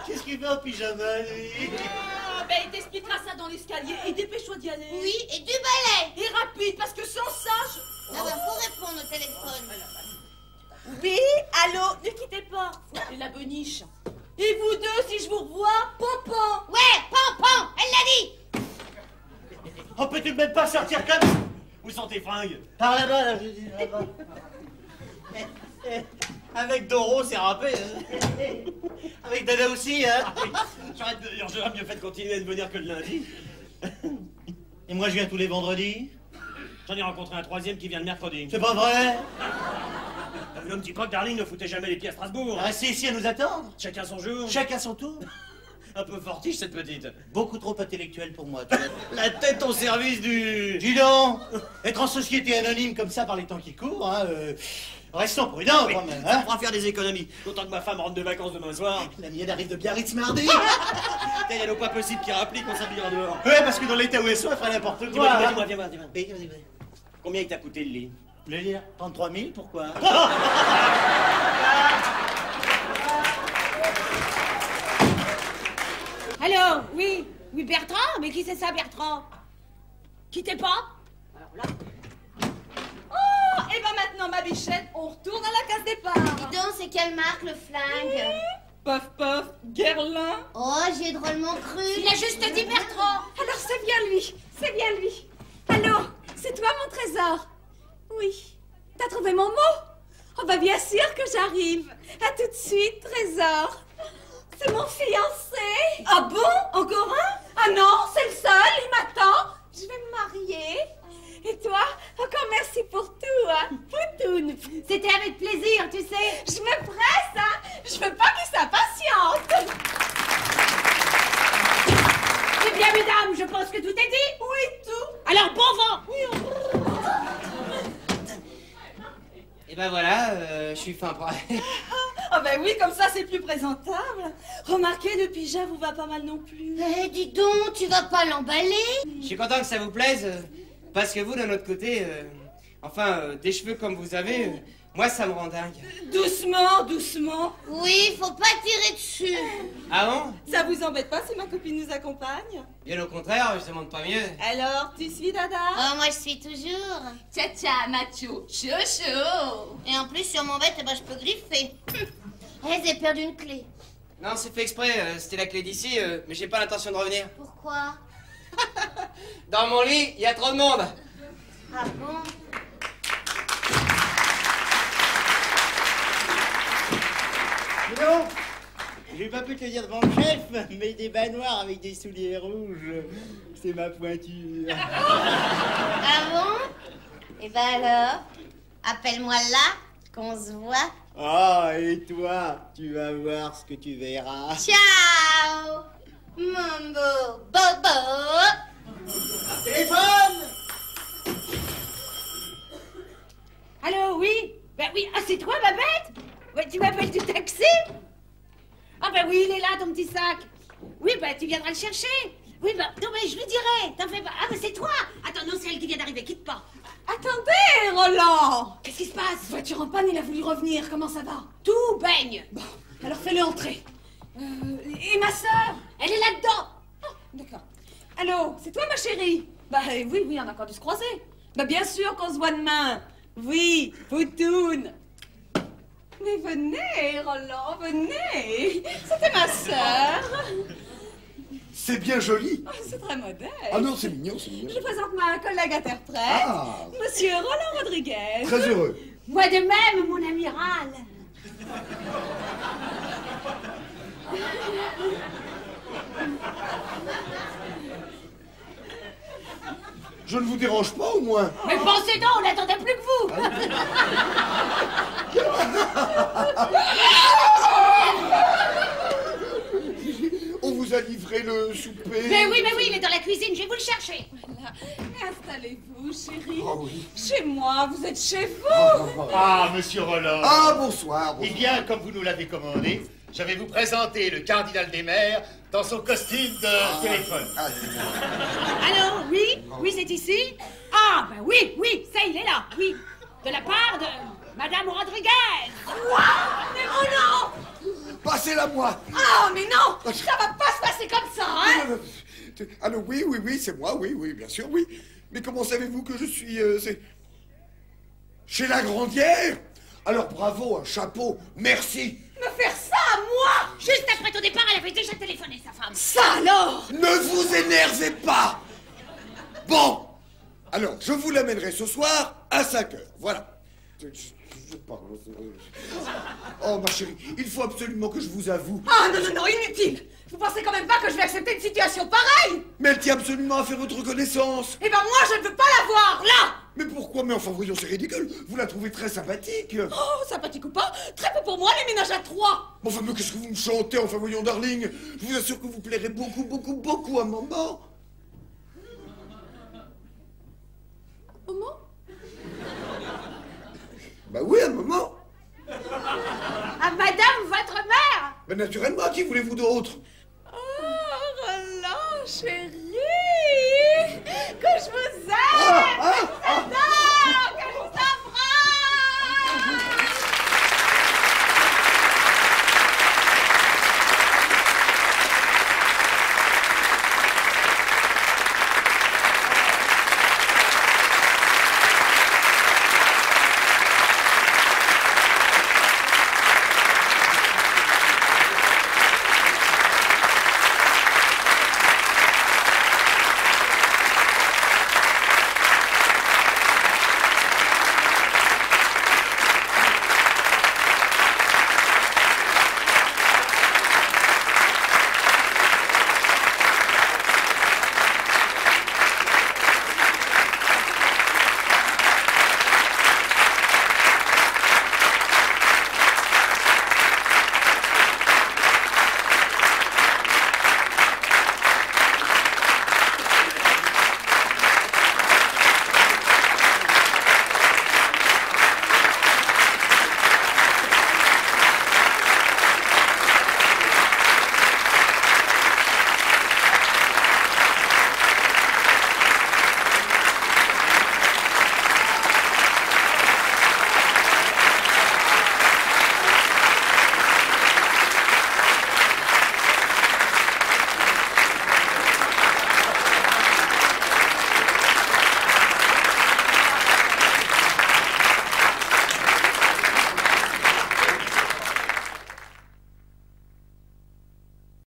Qu'est-ce qu'il fait en pyjama, lui? Oh, ben, il t'expliquera ça dans l'escalier. Et dépêche-toi d'y aller. Oui, et du balai. Et rapide, parce que sans ça, je... Ah bah, faut répondre au téléphone. Oui, allô, ne quittez pas. Faut appeler la beniche. Et vous deux, si je vous revois, pompon. Ouais, pan, elle l'a dit. Oh, peux-tu même pas sortir comme ça? Où sont tes fringues? Par là-bas, là, je dis, là-bas. Avec Doro, c'est râpé. Avec Dada aussi, hein? J'aurais mieux fait de continuer à ne venir que le lundi. Et moi, je viens tous les vendredis. J'en ai rencontré un troisième qui vient le mercredi. C'est pas vrai? L'homme dit pas que Darling ne foutait jamais les pieds à Strasbourg. Restez ici à nous attendre. Chacun son jour. Chacun son tour. Un peu fortiche, cette petite. Beaucoup trop intellectuel pour moi. Tu vois. La tête au service du... Dis donc, être en société anonyme comme ça par les temps qui courent, hein, restons prudents quand même. Ça Hein. fera faire des économies. D'autant que ma femme rentre de vacances demain soir. La mienne arrive de Biarritz mardi. Il y a pas possible qu'il rapplique qu'on s'habillera dehors. Ouais, parce que dans l'état où elle soit, elle fera n'importe quoi. Dis-moi, hein. dis-moi, viens. Vas-y. Combien il t'a coûté le lit? Le lire 33 000, pourquoi? Allô, oui, Bertrand? Mais qui c'est ça, Bertrand? Quittez pas. Alors là... Oh, et ben maintenant, ma bichette, on retourne à la case départ. Dis donc, c'est quelle marque le flingue? Paf, paf, Guerlain. Oh, j'y ai drôlement cru. Il a juste dit Bertrand. Alors c'est bien lui, c'est bien lui. Allô, c'est toi mon trésor? Oui. T'as trouvé mon mot? Oh bah bien sûr que j'arrive. À tout de suite, trésor. C'est mon fiancé. Ah bon? Encore un? Ah non, c'est le seul, il m'attend. Je vais me marier. Et toi, encore merci pour tout, hein, Poutoune. C'était avec plaisir, tu sais. Je me presse, hein. Je veux pas qu'il s'impatiente. Eh bien, mesdames, je pense que tout est dit. Oui, tout. Alors, bon vent. Oui, Et ben voilà, je suis fin prêt. Ah ben oui, comme ça, c'est plus présentable. Remarquez, le pyjama vous va pas mal non plus. Eh, dis donc, tu vas pas l'emballer? Je suis content que ça vous plaise, parce que vous, d'un autre côté, des cheveux comme vous avez, moi, ça me rend dingue. Doucement, doucement. Oui, faut pas tirer dessus. Ah bon? Ça vous embête pas si ma copine nous accompagne? Bien au contraire, je demande pas mieux. Alors, tu suis, Dada? Oh, moi je suis toujours. Tcha-tcha, macho, chouchou. Et en plus, sur mon bête, eh ben, je peux griffer. Eh, j'ai perdu une clé. Non, c'est fait exprès, c'était la clé d'ici, mais j'ai pas l'intention de revenir. Pourquoi? Dans mon lit, il y a trop de monde. Ah bon? Dis donc, j'ai pas pu te le dire devant le chef, mais des bas noirs avec des souliers rouges, c'est ma pointure. Ah bon? Eh ben alors, appelle-moi là, qu'on se voit. Ah, et toi, tu vas voir ce que tu verras. Ciao, mon beau bobo. Téléphone! Allô, oui? Ben oui, ah, c'est toi, ma bête? Ouais, tu m'appelles du taxi? Ah ben oui, il est là, ton petit sac. Oui, ben tu viendras le chercher. Oui, ben non, mais je lui dirai. T'en fais pas. Ah, ben c'est toi. Attends, non, c'est elle qui vient d'arriver, quitte pas. Attendez, Roland. Qu'est-ce qui se passe? Voiture en panne, il a voulu revenir. Comment ça va? Tout baigne. Bon, alors fais-le entrer. Et ma sœur? Elle est là-dedans. Oh, d'accord. Allô, c'est toi, ma chérie? Bah oui, on a encore dû se croiser. Bah bien sûr qu'on se voit demain. Oui, Poutoune. Mais venez, Roland, venez. C'était ma sœur. C'est bien joli. Oh, c'est très modeste. Ah non, c'est mignon, c'est mignon. Je présente ma collègue interprète, Ah. Monsieur Roland Rodriguez. Très heureux. Moi de même, mon amiral. Je ne vous dérange pas, au moins? Mais pensez donc, on n'attendait plus que vous. On vous a livré le souper. Mais oui, il est dans la cuisine, je vais vous le chercher. Voilà. Mais installez-vous, chérie. Ah oui. Chez moi, vous êtes chez vous. Ah, monsieur Roland. Ah, bonsoir. Eh bien, comme vous nous l'avez commandé, je vais vous présenter le cardinal des mers dans son costume de téléphone. Allô, oui? Oui, c'est ici? Ah, ben oui, ça, il est là, oui. De la part de Madame Rodriguez. Quoi? Mais oh non! Passez-la moi. Ah, mais non! Ça va pas se passer comme ça, hein? Allô, oui, c'est moi, oui, bien sûr, oui. Mais comment savez-vous que je suis... chez la Grandière? Alors bravo, un chapeau, merci. Me faire ça à moi? Juste après ton départ, elle avait déjà téléphoné, sa femme. Ça alors? Ne vous énervez pas. Bon, alors, je vous l'amènerai ce soir à 5 heures, voilà. Oh, ma chérie, il faut absolument que je vous avoue. Ah, non, inutile! Vous pensez quand même pas que je vais accepter une situation pareille? Mais elle tient absolument à faire votre connaissance. Eh ben moi, je ne veux pas la voir, là! Mais pourquoi? Mais enfin, voyons, c'est ridicule. Vous la trouvez très sympathique. Oh, sympathique ou pas, très peu pour moi, les ménages à 3. Enfin, mais qu'est-ce que vous me chantez? Enfin, voyons, darling, je vous assure que vous plairez beaucoup à maman. Comment? Bah oui, à maman. À Madame, votre mère. Mais naturellement, qui voulez-vous d'autre?